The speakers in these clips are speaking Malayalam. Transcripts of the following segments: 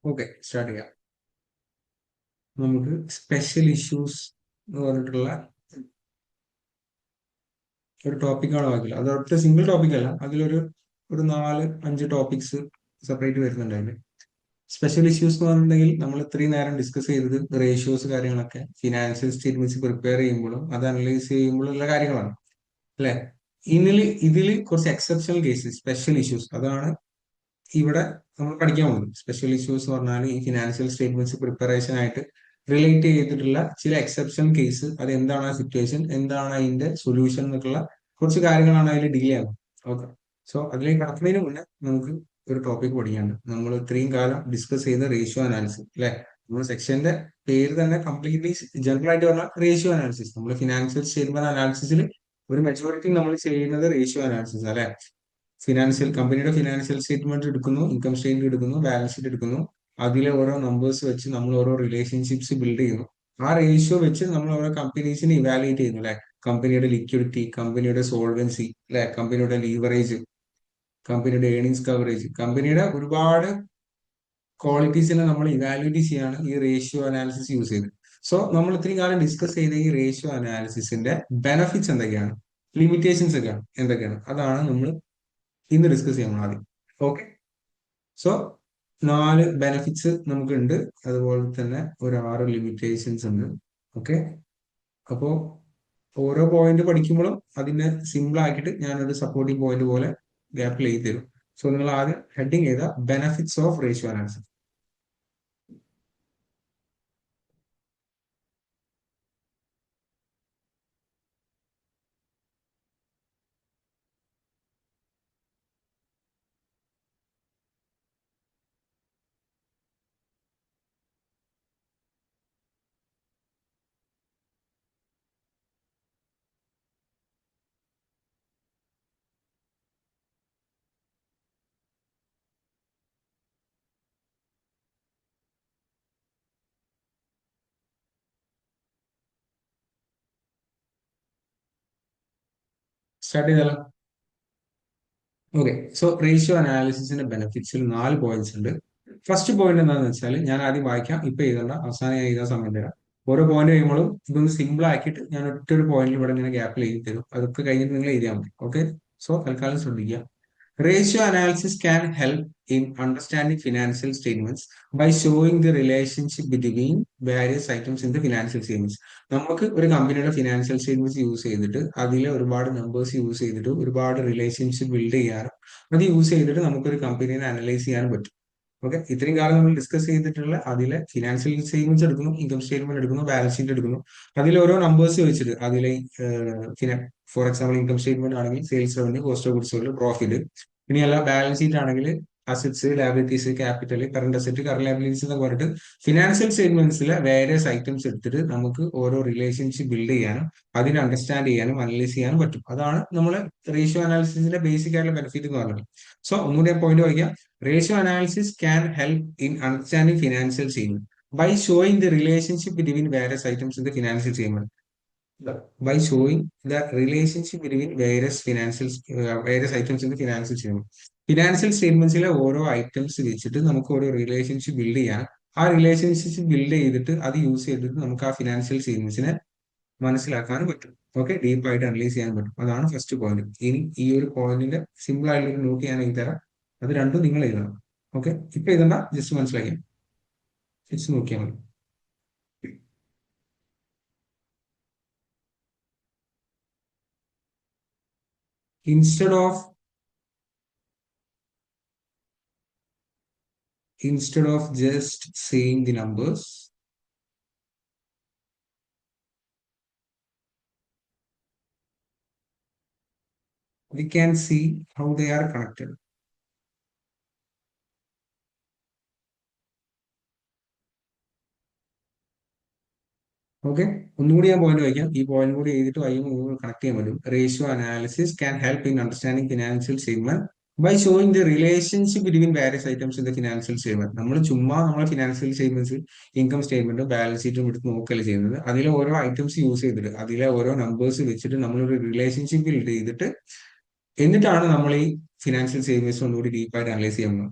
ഓക്കെ, സ്റ്റാർട്ട് ചെയ്യാം. നമുക്ക് സ്പെഷ്യൽ ഇഷ്യൂസ് എന്ന് പറഞ്ഞിട്ടുള്ള ഒരു ടോപ്പിക്കാണ് ബാക്കിയുള്ളത്. അത് ഒറ്റ സിംഗിൾ ടോപ്പിക് അല്ല, അതിലൊരു 4-5 ടോപ്പിക്സ് സെപ്പറേറ്റ് വരുന്നുണ്ട് അതിൽ. സ്പെഷ്യൽ ഇഷ്യൂസ് എന്ന് പറഞ്ഞിട്ടുണ്ടെങ്കിൽ നമ്മൾ ഇത്രയും നേരം ഡിസ്കസ് ചെയ്തത് റേഷ്യോസ് കാര്യങ്ങളൊക്കെ ഫിനാൻഷ്യൽ സ്റ്റേറ്റ്മെന്റ്സ് പ്രിപ്പയർ ചെയ്യുമ്പോഴും അത് അനലൈസ് ചെയ്യുമ്പോഴും ഉള്ള കാര്യങ്ങളാണ് അല്ലെ. ഇതിൽ കുറച്ച് എക്സെപ്ഷണൽ കേസസ്, സ്പെഷ്യൽ ഇഷ്യൂസ്, അതാണ് ഇവിടെ നമ്മൾ പഠിക്കാൻ പോകുന്നത്. സ്പെഷ്യൽ ഇഷ്യൂസ് എന്ന് പറഞ്ഞാൽ ഈ ഫിനാൻഷ്യൽ സ്റ്റേറ്റ്മെന്റ്സ് പ്രിപ്പറേഷൻ ആയിട്ട് റിലേറ്റ് ചെയ്തിട്ടുള്ള ചില എക്സെപ്ഷൻ കേസ്, അത് എന്താണ് ആ സിറ്റുവേഷൻ, എന്താണ് അതിന്റെ സൊല്യൂഷൻ എന്നൊക്കെയുള്ള കുറച്ച് കാര്യങ്ങളാണ് അതിൽ ഡീൽ ചെയ്യുന്നത്. ഓക്കെ, സോ അതിലേക്ക് കടക്കുന്നതിന് മുന്നേ നമുക്ക് ഒരു ടോപ്പിക് പഠിക്കാനുണ്ട്. നമ്മൾ ഇത്രയും കാലം ഡിസ്കസ് ചെയ്ത റേഷ്യോ അനാലിസിസ് അല്ലെ. നമ്മൾ സെക്ഷന്റെ പേര് തന്നെ കംപ്ലീറ്റ്ലി ജനറൽ ആയിട്ട് പറഞ്ഞാൽ റേഷ്യോ അനാലിസിസ്. നമ്മൾ ഫിനാൻഷ്യൽ സ്റ്റേറ്റ്മെന്റ് അനാലിസിസിൽ ഒരു മെജോറിറ്റി നമ്മൾ ചെയ്യുന്നത് റേഷ്യോ അനാലിസിസ് അല്ലെ. കമ്പനിയുടെ ഫിനാൻഷ്യൽ സ്റ്റേറ്റ്മെന്റ് എടുക്കുന്നു, ഇൻകം സ്റ്റേറ്റ്മെന്റ് എടുക്കുന്നു, ബാലൻസ് ഷീറ്റ് എടുക്കുന്നു. അതിലെ ഓരോ നമ്പേഴ്സ് വെച്ച് നമ്മൾ ഓരോ റിലേഷൻഷിപ്സ് ബിൽഡ് ചെയ്യുന്നു. ആ റേഷ്യോ വെച്ച് നമ്മൾ ഓരോ കമ്പനീസിനെ ഇവാലുവേറ്റ് ചെയ്യുന്നു അല്ലെ. കമ്പനിയുടെ ലിക്വിഡിറ്റി, കമ്പനിയുടെ സോൾവൻസി അല്ലെ, കമ്പനിയുടെ ലീവറേജ്, കമ്പനിയുടെ ഏർണിങ്സ് കവറേജ്, കമ്പനിയുടെ ഒരുപാട് ക്വാളിറ്റീസിനെ നമ്മൾ ഇവാലുവേറ്റ് ചെയ്യാണ് ഈ റേഷ്യോ അനാലിസിസ് യൂസ് ചെയ്ത്. സോ നമ്മൾ ഇത്രയും കാലം ഡിസ്കസ് ചെയ്ത ഈ റേഷ്യോ അനാലിസിസിന്റെ ബെനഫിറ്റ്സ് എന്തൊക്കെയാണ്, ലിമിറ്റേഷൻസ് ഒക്കെ എന്തൊക്കെയാണ്, അതാണ് നമ്മൾ ഇന്ന് ഡിസ്കസ് ചെയ്യാം ആദ്യം. ഓക്കെ, സോ 4 ബെനിഫിറ്റ്സ് നമുക്കുണ്ട്, അതുപോലെ തന്നെ ഒരു 6 ലിമിറ്റേഷൻസ് ഉണ്ട്. ഓക്കെ, അപ്പോ ഓരോ പോയിന്റ് പഠിക്കുമ്പോഴും അതിനെ സിമ്പിൾ ആക്കിയിട്ട് ഞാനൊരു സപ്പോർട്ടിംഗ് പോയിന്റ് പോലെ ഗ്യാപ്പിൽ എഴുതി തരും. സോ നിങ്ങൾ ആദ്യം ഹെഡിങ് ചെയ്ത benefits of ratio analysis. Start ചെയ്താലോ? ഓക്കെ, സോ റേഷ്യോ അനാലിസിസിന്റെ ബെനിഫിറ്റ്സിൽ 4 പോയിന്റ്സ് ഉണ്ട്. ഫസ്റ്റ് പോയിന്റ് എന്താണെന്ന് വെച്ചാൽ ഞാൻ ആദ്യം വായിക്കാം, ഇപ്പൊ എഴുതണ്ട, അവസാനം ഞാൻ എഴുതാൻ സമയം തരാം. ഓരോ പോയിന്റ് കഴിയുമ്പോഴും ഇതൊന്ന് സിമ്പിൾ ആക്കിയിട്ട് ഞാൻ ഒറ്റ ഒരു പോയിന്റിൽ ഇവിടെ ഇങ്ങനെ ഗ്യാപ്പിൽ എഴുതി തരും. അതൊക്കെ കഴിഞ്ഞിട്ട് നിങ്ങൾ എഴുതിയാൽ മതി. ഓക്കെ, സോ തൽക്കാലം ശ്രദ്ധിക്കുക. Ratio analysis can help in understanding financial statements by showing the relationship between various items in the financial statements. നമുക്ക് ഒരു കമ്പനിയുടെ ഫിനാൻഷ്യൽ സ്റ്റേറ്റ്മെന്റ്സ് യൂസ് ചെയ്തിട്ട് അതിലെ ഒരുപാട് നമ്പേഴ്സ് യൂസ് ചെയ്തിട്ട് ഒരുപാട് റിലേഷൻഷിപ്പ് ബിൽഡ് ചെയ്യാനും അത് യൂസ് ചെയ്തിട്ട് നമുക്കൊരു കമ്പനീനെ അനലൈസ് ചെയ്യാനും പറ്റും. ഓക്കെ, ഇത്രയും കാലം നമ്മൾ ഡിസ്കസ് ചെയ്തിട്ടുള്ള അതിലെ ഫിനാൻഷ്യൽ സ്റ്റേറ്റ്മെന്റ്സ് എടുക്കുന്നു, ഇൻകം സ്റ്റേറ്റ്മെന്റ് എടുക്കുന്നു, ബാലൻസ് ഷീറ്റ് എടുക്കുന്നു. അതിൽ ഓരോ നമ്പേഴ്സ് വെച്ചിട്ട് അതിലെ ഫോർ എക്സാമ്പിൾ ഇൻകം സ്റ്റേറ്റ്മെന്റ് ആണെങ്കിൽ sales revenue, cost of goods sold, profit. ഇനിയല്ല ബാലൻസ് ഷീറ്റ് ആണെങ്കിൽ assets, liabilities, capital, current asset, current liabilities എന്നൊക്കെ പറഞ്ഞിട്ട് ഫിനാൻഷ്യൽ സ്റ്റേറ്റ്മെന്റ്സിലെ വേരിയസ് ഐറ്റംസ് എടുത്തിട്ട് നമുക്ക് ഓരോ റിലേഷൻഷിപ്പ് ബിൽഡ് ചെയ്യാനും അതിനെ അണ്ടർസ്റ്റാൻഡ് ചെയ്യാനും അനലൈസ് ചെയ്യാനും പറ്റും. അതാണ് നമ്മൾ റേഷ്യോ അനാലിസിസിന്റെ ബേസിക് ആയിട്ടുള്ള ബെനിഫിറ്റ് എന്ന് പറയുന്നത്. സോ ഒന്നുകൂടി പോയിന്റ് വായിക്കാം. Ratio analysis can help in understanding financial statement by showing the relationship between various items in the financial statement. By showing the relationship between various items in the financial statement. Financial സ്റ്റേറ്റ്മെന്റ്സിലെ ഓരോ ഐറ്റംസ് വെച്ചിട്ട് നമുക്ക് ഓരോ റിലേഷൻഷിപ്പ് ബിൽഡ് ചെയ്യാൻ, ആ റിലേഷൻഷിപ്പ് ബിൽഡ് ചെയ്തിട്ട് അത് യൂസ് ചെയ്തിട്ട് നമുക്ക് ആ ഫിനാൻഷ്യൽ സ്റ്റേറ്റ്മെന്റ്സിനെ മനസ്സിലാക്കാനും പറ്റും. ഓക്കെ, ഡീപ്പായിട്ട് അനലൈസ് ചെയ്യാൻ പറ്റും. അതാണ് ഫസ്റ്റ് പോയിന്റ്. ഇനി ഈ ഒരു പോയിന്റിന്റെ സിമ്പിൾ ആയിട്ടുള്ള നോട്ട് ഞാൻ എഴുതി തരാം, അത് രണ്ടും നിങ്ങൾ എഴുതണം. ഓക്കെ, ഇപ്പൊ എഴുതണ്ട, ജസ്റ്റ് മനസ്സിലാക്കിയാൽ ജസ്റ്റ് നോക്കിയാൽ മതി. Instead of just saying the numbers, we can see how they are connected. Okay, ഒന്നുകൂടി ഞാൻ പോയിന്റ് വായിക്കാം. ഈ പോയിന്റ് കൂടി എഴുതിയിട്ട് കണക്ട് ചെയ്യാൻ പറ്റും. Ratio analysis can help in understanding financial statement by showing the relationship between various items in the financial statement. നമ്മൾ ചുമ്മാ നമ്മളെ ഫിനാൻഷ്യൽ സ്റ്റേറ്റ്മെന്റ്സ്, ഇൻകം സ്റ്റേറ്റ്മെന്റും ബാലൻസ് ഷീറ്റും എടുത്ത് നോക്കുകയല്ല ചെയ്യുന്നത്. അതിലെ ഓരോ ഐറ്റംസ് യൂസ് ചെയ്തിട്ട് അതിലെ ഓരോ നമ്പേഴ്സ് വെച്ചിട്ട് നമ്മളൊരു റിലേഷൻഷിപ്പ് ബിൽഡ് ചെയ്തിട്ട് എന്നിട്ടാണ് നമ്മൾ ഈ ഫിനാൻഷ്യൽ സ്റ്റേറ്റ്മെന്റ്സ് ഒന്നുകൂടി ഡീപ്പായിട്ട് അനലൈസ് ചെയ്യുന്നത്.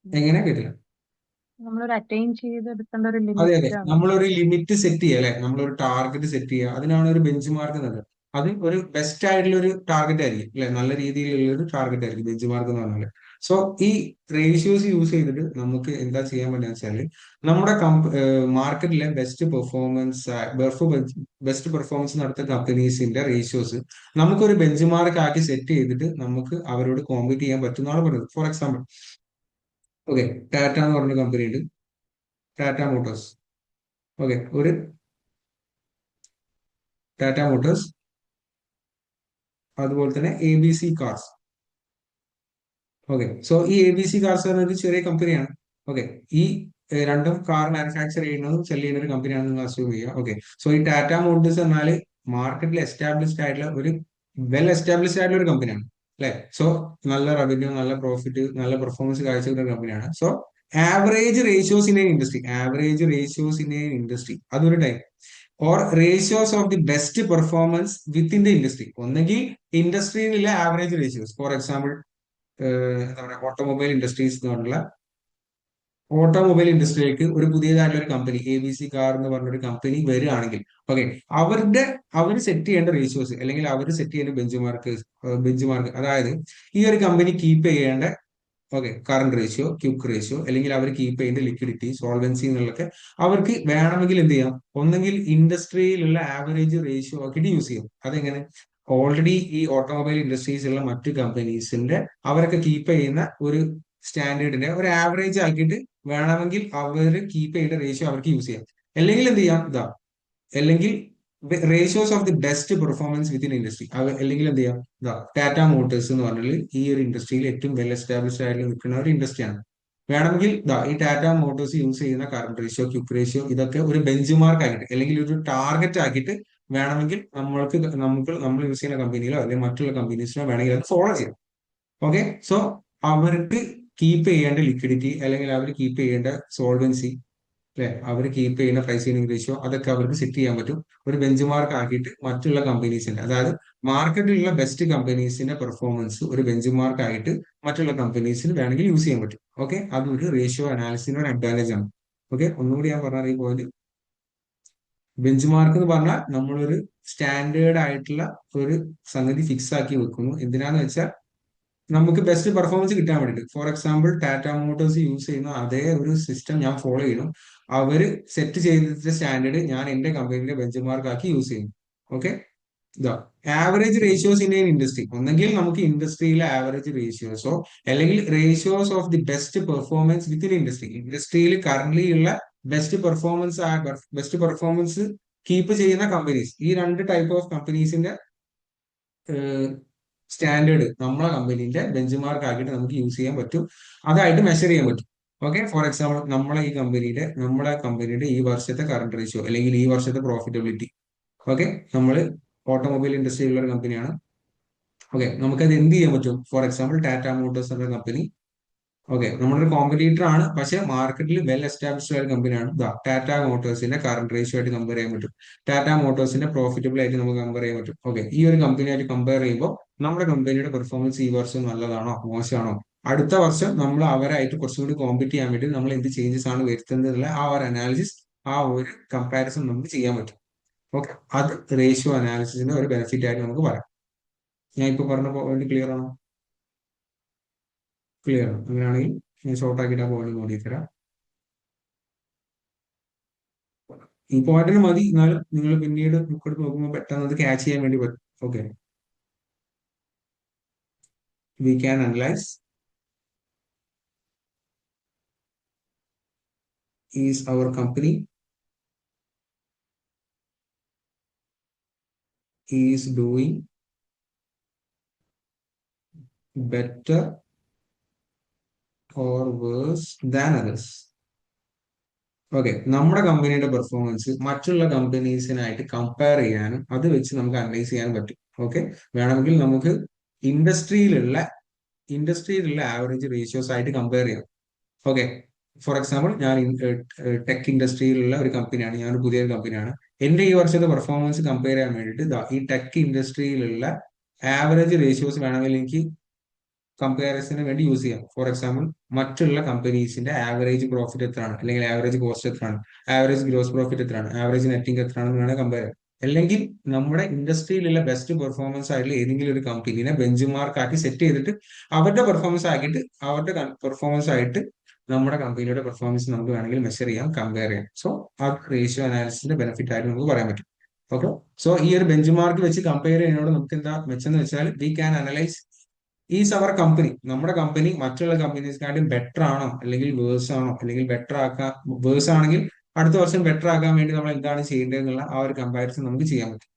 എങ്ങനെ കേട്ടില്ല? നമ്മളൊരു അറ്റൈൻ ചെയ്തെടുക്കേണ്ട ഒരു അതെ അതെ, ലിമിറ്റ് ആണോ? നമ്മളൊരു ലിമിറ്റ് സെറ്റ് ചെയ്യുക അല്ലെ, നമ്മളൊരു ടാർഗറ്റ് സെറ്റ് ചെയ്യുക, അതിനാണ് ഒരു ബെഞ്ച് മാർക്ക് എന്നത്. അത് ഒരു ബെസ്റ്റ് ആയിട്ടുള്ള ഒരു ടാർഗറ്റ് ആയിരിക്കും അല്ലെ, നല്ല രീതിയിലുള്ള ഒരു ടാർഗറ്റ് ആയിരിക്കും ബെഞ്ച് മാർക്ക് എന്ന് പറഞ്ഞാൽ. സോ ഈ റേഷ്യോസ് യൂസ് ചെയ്തിട്ട് നമുക്ക് എന്താ ചെയ്യാൻ പറ്റുക വെച്ചാല്, നമ്മുടെ മാർക്കറ്റിലെ ബെസ്റ്റ് പെർഫോമൻസ് നടത്തുന്ന കമ്പനീസിന്റെ റേഷ്യോസ് നമുക്കൊരു ബെഞ്ച് മാർക്ക് ആക്കി സെറ്റ് ചെയ്തിട്ട് നമുക്ക് അവരോട് കോമ്പീറ്റ് ചെയ്യാൻ പറ്റുന്നതാണ് പറയുന്നത്. ഫോർ എക്സാമ്പിൾ, ഓക്കെ, ടാറ്റ എന്ന് പറഞ്ഞ കമ്പനി ഉണ്ട്, ടാറ്റ മോട്ടോഴ്സ്. ഓക്കെ, ഒരു ടാറ്റ മോട്ടോഴ്സ്, അതുപോലെ തന്നെ ABC കാർസ്. ഓക്കെ, സോ ഈ ABC കാർസ് ഒരു ചെറിയ കമ്പനിയാണ്. ഓക്കെ, ഈ രണ്ടും കാർ മാനുഫാക്ചർ ചെയ്യുന്നതും സെല് ചെയ്യുന്ന ഒരു കമ്പനിയാണ് നിങ്ങൾ അസ്യൂം ചെയ്യുക. ഓക്കെ, സോ ഈ ടാറ്റ മോട്ടോഴ്സ് എന്നാൽ മാർക്കറ്റിൽ എസ്റ്റാബ്ലിഷ്ഡ് ആയിട്ടുള്ള ഒരു വെൽ എസ്റ്റാബ്ലിഷ്ഡ് ആയിട്ടുള്ള ഒരു കമ്പനിയാണ് അല്ലെ. സോ നല്ല റവന്യൂ, നല്ല പ്രോഫിറ്റ്, നല്ല പെർഫോമൻസ് കാഴ്ചവെക്കുന്ന ഒരു കമ്പനിയാണ്. So average ratios in a industry അതൊരു time, or ratios of the best performance within the industry. ഒന്നെങ്കിൽ ഇൻഡസ്ട്രിയിലെ ആവറേജ് റേഷ്യോസ്, ഫോർ എക്സാമ്പിൾ എന്താ പറയുക, ഓട്ടോമൊബൈൽ ഇൻഡസ്ട്രീസ് എന്ന് പറഞ്ഞുള്ള ഓട്ടോമൊബൈൽ ഇൻഡസ്ട്രിയിലേക്ക് ഒരു പുതിയതായിട്ടുള്ള ഒരു കമ്പനി ABC കാർ എന്ന് പറഞ്ഞൊരു കമ്പനി വരികയാണെങ്കിൽ, ഓക്കെ, അവരുടെ അവർ സെറ്റ് ചെയ്യേണ്ട റേഷ്യോസ് അല്ലെങ്കിൽ അവർ സെറ്റ് ചെയ്യേണ്ട ബെഞ്ച് മാർക്ക്, അതായത് ഈ ഒരു കമ്പനി കീപ്പ് ചെയ്യേണ്ട, okay, current ratio, quick ratio, അല്ലെങ്കിൽ അവർ കീപ്പ് ചെയ്യേണ്ട ലിക്വിഡിറ്റി, സോൾവൻസി എന്നുള്ളതൊക്കെ അവർക്ക് വേണമെങ്കിൽ എന്ത് ചെയ്യാം, ഒന്നെങ്കിൽ ഇൻഡസ്ട്രിയിലുള്ള ആവറേജ് റേഷ്യോ ആക്കിയിട്ട് യൂസ് ചെയ്യാം. അതെങ്ങനെ? ഓൾറെഡി ഈ ഓട്ടോമൊബൈൽ ഇൻഡസ്ട്രീസിലുള്ള മറ്റു കമ്പനീസിന്റെ അവരൊക്കെ കീപ്പ് ചെയ്യുന്ന ഒരു സ്റ്റാൻഡേർഡിന്റെ ഒരു ആവറേജ് ആക്കിയിട്ട് വേണമെങ്കിൽ അവർ കീപ്പ് ചെയ്യേണ്ട റേഷ്യോ അവർക്ക് യൂസ് ചെയ്യാം. അല്ലെങ്കിൽ എന്ത് ചെയ്യാം, അല്ലെങ്കിൽ ratios of the best performance within industry, അല്ലെങ്കിൽ എന്ത് ചെയ്യാം, ടാറ്റ മോട്ടോഴ്സ് എന്ന് പറഞ്ഞാൽ ഈ ഒരു ഇൻഡസ്ട്രിയിൽ ഏറ്റവും വെൽ എസ്റ്റാബ്ലിഷ്ഡ് ആയിട്ട് നിൽക്കുന്ന ഒരു ഇൻഡസ്ട്രിയാണ്. വേണമെങ്കിൽ ഈ ടാറ്റ മോട്ടോഴ്സ് യൂസ് ചെയ്യുന്ന കറണ്ട് റേഷ്യോ, ക്യുക്ക് റേഷ്യോ, ഇതൊക്കെ ഒരു ബെഞ്ച് മാർക്ക് ആക്കിയിട്ട് അല്ലെങ്കിൽ ഒരു ടാർഗറ്റ് ആക്കിയിട്ട് വേണമെങ്കിൽ നമ്മൾ യൂസ് ചെയ്യുന്ന കമ്പനിയിലോ അല്ലെങ്കിൽ മറ്റുള്ള കമ്പനീസിനോ വേണമെങ്കിൽ അത് ഫോളോ ചെയ്യാം. ഓക്കെ, സോ അവർക്ക് കീപ്പ് ചെയ്യേണ്ട ലിക്വിഡിറ്റി അല്ലെങ്കിൽ അവർ കീപ്പ് ചെയ്യേണ്ട സോൾവൻസി അല്ലെ, അവർ കീപ്പ് ചെയ്യുന്ന പ്രൈസ് ഏർണിംഗ് റേഷ്യോ, അതൊക്കെ അവർക്ക് സെറ്റ് ചെയ്യാൻ പറ്റും. ഒരു ബെഞ്ച് മാർക്ക് ആക്കിയിട്ട് മറ്റുള്ള കമ്പനീസിന്റെ, അതായത് മാർക്കറ്റിലുള്ള ബെസ്റ്റ് കമ്പനീസിന്റെ പെർഫോമൻസ് ഒരു ബെഞ്ച് മാർക്ക് ആയിട്ട് മറ്റുള്ള കമ്പനീസിന് വേണമെങ്കിൽ യൂസ് ചെയ്യാൻ പറ്റും. ഓക്കെ, അതൊരു റേഷ്യോ അനാലിസിന്റെ ഒരു അഡ്വാൻറ്റേജ് ആണ്. ഓക്കെ, ഒന്നുകൂടി ഞാൻ പറഞ്ഞ ഈ പോയിന്റ്, ബെഞ്ച് മാർക്ക് എന്ന് പറഞ്ഞാൽ നമ്മളൊരു സ്റ്റാൻഡേർഡ് ആയിട്ടുള്ള ഒരു സംഗതി ഫിക്സ് ആക്കി വെക്കുന്നു. എന്തിനാന്ന് വെച്ചാൽ നമുക്ക് ബെസ്റ്റ് പെർഫോമൻസ് കിട്ടാൻ വേണ്ടിയിട്ട്. For example, Tata Motors use ചെയ്യുന്ന അതേ ഒരു സിസ്റ്റം ഞാൻ ഫോളോ ചെയ്യണം. അവര് സെറ്റ് ചെയ്തിട്ട് സ്റ്റാൻഡേർഡ് ഞാൻ എന്റെ കമ്പനിയുടെ ബെഞ്ച് മാർക്ക് ആക്കി യൂസ് ചെയ്യും. ഓക്കെ, ഇതാ ആവറേജ് റേഷ്യോസ് ഇൻ ഇൻഡസ്ട്രി, ഒന്നെങ്കിൽ നമുക്ക് ഇൻഡസ്ട്രിയിലെ ആവറേജ് റേഷ്യോസോ അല്ലെങ്കിൽ ratios of the best performance within industry, ഇൻഡസ്ട്രിയിൽ കറന്റ് ഉള്ള ബെസ്റ്റ് പെർഫോമൻസ് കീപ്പ് ചെയ്യുന്ന കമ്പനീസ്, ഈ രണ്ട് ടൈപ്പ് ഓഫ് കമ്പനീസിന്റെ സ്റ്റാൻഡേർഡ് നമ്മളെ കമ്പനീന്റെ ബെഞ്ച് മാർക്ക് ആക്കിയിട്ട് നമുക്ക് യൂസ് ചെയ്യാൻ പറ്റും, അതായിട്ട് മെഷർ ചെയ്യാൻ പറ്റും. ഓക്കെ, ഫോർ എക്സാമ്പിൾ, നമ്മുടെ കമ്പനിയുടെ ഈ വർഷത്തെ കറണ്ട് റേഷ്യോ അല്ലെങ്കിൽ ഈ വർഷത്തെ പ്രോഫിറ്റബിലിറ്റി. ഓക്കെ, നമ്മൾ ഓട്ടോമൊബൈൽ ഇൻഡസ്ട്രിയിലുള്ള ഒരു കമ്പനിയാണ്. ഓക്കെ, നമുക്കത് എന്ത് ചെയ്യാൻ പറ്റും? ഫോർ എക്സാമ്പിൾ, ടാറ്റ മോട്ടോഴ്സ് എന്ന കമ്പനി, ഓക്കെ, നമ്മളൊരു കോമ്പറ്റീറ്റർ ആണ്, പക്ഷെ മാർക്കറ്റിൽ വെൽ എസ്റ്റാബ്ലിഷ്ഡ് ആയ കമ്പനിയാണ്. ടാറ്റ മോട്ടോഴ്സിന്റെ കറണ്ട് റേഷ്യോ ആയിട്ട് കമ്പയർ ചെയ്യാൻ പറ്റും, ടാറ്റ മോട്ടോഴ്സിന്റെ പ്രോഫിറ്റബിൾ ആയിട്ട് നമുക്ക് കമ്പയർ ചെയ്യാൻ പറ്റും. ഓക്കെ, ഈ ഒരു കമ്പനിയായിട്ട് കമ്പയർ ചെയ്യുമ്പോൾ നമ്മുടെ കമ്പനിയുടെ പെർഫോമൻസ് ഈ വർഷം നല്ലതാണോ മോശമാണോ, അടുത്ത വർഷം നമ്മൾ അവരായിട്ട് കുറച്ചും കൂടി കോമ്പറ്റ് ചെയ്യാൻ വേണ്ടി നമ്മൾ എന്ത് ചേഞ്ചസ് ആണ് വരുത്തുന്നതിലുള്ള ആ ഒരു അനാലിസിസ്, ആ ഒരു കമ്പാരിസൺ നമുക്ക് ചെയ്യാൻ പറ്റും. ഓക്കെ, അത് റേഷ്യോ അനാലിസിസിന്റെ ഒരു ബെനിഫിറ്റ് ആയിട്ട് നമുക്ക് പറയാം. ഞാൻ ഇപ്പൊ പറഞ്ഞ പോയിന്റ് ക്ലിയർ ആണോ? ക്ലിയർ ആണ്. അങ്ങനെയാണെങ്കിൽ ഞാൻ ഷോർട്ട് ആക്കിയിട്ട് ആ പോയിന്റ് നോക്കി തരാം. ഇമ്പോർട്ടന്റ് മതി, എന്നാലും നിങ്ങൾ പിന്നീട് ബുക്ക് എടുത്ത് നോക്കുമ്പോൾ പെട്ടെന്ന് അത് ക്യാച്ച് ചെയ്യാൻ വേണ്ടി പറ്റും. Okay, we can analyse is our company is doing better or worse than others. Okay, നമ്മുടെ കമ്പനിയുടെ പെർഫോമൻസ് മറ്റുള്ള കമ്പനീസിനായിട്ട് കമ്പയർ ചെയ്യാനും അത് വെച്ച് നമുക്ക് അനലൈസ് ചെയ്യാനും പറ്റും. ഓക്കെ, വേണമെങ്കിൽ നമുക്ക് ഇൻഡസ്ട്രിയിലുള്ള ഇൻഡസ്ട്രിയിലുള്ള ആവറേജ് റേഷ്യോസ് ആയിട്ട് കമ്പയർ ചെയ്യാം. ഓക്കെ, ഫോർ എക്സാമ്പിൾ, ഞാൻ ടെക് ഇൻഡസ്ട്രിയിലുള്ള ഒരു കമ്പനിയാണ്, ഞാൻ ഒരു പുതിയൊരു കമ്പനിയാണ്. എന്റെ ഈ വർഷത്തെ പെർഫോമൻസ് കമ്പയർ ചെയ്യാൻ വേണ്ടിയിട്ട് ഈ ടെക് ഇൻഡസ്ട്രിയിലുള്ള ആവറേജ് റേഷ്യോസ് വേണമെങ്കിൽ എനിക്ക് കമ്പാരിസണിന് വേണ്ടി യൂസ് ചെയ്യാം. ഫോർ എക്സാമ്പിൾ, മറ്റുള്ള കമ്പനീസിന്റെ ആവറേജ് പ്രോഫിറ്റ് എത്രയാണ്, അല്ലെങ്കിൽ ആവറേജ് കോസ്റ്റ് എത്രയാണ്, ആവറേജ് ഗ്രോസ് പ്രോഫിറ്റ് എത്രയാണ്, ആവറേജ് നെറ്റിംഗ് എത്രയാണെന്ന് വേണമെങ്കിൽ കമ്പയർ ചെയ്യാം. അല്ലെങ്കിൽ നമ്മുടെ ഇൻഡസ്ട്രിയിലുള്ള ബെസ്റ്റ് പെർഫോമൻസ് ആയിട്ടുള്ള ഏതെങ്കിലും ഒരു കമ്പനീനെ ബെഞ്ച് മാർക്ക് ആക്കി സെറ്റ് ചെയ്തിട്ട് അവരുടെ പെർഫോമൻസ് ആക്കിയിട്ട് അവരുടെ പെർഫോമൻസ് ആയിട്ട് നമ്മുടെ കമ്പനിയുടെ പെർഫോമൻസ് നമുക്ക് വേണമെങ്കിൽ മെഷർ ചെയ്യാം, കമ്പയർ ചെയ്യാം. സോ ആ റേഷ്യോ അനാലിസിന്റെ ബെനിഫിറ്റ് ആയിട്ട് നമുക്ക് പറയാൻ പറ്റും. ഓക്കെ, സോ ഈ ഒരു ബെഞ്ച് മാർക്ക് വെച്ച് കമ്പയർ ചെയ്യുന്നതോട് നമുക്ക് എന്താ മെച്ചം എന്ന് വെച്ചാൽ, we can analyse is our company, നമ്മുടെ കമ്പനി മറ്റുള്ള കമ്പനീസിനെക്കാട്ടും ബെറ്റർ ആണോ അല്ലെങ്കിൽ വേഴ്സ് ആണോ, അല്ലെങ്കിൽ ബെറ്റർ ആക്കാൻ, വേഴ്സ് ആണെങ്കിൽ അടുത്ത വർഷം ബെറ്റർ ആക്കാൻ വേണ്ടി നമ്മൾ എന്താണ് ചെയ്യേണ്ടത് എന്നുള്ള ആ ഒരു കമ്പാരിസൺ നമുക്ക് ചെയ്യാൻ പറ്റും.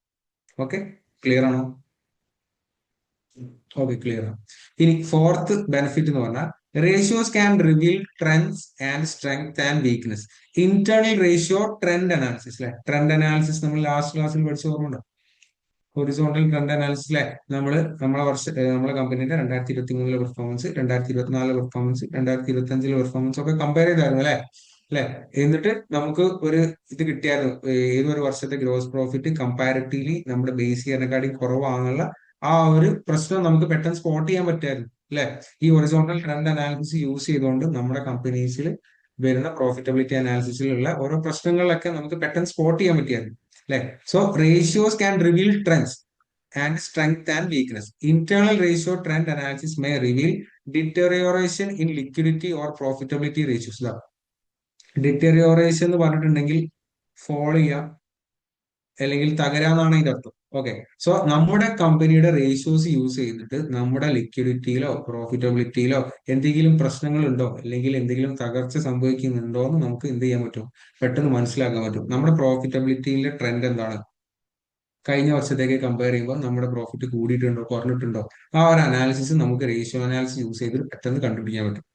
ഓക്കെ, ക്ലിയർ ആണോ? ഓക്കെ, ക്ലിയർ ആണ്. ഇനി ഫോർത്ത് ബെനിഫിറ്റ് എന്ന് പറഞ്ഞാൽ, ratios can reveal trends and strength and weakness. Internal ratio trend analysis അല്ലെ, ട്രെൻഡ് അനാലിസിസ് നമ്മൾ ലാസ്റ്റ് ക്ലാസ്സിൽ പഠിച്ച ഓർമ്മ. ഹൊറിസോണ്ടൽ ട്രെൻഡ് അനാലിസിസിലെ നമ്മളെ കമ്പനിയുടെ 2023 പെർഫോമൻസ്, 2024 പെർഫോമൻസ്, 2025 പെർഫോമൻസ് ഒക്കെ കമ്പയർ ചെയ്തായിരുന്നു അല്ലെ. എന്നിട്ട് നമുക്ക് ഒരു ഇത് കിട്ടിയായിരുന്നു, ഏതൊരു വർഷത്തെ ഗ്രോസ് പ്രോഫിറ്റ് കമ്പാരിറ്റീവ്ലി നമ്മുടെ ബേസ് ഇയറിനെക്കാട്ടി കുറവാണെന്നുള്ള ആ ഒരു പ്രശ്നം നമുക്ക് പെട്ടെന്ന് സ്പോട്ട് ചെയ്യാൻ പറ്റായിരുന്നു അല്ലെ. ഈ ഹൊറിസോണ്ടൽ ട്രെൻഡ് അനാലിസിസ് യൂസ് ചെയ്തുകൊണ്ട് നമ്മുടെ കമ്പനീസിൽ വരുന്ന പ്രോഫിറ്റബിലിറ്റി അനാലിസിസിലുള്ള ഓരോ പ്രശ്നങ്ങളിലൊക്കെ നമുക്ക് പെട്ടെന്ന് സ്പോട്ട് ചെയ്യാൻ പറ്റിയായിരുന്നു അല്ലെ. So ratios can reveal trends and strength and weakness. Internal ratio trend analysis may reveal deterioration in liquidity or profitability ratios. ഡിറ്ററിയോറേഷൻ എന്ന് പറഞ്ഞിട്ടുണ്ടെങ്കിൽ ഫോൾ ചെയ്യാം അല്ലെങ്കിൽ തകരാന്നാണ് അതിന്റെ അർത്ഥം. ഓക്കെ, സോ നമ്മുടെ കമ്പനിയുടെ റേഷ്യോസ് യൂസ് ചെയ്തിട്ട് നമ്മുടെ ലിക്വിഡിറ്റിയിലോ പ്രോഫിറ്റബിലിറ്റിയിലോ എന്തെങ്കിലും പ്രശ്നങ്ങളുണ്ടോ അല്ലെങ്കിൽ എന്തെങ്കിലും തകർച്ച സംഭവിക്കുന്നുണ്ടോ എന്ന് നമുക്ക് എന്ത് ചെയ്യാൻ പറ്റും, പെട്ടെന്ന് മനസ്സിലാക്കാൻ പറ്റും. നമ്മുടെ പ്രോഫിറ്റബിലിറ്റിയിലെ ട്രെൻഡ് എന്താണ്, കഴിഞ്ഞ വർഷത്തേക്ക് കമ്പയർ ചെയ്യുമ്പോൾ നമ്മുടെ പ്രോഫിറ്റ് കൂടിയിട്ടുണ്ടോ കുറഞ്ഞിട്ടുണ്ടോ, ആ ഒരു അനാലിസിസ് നമുക്ക് റേഷ്യോ അനാലിസിസ് യൂസ് ചെയ്ത് പെട്ടെന്ന് കണ്ടുപിടിക്കാൻ പറ്റും.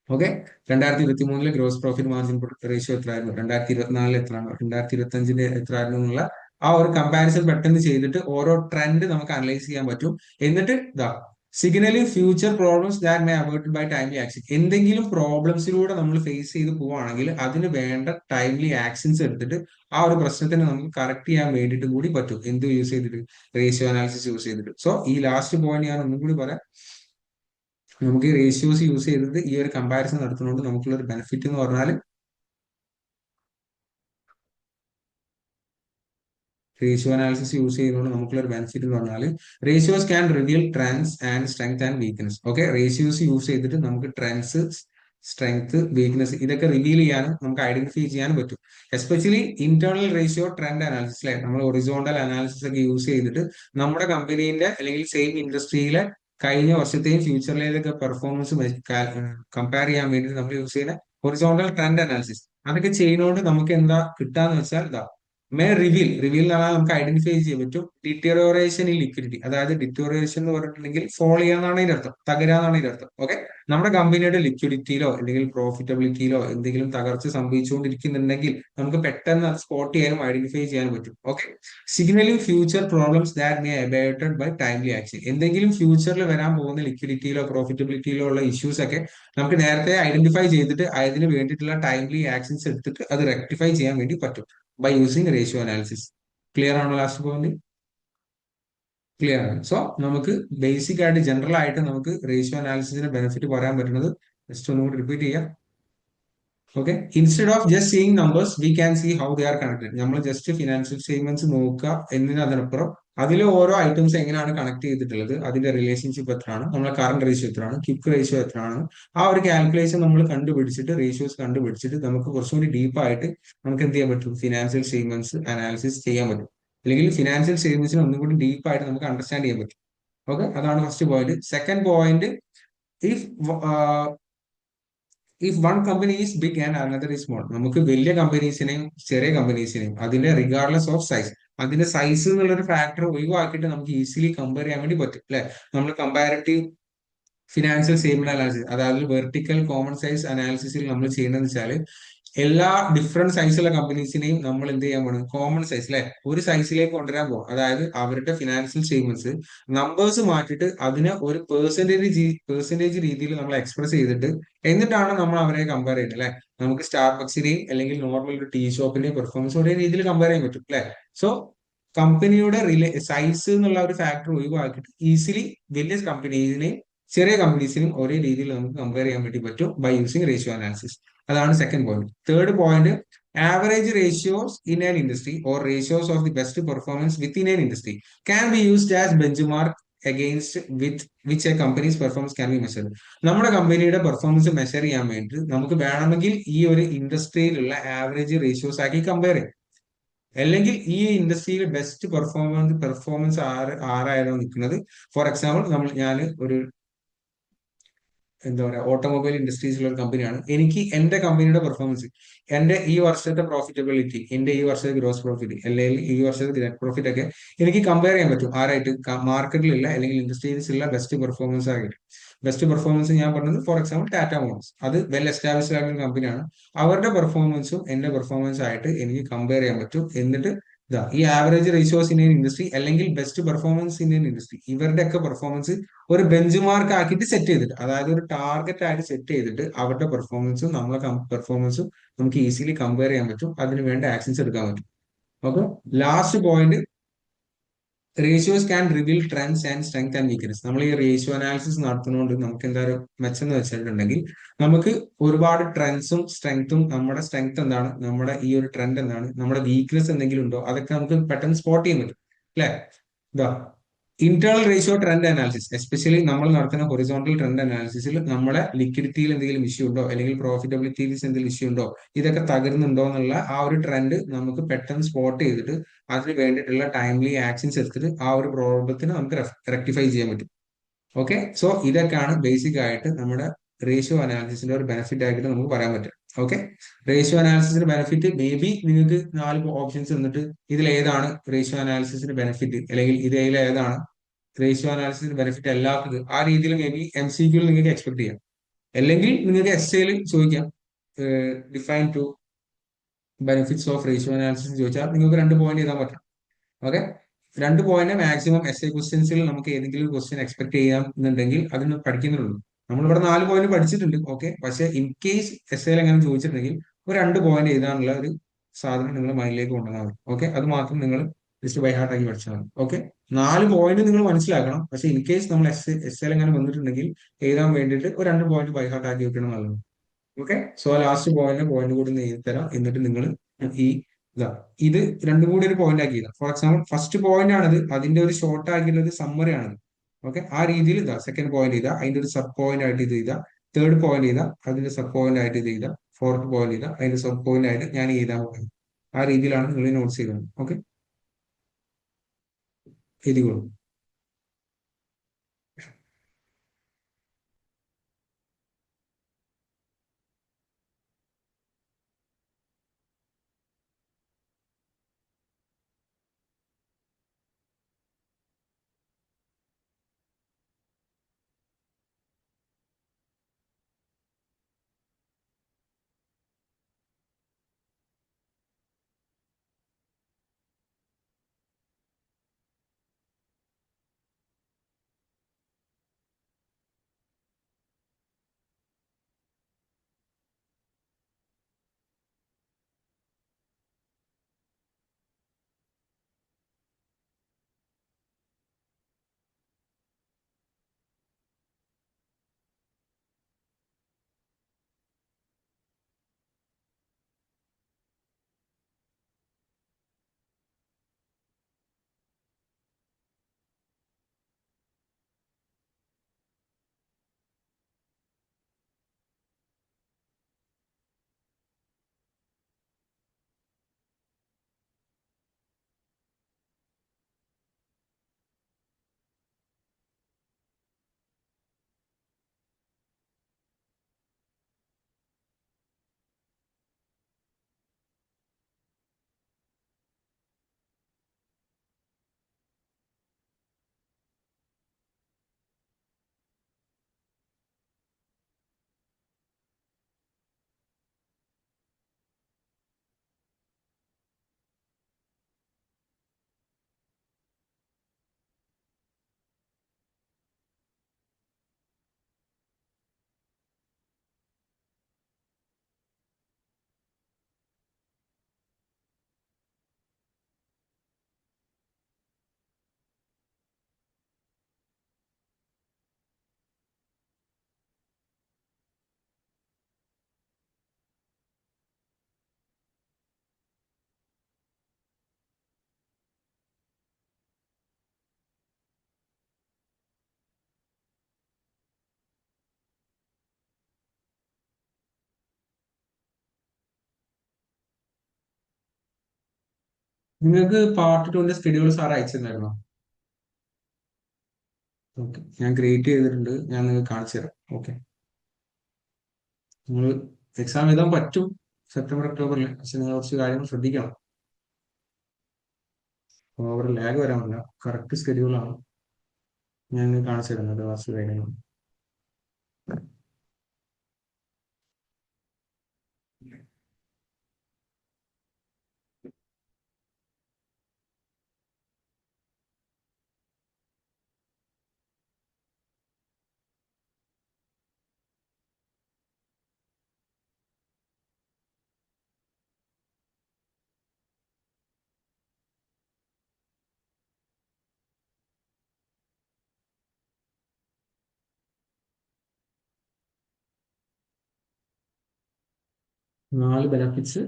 Okay, 2023 gross profit margin ratio എത്രയായിരുന്നു, 2024 എത്രയാണ്, 2025 എത്രയായിരുന്നു എന്നുള്ള ആ ഒരു കമ്പാരിസൺ പെട്ടെന്ന് ചെയ്തിട്ട് ഓരോ ട്രെൻഡ് നമുക്ക് അനലൈസ് ചെയ്യാൻ പറ്റും. എന്നിട്ട് signalling future problems that may avoid by timely action. എന്തെങ്കിലും പ്രോബ്ലംസിലൂടെ നമ്മൾ ഫേസ് ചെയ്ത് പോവുകയാണെങ്കിൽ അതിന് വേണ്ട ടൈംലി ആക്ഷൻസ് എടുത്തിട്ട് ആ ഒരു പ്രശ്നത്തിന് നമുക്ക് കറക്റ്റ് ചെയ്യാൻ വേണ്ടിയിട്ട് കൂടി പറ്റും. എന്ത് യൂസ് ചെയ്തിട്ട്, റേഷ്യോ അനാലിസിസ് യൂസ് ചെയ്തിട്ട്. സോ ഈ ലാസ്റ്റ് പോയിന്റ് ഞാൻ ഒന്നും കൂടി പറയാം. നമുക്ക് ഈ റേഷ്യോസ് യൂസ് ചെയ്തിട്ട് ഈ ഒരു കമ്പാരിസൺ നടത്തുന്നതുകൊണ്ട് നമുക്കുള്ള ഒരു ബെനിഫിറ്റ് എന്ന് പറഞ്ഞാൽ, റേഷ്യോ അനാലിസിസ് യൂസ് ചെയ്യുന്നതുകൊണ്ട് നമുക്കുള്ള ഒരു ബെനിഫിറ്റ് എന്ന് പറഞ്ഞാൽ, ratios can reveal trends and strength and weakness. Okay, ratios use ചെയ്തിട്ട് നമുക്ക് ട്രെൻഡ്സ്, സ്ട്രെങ്ത്, വീക്ക്നെസ് ഇതൊക്കെ റിവീൽ ചെയ്യാനും നമുക്ക് ഐഡന്റിഫൈ ചെയ്യാനും പറ്റും. Especially internal ratio trend analysis അല്ലെ, നമ്മൾ ഒറിസോണ്ടൽ അനാലിസിസ് ഒക്കെ യൂസ് ചെയ്തിട്ട് നമ്മുടെ കമ്പനീന്റെ അല്ലെങ്കിൽ സെയിം ഇൻഡസ്ട്രിയിലെ കഴിഞ്ഞ വർഷത്തെയും ഫ്യൂച്ചറിലേതൊക്കെ പെർഫോമൻസ് കമ്പയർ ചെയ്യാൻ വേണ്ടി നമ്മൾ യൂസ് ചെയ്യുന്ന ഹൊറിസോണ്ടൽ ട്രെൻഡ് അനാലിസിസ്, അതൊക്കെ ചെയ്യുന്നതുകൊണ്ട് നമുക്ക് എന്താ കിട്ടാന്ന് വെച്ചാൽ, മേ റിവീൽ എന്ന് പറഞ്ഞാൽ നമുക്ക് ഐഡന്റിഫൈ ചെയ്യാൻ പറ്റും ഡിറ്റോറിയേഷൻ ഇൻ ലിക്വിഡിറ്റി. അതായത് ഡിറ്റോറിയേഷൻ എന്ന് പറഞ്ഞിട്ടുണ്ടെങ്കിൽ ഫോൾ ചെയ്യാന്നാണ് ഇതിന്റെ അർത്ഥം, തകരാന്നാണ് ഇതിന്റെ അർത്ഥം. ഓക്കെ, നമ്മുടെ കമ്പനിയുടെ ലിക്വിഡിറ്റിയിലോ അല്ലെങ്കിൽ പ്രോഫിറ്റബിലിറ്റിയിലോ എന്തെങ്കിലും തകർച്ച സംഭവിച്ചുകൊണ്ടിരിക്കുന്നുണ്ടെങ്കിൽ നമുക്ക് പെട്ടെന്ന് അത് സ്പോട്ട് ചെയ്യാനും ഐഡന്റിഫൈ ചെയ്യാനും പറ്റും. Okay, signalling future problems that may abated by timely action. എന്തെങ്കിലും ഫ്യൂച്ചറിൽ വരാൻ പോകുന്ന ലിക്വിഡിറ്റിയിലോ പ്രോഫിറ്റബിലിറ്റിയിലോ ഉള്ള ഇഷ്യൂസ് ഒക്കെ നമുക്ക് നേരത്തെ ഐഡന്റിഫൈ ചെയ്തിട്ട് അതിന് വേണ്ടിയിട്ടുള്ള ടൈംലി ആക്ഷൻസ് എടുത്തിട്ട് അത് റെക്ടിഫൈ ചെയ്യാൻ വേണ്ടി പറ്റും by using ratio analysis. Clear ആണോ ലാസ്റ്റ് പോയിന്റ്? ക്ലിയർ ആണ്. സോ നമുക്ക് ബേസിക് ആയിട്ട് ജനറൽ ആയിട്ട് നമുക്ക് റേഷ്യോ അനാലിസിസിന്റെ ബെനിഫിറ്റ് പറയാൻ പറ്റുന്നത് ജസ്റ്റ് ഒന്നുകൂടി റിപ്പീറ്റ് ചെയ്യാം. Okay, instead of just seeing numbers we can see how they are connected. നമ്മൾ ജസ്റ്റ് ഫിനാൻഷ്യൽ സ്റ്റേറ്റ്മെന്റ്സ് നോക്കുക എന്നതിനപ്പുറം അതിൽ ഓരോ ഐറ്റംസ് എങ്ങനെയാണ് കണക്ട് ചെയ്തിട്ടുള്ളത്, അതിന്റെ റിലേഷൻഷിപ്പ് എത്രയാണ്, നമ്മളെ കറണ്ട് റേഷ്യോ എത്രയാണ്, ക്വിക്ക് റേഷ്യോ എത്രയാണ്, ആ ഒരു കാൽക്കുലേഷൻ നമ്മൾ കണ്ടുപിടിച്ചിട്ട് റേഷ്യോസ് കണ്ടുപിടിച്ചിട്ട് നമുക്ക് കുറച്ചും കൂടി ഡീപ്പായിട്ട് നമുക്ക് എന്ത് ചെയ്യാൻ പറ്റും, ഫിനാൻഷ്യൽ സ്റ്റേറ്റ്മെന്റ്സ് അനാലിസിസ് ചെയ്യാൻ പറ്റും. അല്ലെങ്കിൽ ഫിനാൻഷ്യൽ സ്റ്റേറ്റ്മെന്റ്സിന് ഒന്നും കൂടി ഡീപ്പായിട്ട് നമുക്ക് അണ്ടർസ്റ്റാൻഡ് ചെയ്യാൻ പറ്റും. ഓക്കെ, അതാണ് first point. Second point, if if one company is big and another is small. നമുക്ക് വലിയ കമ്പനീസിനെയും ചെറിയ കമ്പനീസിനെയും അതിന്റെ റിഗാർഡ്ലെസ് ഓഫ് സൈസ്, അതിന്റെ സൈസ് എന്നുള്ളൊരു ഫാക്ടർ ഒഴിവാക്കിയിട്ട് നമുക്ക് ഈസിലി കമ്പയർ ചെയ്യാൻ വേണ്ടി പറ്റും അല്ലെ. നമ്മൾ കമ്പാരിറ്റീവ് ഫിനാൻഷ്യൽ സ്റ്റേറ്റ്മെന്റ് അനാലിസിസ്, അതായത് വെർട്ടിക്കൽ കോമൺ സൈസ് അനാലിസിസിൽ നമ്മൾ ചെയ്യേണ്ടതെന്ന് വെച്ചാൽ, എല്ലാ ഡിഫറെന്റ് സൈസുള്ള കമ്പനീസിനെയും നമ്മൾ എന്ത് ചെയ്യാൻ പോകണം, കോമൺ സൈസ് അല്ലെ ഒരു സൈസിലേക്ക് കൊണ്ടുവരാൻ പോകും. അതായത് അവരുടെ ഫിനാൻഷ്യൽ സ്റ്റേറ്റ്മെന്റ്സ് നമ്പേഴ്സ് മാറ്റിയിട്ട് അതിനെ ഒരു പേഴ്സൻറ്റേജ് രീതിയിൽ നമ്മൾ എക്സ്പ്രസ് ചെയ്തിട്ട് എന്നിട്ടാണ് നമ്മൾ അവരെ കമ്പയർ ചെയ്യുന്നത് അല്ലെ. നമുക്ക് സ്റ്റാർബക്സിനെയും അല്ലെങ്കിൽ നോർമൽ ഒരു ടീ ഷോപ്പിന്റെയും പെർഫോമൻസ് ഒരേ രീതിയിൽ കമ്പയർ ചെയ്യാൻ പറ്റും അല്ലെ. സോ കമ്പനിയുടെ സൈസ് എന്നുള്ള ഒരു ഫാക്ടർ ഒഴിവാക്കിയിട്ട് ഈസിലി വലിയ കമ്പനീസിനെയും ചെറിയ കമ്പനീസിനും ഒരേ രീതിയിൽ നമുക്ക് കമ്പയർ ചെയ്യാൻ വേണ്ടി പറ്റും ബൈ യൂസിങ് റേഷ്യോ അനാലിസിസ്. അതാണ് second point. Third point, average ratios in an industry or ratios of the best performance within an industry can be used as bench mark against which a company's performance can be measured. നമ്മുടെ കമ്പനിയുടെ പെർഫോമൻസ് മെഷർ ചെയ്യാൻ വേണ്ടി നമുക്ക് വേണമെങ്കിൽ ഈ ഒരു ഇൻഡസ്ട്രിയിലുള്ള ആവറേജ് റേഷ്യോസ് ആക്കി കമ്പയർ ചെയ്യാം. അല്ലെങ്കിൽ ഈ ഇൻഡസ്ട്രിയിൽ ബെസ്റ്റ് പെർഫോമൻസ് ആരായാലോ നിൽക്കുന്നത്. ഫോർ എക്സാമ്പിൾ ഞാൻ ഒരു എന്താ പറയുക ഓട്ടോമൊബൈൽ ഇൻഡസ്ട്രീസിലുള്ള ഒരു കമ്പനിയാണ്. എനിക്ക് എന്റെ കമ്പനിയുടെ പെർഫോമൻസ്, എന്റെ ഈ വർഷത്തെ പ്രോഫിറ്റബിലിറ്റി, എന്റെ ഈ വർഷത്തെ ഗ്രോസ് പ്രോഫിറ്റ് അല്ലെങ്കിൽ ഈ വർഷത്തെ നെറ്റ് പ്രോഫിറ്റ് ഒക്കെ എനിക്ക് കമ്പയർ ചെയ്യാൻ പറ്റും ആരായിട്ട്, മാർക്കറ്റിലുള്ള അല്ലെങ്കിൽ ഇൻഡസ്ട്രീസിലുള്ള ബെസ്റ്റ് പെർഫോമൻസ് ആയിട്ട്. ബെസ്റ്റ് പെർഫോമൻസ് ഞാൻ പറഞ്ഞത് ഫോർ എക്സാമ്പിൾ ടാറ്റ മോട്ടോഴ്സ്, അത് വെൽ എസ്റ്റാബ്ലിഷ്ഡ് ആയിട്ടുള്ള കമ്പനിയാണ്. അവരുടെ പെർഫോമൻസും എന്റെ പെർഫോമൻസ് ആയിട്ട് എനിക്ക് കമ്പയർ ചെയ്യാൻ പറ്റും. എന്നിട്ട് ഈ ആവറേജ് റേഷ്യോസ് ഇൻ ഇൻഡസ്ട്രി അല്ലെങ്കിൽ ബെസ്റ്റ് പെർഫോമൻസ് ഇൻ ഇൻഡസ്ട്രി, ഇവരുടെ ഒക്കെ പെർഫോമൻസ് ഒരു ബെഞ്ച് മാർക്ക് ആക്കിയിട്ട് സെറ്റ് ചെയ്തിട്ട്, അതായത് ഒരു ടാർഗറ്റ് ആയിട്ട് സെറ്റ് ചെയ്തിട്ട് അവരുടെ പെർഫോമൻസും നമ്മളെ പെർഫോമൻസും നമുക്ക് ഈസിലി കമ്പയർ ചെയ്യാൻ പറ്റും. അതിന് വേണ്ട ആക്ഷൻസ് എടുക്കാൻ പറ്റും. Okay. Last point, ratios can reveal trends and strength and weakness. നമ്മൾ ഈ റേഷ്യോ അനാലിസിസ് നടത്തുന്നതുകൊണ്ട് നമുക്ക് എന്താ ഒരു മെച്ചം എന്ന് വെച്ചിട്ടുണ്ടെങ്കിൽ, നമുക്ക് ഒരുപാട് ട്രെൻഡ്സും സ്ട്രെങ്ത്തും, നമ്മുടെ സ്ട്രെങ്ത് എന്താണ്, നമ്മുടെ ഈ ഒരു ട്രെൻഡ് എന്താണ്, നമ്മുടെ വീക്ക്നെസ് എന്തെങ്കിലും ഉണ്ടോ, അതൊക്കെ നമുക്ക് പെട്ടെന്ന് സ്പോട്ട് ചെയ്യാൻ പറ്റും. അല്ലെ? ഇതാ internal ratio trend analysis, especially നമ്മൾ നടത്തുന്ന ഹൊറിസോണ്ടൽ ട്രെൻഡ് അനാലിസിസിൽ നമ്മുടെ ലിക്വിഡിറ്റിയിൽ എന്തെങ്കിലും ഇഷ്യൂ ഉണ്ടോ അല്ലെങ്കിൽ പ്രോഫിറ്റബിലിറ്റിയിൽ എന്തെങ്കിലും ഇഷ്യൂ ഉണ്ടോ, ഇതൊക്കെ തകരുന്നുണ്ടോ എന്നുള്ള ആ ഒരു ട്രെൻഡ് നമുക്ക് പെട്ടെന്ന് സ്പോട്ട് ചെയ്തിട്ട് അതിന് വേണ്ടിയിട്ടുള്ള ടൈംലി ആക്ഷൻസ് എടുത്തിട്ട് ആ ഒരു പ്രോബ്ലത്തിന് നമുക്ക് റെക്ടിഫൈ ചെയ്യാൻ പറ്റും. ഓക്കെ. സോ ഇതൊക്കെയാണ് ബേസിക് ആയിട്ട് നമ്മുടെ റേഷ്യോ അനാലിസിസിന്റെ ഒരു ബെനിഫിറ്റ് ആയിട്ട് നമുക്ക് പറയാൻ പറ്റും. ഓക്കെ. റേഷ്യോ അനാലിസിസിന്റെ ബെനിഫിറ്റ് മേ ബി നിങ്ങൾക്ക് 4 ഓപ്ഷൻസ് തന്നിട്ട് ഇതിൽ ഏതാണ് റേഷ്യോ അനാലിസിസിന്റെ ബെനിഫിറ്റ്, അല്ലെങ്കിൽ ഇതിൽ ഏതാണ് റേഷ്യോ അനാലിസിസിന് ബെനിഫിറ്റ് അല്ലാത്തത്, ആ രീതിയിൽ മേ ബി MCQ നിങ്ങൾക്ക് എക്സ്പെക്ട് ചെയ്യാം. അല്ലെങ്കിൽ നിങ്ങൾക്ക് എസ്സേയിൽ ചോദിക്കാം, define two benefits of ratio analysis ചോദിച്ചാൽ നിങ്ങൾക്ക് 2 പോയിന്റ് എഴുതാൻ പറ്റും. ഓക്കെ. 2 പോയിന്റ് മാക്സിമം SA ക്വസ്റ്റ്യൻസിൽ നമുക്ക് ഏതെങ്കിലും ക്വസ്റ്റ്യൻ എക്സ്പെക്ട് ചെയ്യാം എന്നുണ്ടെങ്കിൽ അതിന് പഠിക്കുന്നുള്ളൂ. നമ്മളിവിടെ 4 പോയിന്റ് പഠിച്ചിട്ടുണ്ട്. ഓക്കെ. പക്ഷെ ഇൻ കേസ് എസ്സേയിൽ എങ്ങനെ ചോദിച്ചിട്ടുണ്ടെങ്കിൽ ഒരു 2 പോയിന്റ് എഴുതാനുള്ള ഒരു സാധനം നിങ്ങൾ മൈൻഡിലേക്ക് കൊണ്ടുവന്നാൽ മതി. ഓക്കെ. അത് മാത്രം നിങ്ങൾ ജസ്റ്റ് ബൈ ഹാർട്ട് ആക്കി പഠിച്ചാൽ മതി. ഓക്കെ. 4 പോയിന്റ് നിങ്ങൾ മനസ്സിലാക്കണം. പക്ഷെ ഇൻ കേസ് നമ്മൾ എസ്സേയിൽ എങ്ങനെ വന്നിട്ടുണ്ടെങ്കിൽ എഴുതാൻ വേണ്ടിയിട്ട് ഒരു 2 പോയിന്റ് ബൈ ഹാർട്ട് ആക്കി വെക്കണം നല്ലത്. ഓക്കെ. സോ ലാസ്റ്റ് പോയിന്റ് കൂടി ഒന്ന് എഴുതി തരാം. എന്നിട്ട് നിങ്ങൾ ഈ ഇതാ ഇത് രണ്ടും കൂടി ഒരു പോയിന്റ് ആക്കിയതാണ്. ഫോർ എക്സാമ്പിൾ ഫസ്റ്റ് പോയിന്റ് ആണിത്, അതിന്റെ ഒരു ഷോർട്ട് ആക്കിയിട്ടുള്ളത് സമ്മറി ആണിത്. ഓക്കെ. ആ രീതിയിൽ ഇതാ സെക്കൻഡ് പോയിന്റ് ചെയ്താ അതിന്റെ ഒരു സബ് പോയിന്റ് ആയിട്ട് ഇത് ചെയ്താ, തേർഡ് പോയിന്റ് ചെയ്താ അതിന്റെ സബ് പോയിന്റ് ആയിട്ട് ഇത് ചെയ്താ, ഫോർത്ത് പോയിന്റ് ചെയ്താ അതിന്റെ സബ് പോയിന്റ് ആയിട്ട് ഞാൻ എഴുതാൻ പോകുന്നത്. ആ രീതിയിലാണ് നിങ്ങൾ നോട്ട്സ് ചെയ്തത്. ഓക്കെ. എഴുതിക്കോളൂ. നിങ്ങൾക്ക് പാർട്ട് ടുവിന്റെ സ്കെഡ്യൂൾ സാർ അയച്ചു തന്നായിരുന്നോ? ഓക്കെ, ഞാൻ ക്രിയേറ്റ് ചെയ്തിട്ടുണ്ട്, ഞാൻ നിങ്ങൾക്ക് കാണിച്ചു തരാം. ഓക്കെ, നിങ്ങൾ എക്സാം എഴുതാൻ പറ്റും സെപ്റ്റംബർ ഒക്ടോബറിൽ, പക്ഷെ നിങ്ങൾ കുറച്ച് കാര്യങ്ങൾ ശ്രദ്ധിക്കണം. ഓവർ ലാഗ് വരാൻ പറ്റില്ല, കറക്റ്റ് സ്കെഡ്യൂളാണ് ഞാൻ നിങ്ങൾക്ക് കാണിച്ചു തരുന്നത് കുറച്ച് കാര്യങ്ങൾ. 4 ബെനഫിറ്റ്സ്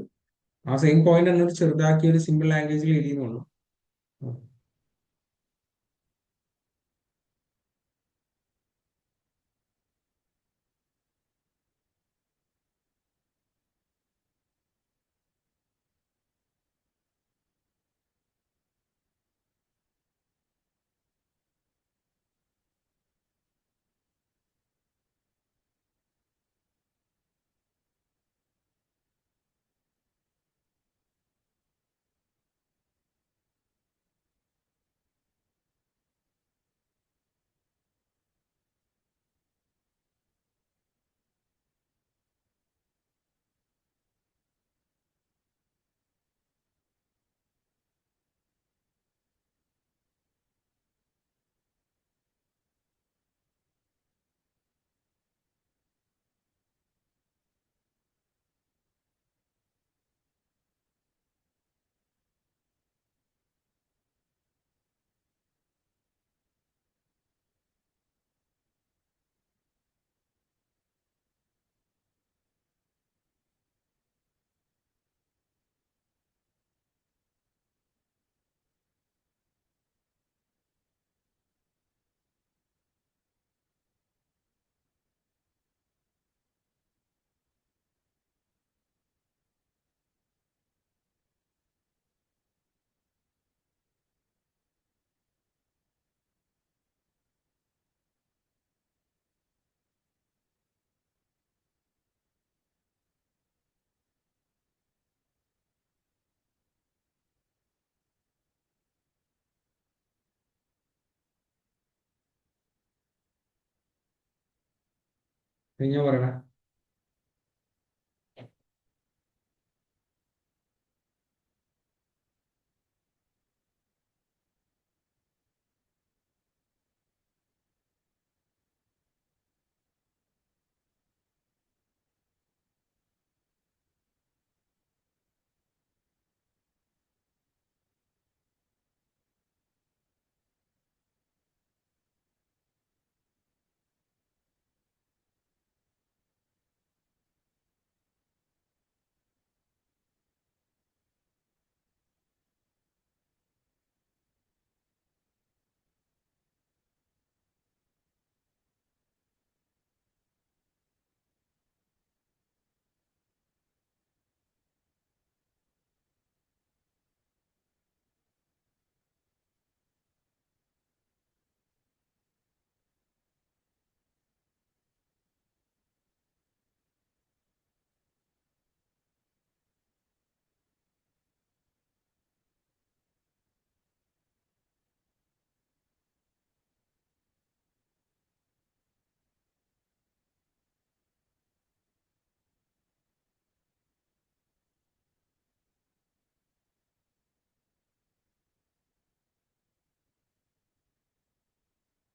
ആ സെയിം പോയിന്റ് എന്നൊരു ചെറുതാക്കി ഒരു സിമ്പിൾ ലാംഗ്വേജിൽ എഴുതിയെന്നുള്ളൂ. ഞാൻ പറയണേ,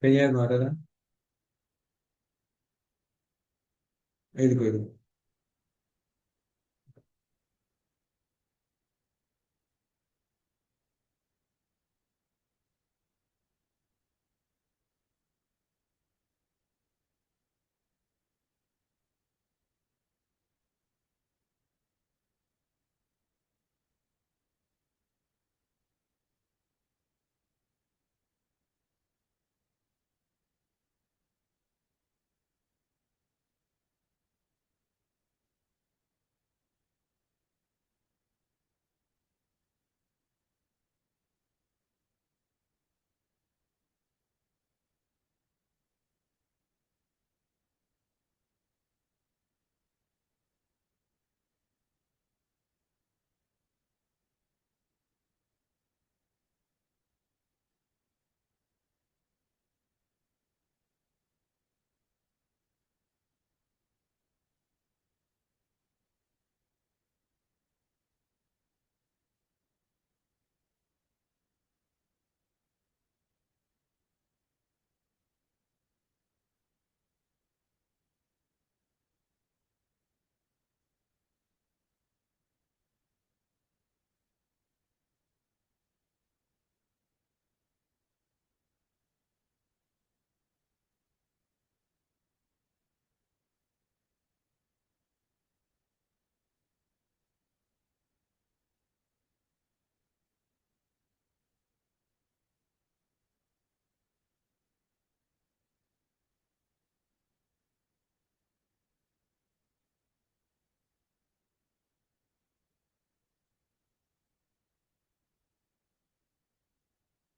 കഴിഞ്ഞായിരുന്നു ആരാധന, എഴുതിക്കോ എഴുതി.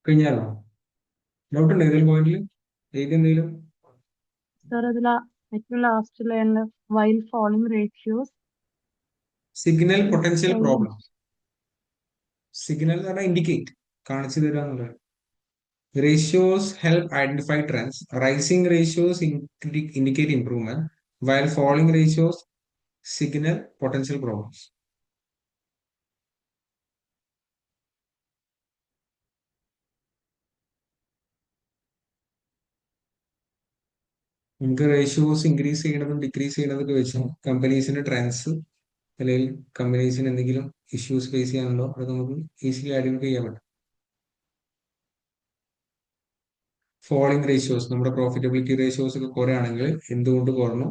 കഴിഞ്ഞായിരുന്നോ? ഡൗട്ട് ഉണ്ട് ഏതെങ്കിലും പോയിന്റിൽ? എഴുതി എന്തെങ്കിലും? സർ അതിൽ ഏറ്റവും ലാസ്റ്റ് ലൈനിൽ while following ratios signal potential problem. Discourage. Signal എന്ന് പറഞ്ഞാൽ ഇൻഡിക്കേറ്റ്, കാണിച്ചു തരിക എന്നുള്ളത്. Ratios help identify trends. Rising ratios indicate improvement, while falling ratios signal potential problems. നമുക്ക് റേഷ്യോസ് ഇൻക്രീസ് ചെയ്യണതും ഡിക്രീസ് ചെയ്യണതൊക്കെ വെച്ചും കമ്പനീസിന്റെ ട്രെൻഡ്സ് അല്ലെങ്കിൽ കമ്പനീസിന് എന്തെങ്കിലും ഇഷ്യൂസ് ഫേസ് ചെയ്യാനുണ്ടോ അത് നമുക്ക് ഈസിലി ഐഡന്റിഫൈ ചെയ്യാൻ പറ്റും. ഫോളിംഗ് റേഷ്യോസ്, നമ്മുടെ പ്രോഫിറ്റബിലിറ്റി റേഷ്യോസ് ഒക്കെ കുറയാണെങ്കിൽ എന്തുകൊണ്ട് കുറഞ്ഞു?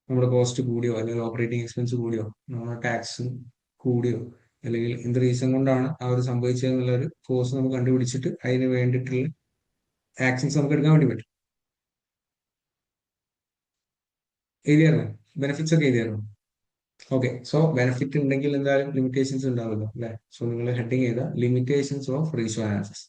നമ്മുടെ കോസ്റ്റ് കൂടിയോ, അല്ലെങ്കിൽ ഓപ്പറേറ്റിംഗ് എക്സ്പെൻസ് കൂടിയോ, നമ്മുടെ ടാക്സ് കൂടിയോ, അല്ലെങ്കിൽ എന്ത് റീസൺ കൊണ്ടാണ് ആ ഒരു സംഭവിച്ചതെന്നുള്ള ഒരു കോസ് നമുക്ക് കണ്ടുപിടിച്ചിട്ട് അതിന് വേണ്ടിയിട്ടുള്ള ആക്ഷൻസ് നമുക്ക് എടുക്കാൻ വേണ്ടി പറ്റും. എഴുതിയായിരുന്നു ബെനിഫിറ്റ്സ് ഒക്കെ എഴുതിയായിരുന്നു? ഓക്കെ, സോ ബെനിഫിറ്റ് ഉണ്ടെങ്കിൽ എന്തായാലും ലിമിറ്റേഷൻസ് ഉണ്ടാവുമല്ലോ അല്ലെ? സോ നിങ്ങൾ ഹെഡിങ് ചെയ്ത limitations of ratio analysis.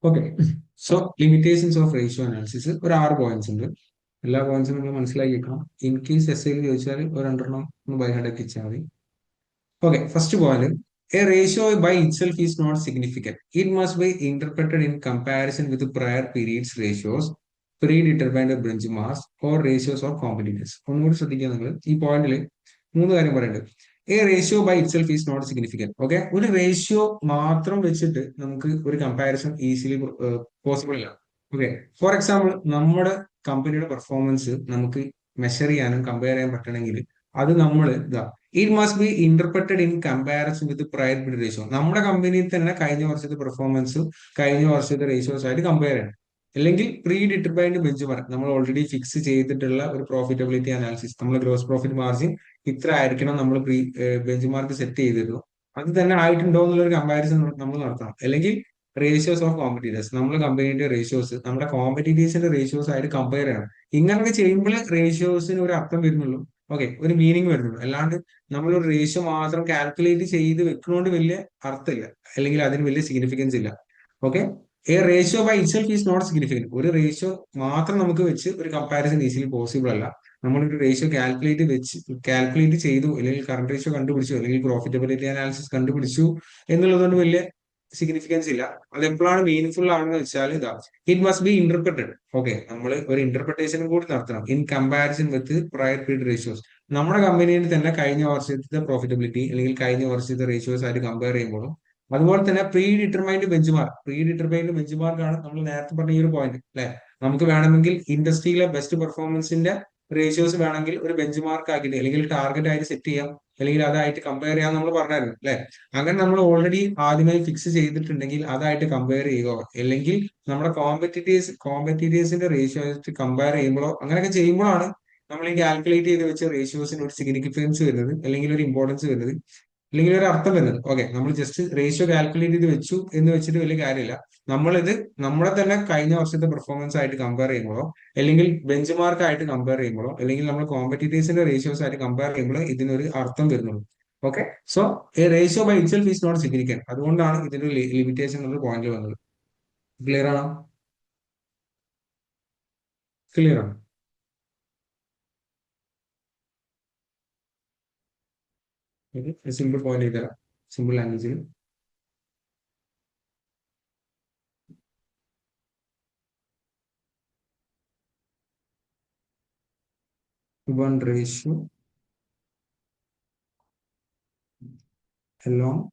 Okay, so limitations of ratio analysis ഒരു 6 പോയിന്റ്സ് ഉണ്ട്. എല്ലാ പോയിന്റ്സും നിങ്ങൾ മനസ്സിലാക്കി വെക്കണം. ഇൻ കേസ് എസ് ഐയിൽ ചോദിച്ചാൽ ഒരു 2 ഒന്ന് ബൈ ഹാർഡ് ആക്കി വെച്ചാൽ മതി. Okay, first of all, a ratio by itself is not significant. It must be interpreted in comparison with the prior periods ratios, predetermined benchmarks, or ratios of competitors. ഒന്നുകൂടി ശ്രദ്ധിക്കുക നിങ്ങൾ ഈ പോയിന്റിൽ 3 കാര്യം പറയുന്നുണ്ട്. A ratio by itself is not significant. Okay, ഒരു റേഷ്യോ മാത്രം വെച്ചിട്ട് നമുക്ക് ഒരു കമ്പാരിസൺ ഈസിലി പോസിബിൾ അല്ല. ഓക്കെ, ഫോർ എക്സാമ്പിൾ നമ്മുടെ കമ്പനിയുടെ പെർഫോമൻസ് നമുക്ക് മെഷർ ചെയ്യാനും കമ്പയർ ചെയ്യാൻ പറ്റണമെങ്കിൽ അത് നമ്മൾ ഇതാ it must be interpreted in comparison with prior period ratio. നമ്മുടെ കമ്പനിയിൽ തന്നെ കഴിഞ്ഞ വർഷത്തെ പെർഫോമൻസും കഴിഞ്ഞ വർഷത്തെ റേഷ്യോസ് ആയിട്ട് കമ്പയർ ചെയ്യണം. അല്ലെങ്കിൽ പ്രീ ഡിറ്റർമൈൻഡ് ബെഞ്ച് മാർക്ക്, നമ്മൾ ഓൾറെഡി ഫിക്സ് ചെയ്തിട്ടുള്ള ഒരു പ്രോഫിറ്റബിലിറ്റി അനാലിസിസ്, നമ്മൾ ഗ്രോസ് പ്രോഫിറ്റ് മാർജിൻ ഇത്ര ആയിരിക്കണം നമ്മൾ പ്രീ ബെഞ്ച് മാർക്ക് സെറ്റ് ചെയ്തിരുന്നു, അത് തന്നെ ആയിട്ടുണ്ടോ എന്നുള്ളൊരു കമ്പാരിസൺ നമ്മൾ നടത്തണം. അല്ലെങ്കിൽ റേഷ്യോസ് ഓഫ് കോമ്പറ്റീറ്റേഴ്സ്, നമ്മുടെ കമ്പനീന്റെ റേഷ്യോസ് നമ്മുടെ കോമ്പറ്റീറ്റേഴ്സിന്റെ റേഷ്യോസ് ആയിട്ട് കമ്പയർ ചെയ്യണം. ഇങ്ങനെയൊക്കെ ചെയ്യുമ്പോൾ റേഷ്യോസിന് ഒരു അർത്ഥം വരുന്നുള്ളൂ. ഓക്കെ, ഒരു മീനിങ് വരുന്നുള്ളൂ. അല്ലാണ്ട് നമ്മളൊരു റേഷ്യോ മാത്രം കാൽക്കുലേറ്റ് ചെയ്ത് വെക്കുന്നതുകൊണ്ട് വലിയ അർത്ഥമില്ല, അല്ലെങ്കിൽ അതിന് വലിയ സിഗ്നിഫിക്കൻസ് ഇല്ല. Okay, a ratio by itself is not significant. ഒരു റേഷ്യോ മാത്രം നമുക്ക് വെച്ച് ഒരു കമ്പാരിസൺ ഈസിലി പോസിബിൾ അല്ല. നമ്മളൊരു റേഷ്യോ കാൽക്കുലേറ്റ് ചെയ്തു, അല്ലെങ്കിൽ കറണ്ട് റേഷ്യോ കണ്ടുപിടിച്ചു, അല്ലെങ്കിൽ പ്രോഫിറ്റബിലിറ്റി അനാലിസിസ് കണ്ടുപിടിച്ചു എന്നുള്ളതുകൊണ്ട് വലിയ സിഗ്നിഫിക്കൻസ് ഇല്ല. അത് എപ്പോഴാണ് മീനിങ് ആണെന്ന് വെച്ചാൽ ഇതാ it must be interpreted. Okay, നമ്മൾ ഒരു ഇന്റർപ്രിട്ടേഷനും കൂടി നടത്തണം in comparison with prior period ratios. നമ്മുടെ കമ്പനിയിൽ തന്നെ കഴിഞ്ഞ വർഷത്തെ പ്രോഫിറ്റബിലിറ്റി അല്ലെങ്കിൽ കഴിഞ്ഞ വർഷത്തെ റേഷ്യോസ് ആയിട്ട് കമ്പയർ ചെയ്യുമ്പോഴും, അതുപോലെ തന്നെ പ്രീ ഡിറ്റർമൈൻഡ് ബെഞ്ച് മാർക്ക് ആണ് നമ്മൾ നേരത്തെ പറഞ്ഞ ഈ ഒരു പോയിന്റ് അല്ലെ? നമുക്ക് വേണമെങ്കിൽ ഇൻഡസ്ട്രിയിലെ ബെസ്റ്റ് പെർഫോമൻസിന്റെ റേഷ്യോസ് വേണമെങ്കിൽ ഒരു ബെഞ്ച് മാർക്ക് ആക്കിയിട്ട് അല്ലെങ്കിൽ ടാർഗറ്റ് ആയിട്ട് സെറ്റ് ചെയ്യാം, അല്ലെങ്കിൽ അതായിട്ട് കമ്പയർ ചെയ്യാൻ നമ്മൾ പറഞ്ഞായിരുന്നു അല്ലെ? അങ്ങനെ നമ്മൾ ഓൾറെഡി ആദ്യമായി ഫിക്സ് ചെയ്തിട്ടുണ്ടെങ്കിൽ അതായിട്ട് കമ്പയർ ചെയ്യുകയോ, അല്ലെങ്കിൽ നമ്മുടെ കോമ്പറ്റീറ്റേഴ്സിന്റെ റേഷ്യോ ആയിട്ട് കമ്പയർ ചെയ്യുമ്പോഴോ, അങ്ങനെയൊക്കെ ചെയ്യുമ്പോഴാണ് നമ്മൾ ഈ കാൽക്കുലേറ്റ് ചെയ്ത് വെച്ച റേഷ്യോസിന് ഒരു സിഗ്നിഫിക്കൻസ് വരുന്നത്, അല്ലെങ്കിൽ ഒരു ഇമ്പോർട്ടൻസ് വരുന്നത്, അല്ലെങ്കിൽ ഒരു അർത്ഥം വരുന്നത്. ഓക്കെ, നമ്മൾ ജസ്റ്റ് റേഷ്യോ കാൽക്കുലേറ്റ് ചെയ്ത് വെച്ചു എന്ന് വെച്ചിട്ട് വലിയ കാര്യമില്ല. നമ്മളിത് നമ്മളെ തന്നെ കഴിഞ്ഞ വർഷത്തെ പെർഫോമൻസ് ആയിട്ട് കമ്പയർ ചെയ്യുമ്പോഴോ, അല്ലെങ്കിൽ ബെഞ്ച് മാർക്ക് ആയിട്ട് കമ്പയർ ചെയ്യുമ്പോഴോ, അല്ലെങ്കിൽ നമ്മൾ കോമ്പറ്റീറ്റേഴ്സിന്റെ റേഷ്യോസ് ആയിട്ട് കമ്പയർ ചെയ്യുമ്പോഴോ ഇതിനൊരു അർത്ഥം വരുന്നുള്ളൂ. Okay, so a ratio by itself is not significant. അതുകൊണ്ടാണ് ഇതിന്റെ ലിമിറ്റേഷൻ എന്നുള്ള പോയിന്റ് വന്നത്. ക്ലിയർ ആണോ? ക്ലിയർ ആണ്. സിമ്പിൾ പോയിന്റ് ചെയ്തരാം, സിമ്പിൾ ലാംഗ്വേജിൽ. One ratio along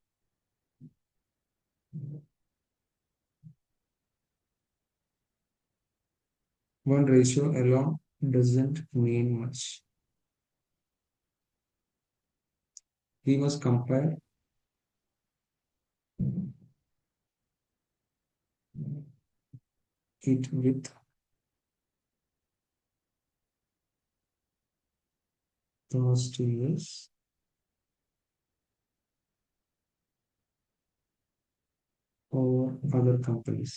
one ratio alone doesn't mean much. We must compare it with past years or other companies.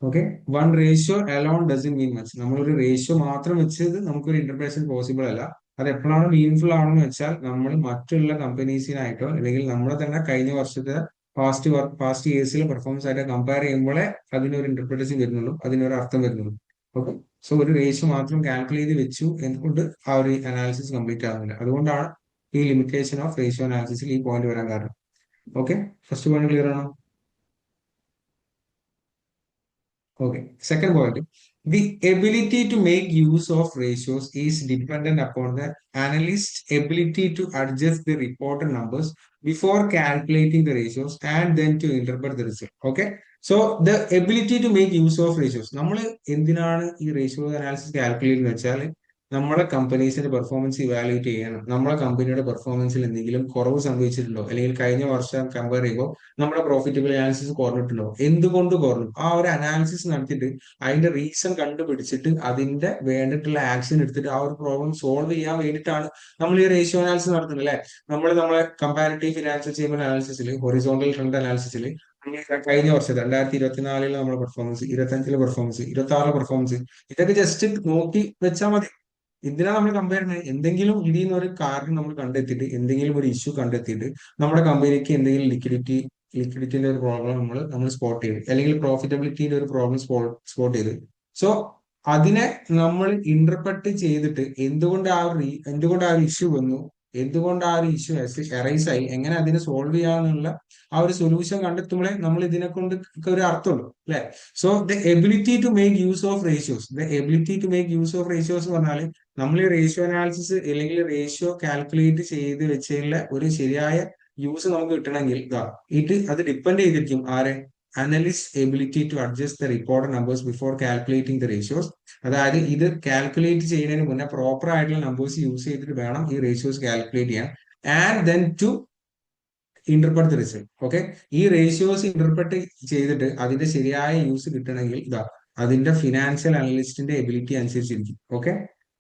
Okay, one ratio alone doesn't mean much. നമ്മളൊരു റേഷ്യോ മാത്രം വെച്ചത് നമുക്കൊരു ഇന്റർപ്രിട്ടേഷൻ പോസിബിൾ അല്ല. അത് എപ്പോഴാണ് മീനിങ്ഫുൾ ആണെന്ന് വെച്ചാൽ നമ്മൾ മറ്റുള്ള കമ്പനീസിനായിട്ടോ അല്ലെങ്കിൽ നമ്മളെ തന്നെ കഴിഞ്ഞ വർഷത്തെ പാസ്റ്റ് ഇയേഴ്സിലെ പെർഫോമൻസ് ആയിട്ട് കമ്പയർ ചെയ്യുമ്പോഴേ അതിനൊരു ഇന്റർപ്രിട്ടേഷൻ വരുന്നുള്ളൂ, അതിനൊരു അർത്ഥം വരുന്നുള്ളൂ. ഓക്കെ, സോ ഒരു റേഷ്യോ മാത്രം കാൽക്കുലേറ്റ് ചെയ്ത് വെച്ചു എന്തുകൊണ്ട് ആ ഒരു അനാലിസിസ് കംപ്ലീറ്റ് ആവുന്നില്ല. അതുകൊണ്ടാണ് ഈ ലിമിറ്റേഷൻ ഓഫ് റേഷ്യോ അനാലിസിസിൽ ഈ പോയിന്റ് വരാൻ കാരണം. ഓക്കെ, ഫസ്റ്റ് പോയിന്റ് ക്ലിയർ ആണോ? Okay. Second point, the ability to make use of ratios is dependent upon the analyst's ability to adjust the reported numbers before calculating the ratios and then to interpret the result. Okay. So the ability to make use of ratios. നമ്മൾ എന്തിനാണ് ഈ റേഷ്യോ അനാലിസിസ് കാൽക്കുലേറ്റ് എന്ന് വെച്ചാൽ നമ്മളെ കമ്പനീസിന്റെ പെർഫോമൻസ് ഇവാലുവേറ്റ് ചെയ്യണം. നമ്മളെ കമ്പനിയുടെ പെർഫോമൻസിൽ എന്തെങ്കിലും കുറവ് സംഭവിച്ചിട്ടുണ്ടോ, അല്ലെങ്കിൽ കഴിഞ്ഞ വർഷം കമ്പയർ ചെയ്യുമ്പോൾ നമ്മുടെ പ്രോഫിറ്റബിൾ അനാലിസിസ് കുറഞ്ഞിട്ടുണ്ടോ, എന്തുകൊണ്ട് കുറഞ്ഞു, ആ ഒരു അനാലിസിസ് നടത്തിയിട്ട് അതിന്റെ റീസൺ കണ്ടുപിടിച്ചിട്ട് അതിന്റെ വേണ്ടിയിട്ടുള്ള ആക്ഷൻ എടുത്തിട്ട് ആ ഒരു പ്രോബ്ലം സോൾവ് ചെയ്യാൻ വേണ്ടിയിട്ടാണ് നമ്മൾ ഈ റേഷ്യോ അനാലിസിസ് നടത്തുന്നത് അല്ലെ. നമ്മളെ കമ്പാരിറ്റീവ് ഫിനാൻഷ്യൽ സ്റ്റേറ്റ്മെന്റ് അനാലിസിസിൽ, ഹൊറിസോണ്ടൽ ട്രെൻഡ് അനാലിസിസിൽ കഴിഞ്ഞ വർഷം 2024 നമ്മുടെ പെർഫോമൻസ്, 2025 പെർഫോമൻസ്, 2026 പെർഫോമൻസ്, ഇതൊക്കെ ജസ്റ്റ് നോക്കി വെച്ചാൽ മതി. എന്തിനാ നമ്മൾ കമ്പയർ ചെയ്യുന്നത്? എന്തെങ്കിലും ഇതിൽ നിന്ന് ഒരു കാരണം നമ്മൾ കണ്ടെത്തിയിട്ട്, എന്തെങ്കിലും ഒരു ഇഷ്യൂ കണ്ടെത്തിയിട്ട് നമ്മുടെ കമ്പനിക്ക് എന്തെങ്കിലും ലിക്വിഡിറ്റിന്റെ ഒരു പ്രോബ്ലം നമ്മൾ സ്പോട്ട് ചെയ്ത്, അല്ലെങ്കിൽ പ്രോഫിറ്റബിലിറ്റിയുടെ ഒരു പ്രോബ്ലം സ്പോട്ട് ചെയ്ത്, സോ അതിനെ നമ്മൾ ഇന്റർപ്രറ്റ് ചെയ്തിട്ട് എന്തുകൊണ്ട് ആ ഒരു ഇഷ്യൂ വന്നു, എന്തുകൊണ്ട് ആ ഒരു ഇഷ്യൂ അറൈസ് ആയി, എങ്ങനെ അതിനെ സോൾവ് ചെയ്യാന്നുള്ള ആ ഒരു സൊല്യൂഷൻ കണ്ടെത്തുമ്പോഴേ നമ്മൾ ഇതിനെ കൊണ്ട് ഒരു അർത്ഥമുള്ളൂ അല്ലെ. So the ability to make use of ratios, the ability to make use of ratios എന്ന് പറഞ്ഞാൽ നമ്മൾ ഈ റേഷ്യോ അനാലിസിസ് അല്ലെങ്കിൽ റേഷ്യോ കാൽക്കുലേറ്റ് ചെയ്ത് വെച്ചുള്ള ഒരു ശരിയായ യൂസ് നമുക്ക് കിട്ടണമെങ്കിൽ അത് ഡിപ്പെൻഡ് ചെയ്തിരിക്കും ആരെ, analyst ability to adjust the reported numbers before calculating the ratios. അതായത് ഇത് കാൽക്കുലേറ്റ് ചെയ്യുന്നതിന് മുന്നേ പ്രോപ്പർ ആയിട്ടുള്ള നമ്പേഴ്സ് യൂസ് ചെയ്തിട്ട് വേണം ഈ റേഷ്യോസ് കാൽക്കുലേറ്റ് ചെയ്യാൻ. And then to interpret the result. Okay, ഈ റേഷ്യോസ് ഇന്റർപ്രറ്റ് ചെയ്തിട്ട് അതിന്റെ ശരിയായ യൂസ് കിട്ടണമെങ്കിൽ അതിന്റെ ഫിനാൻഷ്യൽ അനലിസ്റ്റിന്റെ എബിലിറ്റി അനുസരിച്ചിരിക്കും. ഓക്കെ,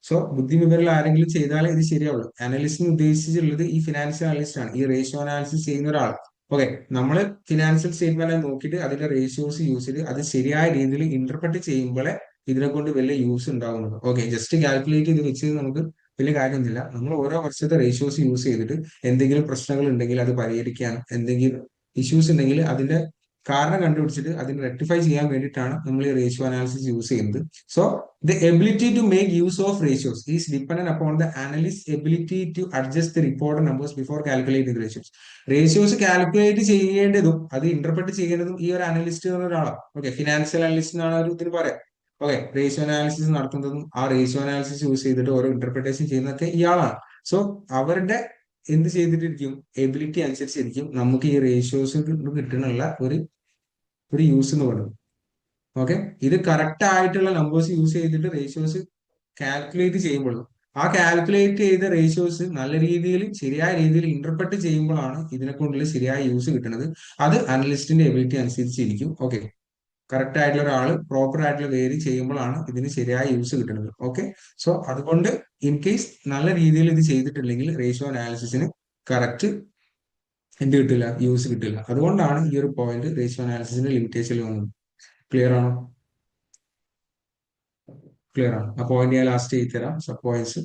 സോ ബുദ്ധിവിവരിൽ ആരെങ്കിലും ചെയ്താലേ ഇത് ശരിയാവുള്ളൂ. അനലിസ്റ്റിന് ഉദ്ദേശിച്ചിട്ടുള്ളത് ഈ ഫിനാൻഷ്യൽ അനലിസ്റ്റ് ആണ്, ഈ റേഷ്യോ അനാലിസിസ് ചെയ്യുന്ന ഒരാൾ. ഓക്കെ, നമ്മൾ ഫിനാൻഷ്യൽ സ്റ്റേറ്റ്മെന്റ് നോക്കിയിട്ട് അതിന്റെ റേഷ്യോസ് യൂസ് ചെയ്ത് അത് ശരിയായ രീതിയിൽ ഇന്റർപ്രറ്റ് ചെയ്യുമ്പോഴേ ഇതിനെ കൊണ്ട് വലിയ യൂസ് ഉണ്ടാവുന്നത്. ഓക്കെ, ജസ്റ്റ് കാൽക്കുലേറ്റ് ചെയ്ത് വെച്ച് നമുക്ക് വലിയ കാര്യമൊന്നുമില്ല. നമ്മൾ ഓരോ വർഷത്തെ റേഷ്യോസ് യൂസ് ചെയ്തിട്ട് എന്തെങ്കിലും പ്രശ്നങ്ങൾ ഉണ്ടെങ്കിൽ അത് പരിഹരിക്കാൻ, എന്തെങ്കിലും ഇഷ്യൂസ് ഉണ്ടെങ്കിൽ അതിന്റെ കാരണം കണ്ടുപിടിച്ചിട്ട് അതിന് റെക്ടിഫൈ ചെയ്യാൻ വേണ്ടിയിട്ടാണ് നമ്മൾ ഈ റേഷ്യോ അനാലിസിസ് യൂസ് ചെയ്യുന്നത്. So the ability to make use of ratios is dependent upon the analyst ability to adjust the reported numbers before calculating ratios. Ratios calculate ചെയ്യേണ്ടതും അത് ഇന്റർപ്രറ്റ് ചെയ്യേണ്ടതും ഈ ഒരു അനലിസ്റ്റ് എന്ന ഒരാളാണ്. ഓക്കെ, ഫിനാൻഷ്യൽ അനലിസ്റ്റ് എന്നാണ് ഒരു ഇതിന് പറയാം. ഓക്കെ, റേഷ്യോ അനാലിസിസ് നടത്തുന്നതും ആ റേഷ്യോ അനാലിസിസ് യൂസ് ചെയ്തിട്ട് ഓരോ ഇന്റർപ്രിട്ടേഷൻ ചെയ്യുന്നതൊക്കെ ഇയാളാണ്. സോ അവരുടെ എന്ത് ചെയ്തിട്ടിരിക്കും, എബിലിറ്റി അനുസരിച്ചിരിക്കും നമുക്ക് ഈ റേഷ്യോസ് കിട്ടുന്നുള്ള ഒരു യൂസ് എന്ന് പറയുന്നത്. ഓക്കെ, ഇത് കറക്റ്റ് ആയിട്ടുള്ള നമ്പേഴ്സ് യൂസ് ചെയ്തിട്ട് റേഷ്യോസ് കാൽക്കുലേറ്റ് ചെയ്യുമ്പോഴും ആ കാൽക്കുലേറ്റ് ചെയ്ത റേഷ്യോസ് നല്ല രീതിയിൽ ശരിയായ രീതിയിൽ ഇന്റർപ്രറ്റ് ചെയ്യുമ്പോഴാണ് ഇതിനെ കൊണ്ടുള്ള ശരിയായ യൂസ് കിട്ടുന്നത്. അത് അനലിസ്റ്റിന്റെ എബിലിറ്റി അനുസരിച്ചിരിക്കും. ഓക്കെ, കറക്റ്റ് ആയിട്ടുള്ള ഒരാൾ പ്രോപ്പർ ആയിട്ടുള്ള വേരി ചെയ്യുമ്പോഴാണ് ഇതിന് ശരിയായ യൂസ് കിട്ടുന്നത്. ഓക്കെ, സോ അതുകൊണ്ട് ഇൻ കേസ് നല്ല രീതിയിൽ ഇത് ചെയ്തിട്ടില്ലെങ്കിൽ റേഷ്യോ അനാലിസിസിന് കറക്റ്റ് എന്ത് കിട്ടില്ല, യൂസ് കിട്ടില്ല. അതുകൊണ്ടാണ് ഈ ഒരു പോയിന്റ് റേഷ്യോ അനാലിസിസിന്റെ ലിമിറ്റേഷനിൽ വന്നത്. ക്ലിയർ ആണോ? ക്ലിയർ ആണ്. ആ പോയിന്റ് ഞാൻ ലാസ്റ്റ് ചെയ്ത് തരാം. സബ് പോയിന്റ്സ്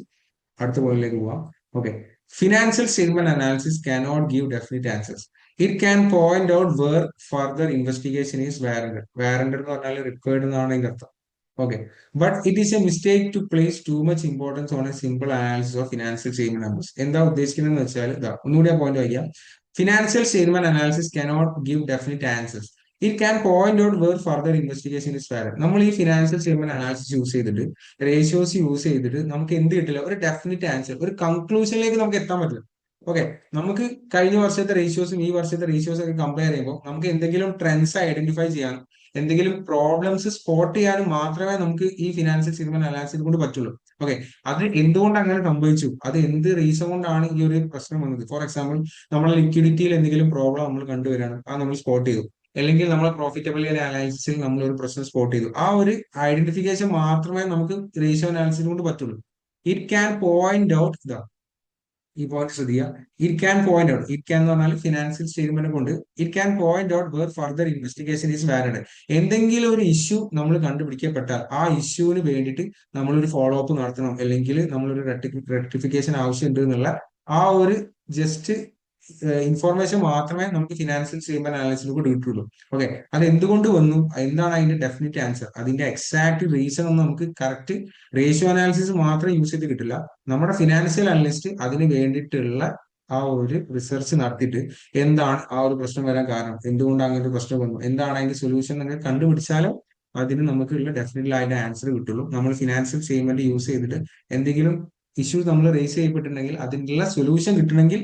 അടുത്ത പോയിന്റിലേക്ക് പോവാം. Okay, financial statement analysis cannot give definite answers. It can point out where further investigation is warranted. Warranted എന്ന് പറഞ്ഞാൽ റിക്വയർഡ് എന്നാണ് അതിന്റെ അർത്ഥം. Okay, but it is a mistake to place too much importance on a simple analysis of financial statement numbers. എന്താ ഉദ്ദേശിക്കുന്നത് വെച്ചാൽ ഒന്നുകൂടി ആ പോയിന്റ് വായിക്കാം. Financial statement analysis cannot give definite answers. It can point out where further investigation is valid. നമ്മൾ ഈ ഫിനാൻഷ്യൽ സ്റ്റേറ്റ്മെന്റ് അനാലിസിസ് യൂസ് ചെയ്തിട്ട് റേഷ്യോസ് യൂസ് ചെയ്തിട്ട് നമുക്ക് എന്ത് കിട്ടില്ല, ഒരു ഡെഫിനിറ്റ് ആൻസർ, ഒരു കൺക്ലൂഷനിലേക്ക് നമുക്ക് എത്താൻ പറ്റില്ല. ഓക്കെ, നമുക്ക് കഴിഞ്ഞ വർഷത്തെ റേഷ്യോസും ഈ വർഷത്തെ റേഷ്യോസും ഒക്കെ കമ്പയർ ചെയ്യുമ്പോൾ നമുക്ക് എന്തെങ്കിലും ട്രെൻഡ്സ് ഐഡന്റിഫൈ ചെയ്യാനും എന്തെങ്കിലും പ്രോബ്ലംസ് സ്പോട്ട് ചെയ്യാനും മാത്രമേ നമുക്ക് ഈ ഫിനാൻഷ്യൽ സ്റ്റേറ്റ്മെന്റ് അനാലിസിസ് കൊണ്ട് പറ്റുള്ളൂ. ഓക്കെ, അത് എന്തുകൊണ്ട് അങ്ങനെ സംഭവിച്ചു, അത് എന്ത് റീസൺ കൊണ്ടാണ് ഈ ഒരു പ്രശ്നം വന്നത്. ഫോർ എക്സാമ്പിൾ, നമ്മളെ ലിക്വിഡിറ്റിയിൽ എന്തെങ്കിലും പ്രോബ്ലം നമ്മൾ കണ്ടുവരികയാണ്, അത് നമ്മൾ സ്പോട്ട് ചെയ്തു. അല്ലെങ്കിൽ നമ്മളെ പ്രോഫിറ്റബിലിറ്റി അനാലിസിസിൽ നമ്മൾ ഒരു പ്രശ്നം സ്പോട്ട് ചെയ്തു. ആ ഒരു ഐഡന്റിഫിക്കേഷൻ മാത്രമേ നമുക്ക് റേഷ്യോ അനാലിസിസ് കൊണ്ട് പറ്റുള്ളൂ. ഇറ്റ് ക്യാൻ പോയിന്റ് ഔട്ട് ഈ പോയിന്റ് ശ്രദ്ധിക്കുക. It can point out, it can എന്ന് പറഞ്ഞാൽ ഫിനാൻഷ്യൽ സ്റ്റേറ്റ്മെന്റ് കൊണ്ട് it can point out where further investigation is valid. എന്തെങ്കിലും ഒരു ഇഷ്യൂ നമ്മൾ കണ്ടുപിടിക്കപ്പെട്ടാൽ ആ ഇഷ്യൂവിന് വേണ്ടിയിട്ട് നമ്മളൊരു ഫോളോ അപ്പ് നടത്തണം, അല്ലെങ്കിൽ നമ്മളൊരു റെക്ടിഫിക്കേഷൻ ആവശ്യമുണ്ട് എന്നുള്ള ആ ഒരു ജസ്റ്റ് ഇൻഫോർമേഷൻ മാത്രമേ നമുക്ക് ഫിനാൻഷ്യൽ സ്റ്റേറ്റ്മെന്റ് അനാലിസിസിലൂടെ കിട്ടുള്ളൂ. ഓക്കെ, അത് എന്തുകൊണ്ട് വന്നു, എന്താണ് അതിന്റെ ഡെഫിനിറ്റ് ആൻസർ, അതിന്റെ എക്സാക്ട് റീസൺ ഒന്നും നമുക്ക് കറക്റ്റ് റേഷ്യോ അനാലിസിസ് മാത്രം യൂസ് ചെയ്ത് കിട്ടില്ല. നമ്മുടെ ഫിനാൻഷ്യൽ അനലിസ്റ്റ് അതിന് വേണ്ടിയിട്ടുള്ള ആ ഒരു റിസർച്ച് നടത്തിയിട്ട് എന്താണ് ആ ഒരു പ്രശ്നം വരാൻ കാരണം, എന്തുകൊണ്ട് അങ്ങനെ ഒരു പ്രശ്നം വന്നു, എന്താണ് അതിന്റെ സൊല്യൂഷൻ എന്നൊക്കെ കണ്ടുപിടിച്ചാലും അതിന് നമുക്കുള്ള ഡെഫിനറ്റ്ലി അതിന്റെ ആൻസർ കിട്ടുള്ളൂ. നമ്മൾ ഫിനാൻഷ്യൽ സ്റ്റേറ്റ്മെന്റ് യൂസ് ചെയ്തിട്ട് എന്തെങ്കിലും ഇഷ്യൂ നമ്മൾ റേസ് ചെയ്യപ്പെട്ടിട്ടുണ്ടെങ്കിൽ അതിനുള്ള സൊല്യൂഷൻ കിട്ടണമെങ്കിൽ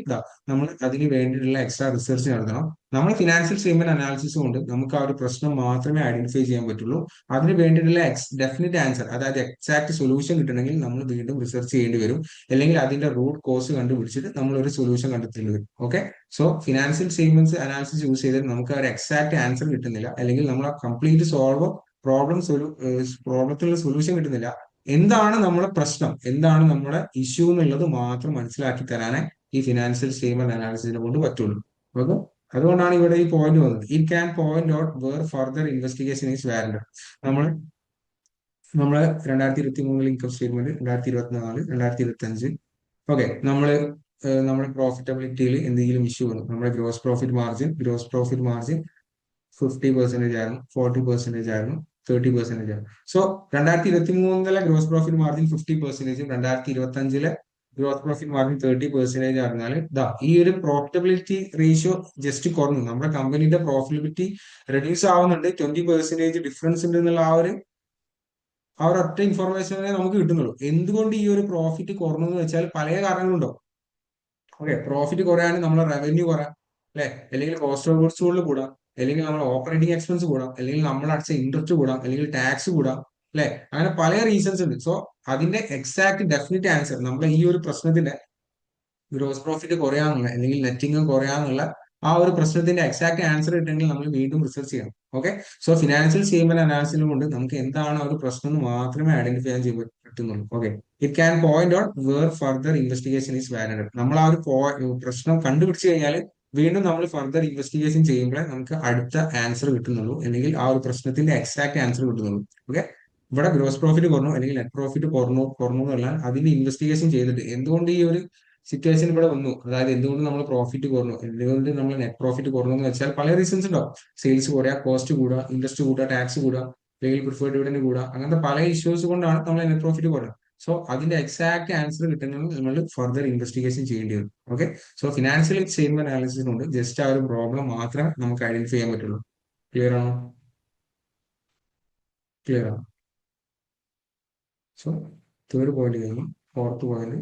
നമ്മൾ അതിന് വേണ്ടിയിട്ടുള്ള എക്സ്ട്രാ റിസർച്ച് നടത്തണം. നമ്മൾ ഫിനാൻഷ്യൽ സ്റ്റേറ്റ്മെന്റ് അനാലിസിസ് കൊണ്ട് നമുക്ക് ആ ഒരു പ്രശ്നം മാത്രമേ ഐഡന്റിഫൈ ചെയ്യാൻ പറ്റുള്ളൂ. അതിന് വേണ്ടിയിട്ടുള്ള ഡെഫിനറ്റ് ആൻസർ, അതായത് എക്സാക്ട് സൊല്യൂഷൻ കിട്ടണമെങ്കിൽ നമ്മൾ വീണ്ടും റിസർച്ച് ചെയ്യേണ്ടി വരും, അല്ലെങ്കിൽ അതിന്റെ റൂട്ട് കോസ് കണ്ടുപിടിച്ചിട്ട് നമ്മൾ ഒരു സൊല്യൂഷൻ കണ്ടെത്തേണ്ടി വരും. Okay, so financial statements analysis use ചെയ്തിട്ട് നമുക്ക് ആ ഒരു എക്സാക്ട് ആൻസർ കിട്ടുന്നില്ല, അല്ലെങ്കിൽ നമ്മൾ ആ കംപ്ലീറ്റ് പ്രോബ്ലത്തിനുള്ള സൊല്യൂഷൻ കിട്ടുന്നില്ല. എന്താണ് നമ്മുടെ പ്രശ്നം, എന്താണ് നമ്മുടെ ഇഷ്യൂ എന്നുള്ളത് മാത്രം മനസ്സിലാക്കി തരാനേ ഈ ഫിനാൻഷ്യൽ സ്റ്റേറ്റ്മെന്റ് അനാലിസിസിനെ കൊണ്ട് പറ്റുള്ളൂ. അപ്പൊ അതുകൊണ്ടാണ് ഇവിടെ ഈ പോയിന്റ് വന്നത്. It can point out where further investigation is valid. നമ്മൾ നമ്മള് 2023 ഇൻകം സ്റ്റേറ്റ്മെന്റ്, 2024, 2025, ഓക്കെ, നമ്മുടെ പ്രോഫിറ്റബിലിറ്റിയിൽ എന്തെങ്കിലും ഇഷ്യൂ വന്നു, നമ്മുടെ ഗ്രോസ് പ്രോഫിറ്റ് മാർജിൻ 50% ആയിരുന്നു, 40% ആയിരുന്നു, 30% ആയിരുന്നു. So 2023 gross profit margin 50%, 2025 gross profit margin 30% പറഞ്ഞാൽ ഈ ഒരു പ്രോഫിറ്റബിലിറ്റി റേഷ്യോ ജസ്റ്റ് കുറഞ്ഞു, നമ്മുടെ കമ്പനിയുടെ പ്രോഫിറ്റബിലിറ്റി റെഡ്യൂസ് ആവുന്നുണ്ട്, 20% ഡിഫറൻസ് ഉണ്ട് എന്നുള്ള ആ ഒരു ഒറ്റ ഇൻഫർമേഷനെ നമുക്ക് കിട്ടുന്നുള്ളൂ. എന്തുകൊണ്ട് ഈ ഒരു പ്രോഫിറ്റ് കുറഞ്ഞു എന്ന് വെച്ചാൽ പല കാരണങ്ങളുണ്ടോ. ഓക്കെ, പ്രോഫിറ്റ് കുറയാനും നമ്മളെ റവന്യൂ കുറയാം, അല്ലെ, അല്ലെങ്കിൽ കോസ്റ്റ് ഓഫ് ഗുഡ്സ് സോൾഡ് കൂടാം, അല്ലെങ്കിൽ നമ്മുടെ ഓപ്പറേറ്റിംഗ് എക്സ്പെൻസ് കൂടാം, അല്ലെങ്കിൽ നമ്മൾ അടച്ച ഇൻട്രസ്റ്റ് കൂടാം, അല്ലെങ്കിൽ ടാക്സ് കൂടാം, അല്ലെ, അങ്ങനെ പല റീസൺസ് ഉണ്ട്. സോ അതിന്റെ എക്സാക്ട് ഡെഫിനിറ്റ് ആൻസർ, നമ്മുടെ ഈ ഒരു പ്രശ്നത്തിന്റെ ഗ്രോസ് പ്രോഫിറ്റ് കുറയാന്നുള്ള അല്ലെങ്കിൽ നെറ്റ് ഇൻകം കുറയാന്നുള്ള ആ ഒരു പ്രശ്നത്തിന്റെ എക്സാക്ട് ആൻസർ കിട്ടണമെങ്കിൽ നമ്മൾ വീണ്ടും റിസർച്ച് ചെയ്യണം. Okay, so financial statement analysis കൊണ്ട് നമുക്ക് എന്താണ് ആ ഒരു പ്രശ്നം എന്ന് മാത്രമേ ഐഡന്റിഫൈ ചെയ്യാൻ പറ്റുന്നുള്ളൂ. Okay, it can point out where further investigation is valid. നമ്മൾ ആ ഒരു പ്രശ്നം കണ്ടുപിടിച്ചു കഴിഞ്ഞാൽ വീണ്ടും നമ്മൾ ഫർദർ ഇൻവെസ്റ്റിഗേഷൻ ചെയ്യുമ്പോഴേ നമുക്ക് അടുത്ത ആൻസർ കിട്ടുന്നുള്ളൂ, അല്ലെങ്കിൽ ആ ഒരു പ്രശ്നത്തിന്റെ എക്സാക്ട് ആൻസർ കിട്ടുന്നുള്ളൂ. ഓക്കെ, ഇവിടെ ഗ്രോസ് പ്രോഫിറ്റ് കുറഞ്ഞു അല്ലെങ്കിൽ നെറ്റ് പ്രോഫിറ്റ് കുറഞ്ഞു കുറഞ്ഞു എന്നല്ല, അതിന്റെ ഇൻവെസ്റ്റിഗേഷൻ ചെയ്തിട്ട് എന്തുകൊണ്ട് ഈ ഒരു സിറ്റുവേഷൻ ഇവിടെ വന്നു, അതായത് എന്തുകൊണ്ട് നമ്മൾ പ്രോഫിറ്റ് കുറഞ്ഞു, എന്തുകൊണ്ട് നമ്മൾ നെറ്റ് പ്രോഫിറ്റ് കുറഞ്ഞു എന്ന് വെച്ചാൽ പല റീസൺസ് ഉണ്ടാവും. സെയിൽസ് കൂടുക, കോസ്റ്റ് കൂടുക, ഇൻട്രസ്റ്റ് കൂടുക, ടാക്സ് കൂടുക, അല്ലെങ്കിൽ പ്രിഫേർഡ് ഡിവിഡന്റ് കൂടുക, അങ്ങനത്തെ പല ഇഷ്യൂസ് കൊണ്ടാണ് നമ്മൾ നെറ്റ് പ്രോഫിറ്റ് കുറഞ്ഞത്. സോ അതിന്റെ എക്സാക്ട് ആൻസർ കിട്ടണമെങ്കിൽ നമ്മൾ ഫർദർ ഇൻവെസ്റ്റിഗേഷൻ ചെയ്യേണ്ടി വരും. Okay, so financial statement analysis കൊണ്ട് ജസ്റ്റ് ആ ഒരു പ്രോബ്ലം മാത്രമേ നമുക്ക് ഐഡന്റിഫൈ ചെയ്യാൻ പറ്റുള്ളൂ. ക്ലിയർ ആണോ? ക്ലിയർ ആണ്. സോ തേർഡ് പോയിന്റ് കഴിഞ്ഞു. ഫോർത്ത് പോയിന്റ്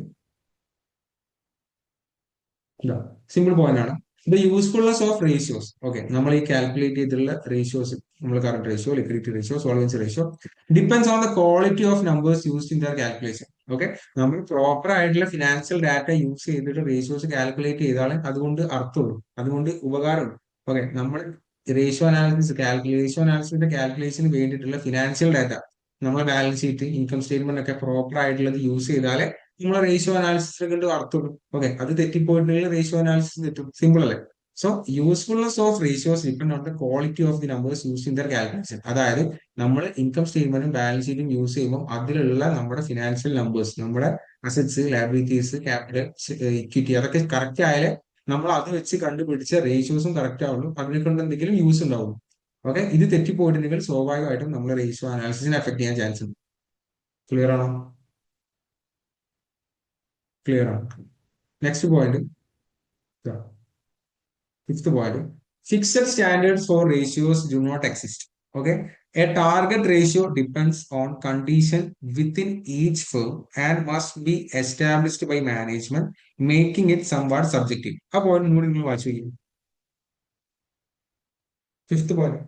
ഇതാ, സിമ്പിൾ പോയിന്റ് ആണ്. The usefulness of ratios. Okay, നമ്മൾ ഈ കാൽക്കുലേറ്റ് ചെയ്തിട്ടുള്ള റേഷ്യോസ്, നമ്മൾ current ratio, liquidity ratio, solvency ratio, depends on the quality of numbers used in there calculation. Okay, നമ്മൾ പ്രോപ്പർ ആയിട്ടുള്ള ഫിനാൻഷ്യൽ ഡാറ്റ യൂസ് ചെയ്തിട്ട് റേഷ്യോസ് കാൽക്കുലേറ്റ് ചെയ്താലേ അതുകൊണ്ട് അർത്ഥമുള്ളൂ, അതുകൊണ്ട് ഉപകാരമുള്ളൂ. ഓക്കെ, നമ്മൾ റേഷ്യോ അനാലിസിന്റെ കാൽക്കുലേഷന് വേണ്ടിയിട്ടുള്ള ഫിനാൻഷ്യൽ ഡാറ്റ, നമ്മളെ ബാലൻസ് ഷീറ്റ്, ഇൻകം സ്റ്റേറ്റ്മെന്റ് ഒക്കെ പ്രോപ്പർ ആയിട്ടുള്ളത് യൂസ് ചെയ്താലേ നമ്മളെ റേഷ്യോ അനാലിസിസ് കൊണ്ട് അർത്ഥമുള്ളൂ. ഓക്കെ, അത് തെറ്റിപ്പോയിട്ടുണ്ടെങ്കിൽ റേഷ്യോ അനാലിസിസ് തെറ്റും. സിമ്പിൾ അല്ലേ? So usefulness of ratios depend on the quality of the numbers use in there calculation. അതായത് നമ്മൾ ഇൻകം സ്റ്റേറ്റ്മെന്റും ബാലൻസ് ഷീറ്റും യൂസ് ചെയ്യുമ്പോൾ അതിലുള്ള നമ്മുടെ ഫിനാൻഷ്യൽ നമ്പേഴ്സ്, നമ്മുടെ അസറ്റ്സ്, ലയബിലിറ്റീസ്, ക്യാപിറ്റൽ, ഇക്വിറ്റി, അതൊക്കെ കറക്റ്റ് ആയാലേ നമ്മൾ അത് വെച്ച് കണ്ടുപിടിച്ച റേഷ്യോസും കറക്റ്റ് ആവുള്ളൂ, അതിനെ കൊണ്ട് എന്തെങ്കിലും യൂസ് ഉണ്ടാവുള്ളൂ. ഓക്കെ, ഇത് തെറ്റിപ്പോയിട്ടുണ്ടെങ്കിൽ സ്വാഭാവികമായിട്ടും നമ്മൾ റേഷ്യോ അനാലിസിസിനെ അഫക്ട് ചെയ്യാൻ ചാൻസ് ഉണ്ട്. ക്ലിയർ ആണോ? ക്ലിയർ ആണ്. Next point, fifth point, fixed standards for ratios do not exist. Okay, a target ratio depends on condition within each firm and must be established by management, making it somewhat subjective. ആ പോയിന്റ് കൂടി നിങ്ങൾ വായിച്ചു നോക്കി. ഫിഫ്ത് പോയിന്റ്,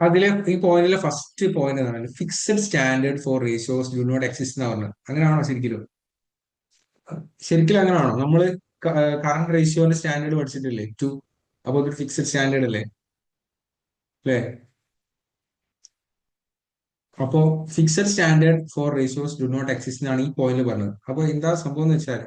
അതിലെ ഈ പോയിന്റിലെ ഫസ്റ്റ് പോയിന്റ് എന്ന് പറയുന്നത് fixed standard for ratios do not exist എന്ന് പറഞ്ഞത്. അങ്ങനെയാണോ ശരിക്കും? ശരിക്കും അങ്ങനെയാണോ? നമ്മള് കറണ്ട് റേഷ്യോന്റെ സ്റ്റാൻഡേർഡ് പഠിച്ചിട്ടില്ലേ? 2. അപ്പൊ അതൊരു ഫിക്സഡ് സ്റ്റാൻഡേർഡ് അല്ലേ? അല്ലേ? അപ്പോ fixed standard for ratios do not exist എന്നാണ് ഈ പോയിന്റ് പറഞ്ഞത്. അപ്പൊ എന്താ സംഭവം എന്ന് വെച്ചാൽ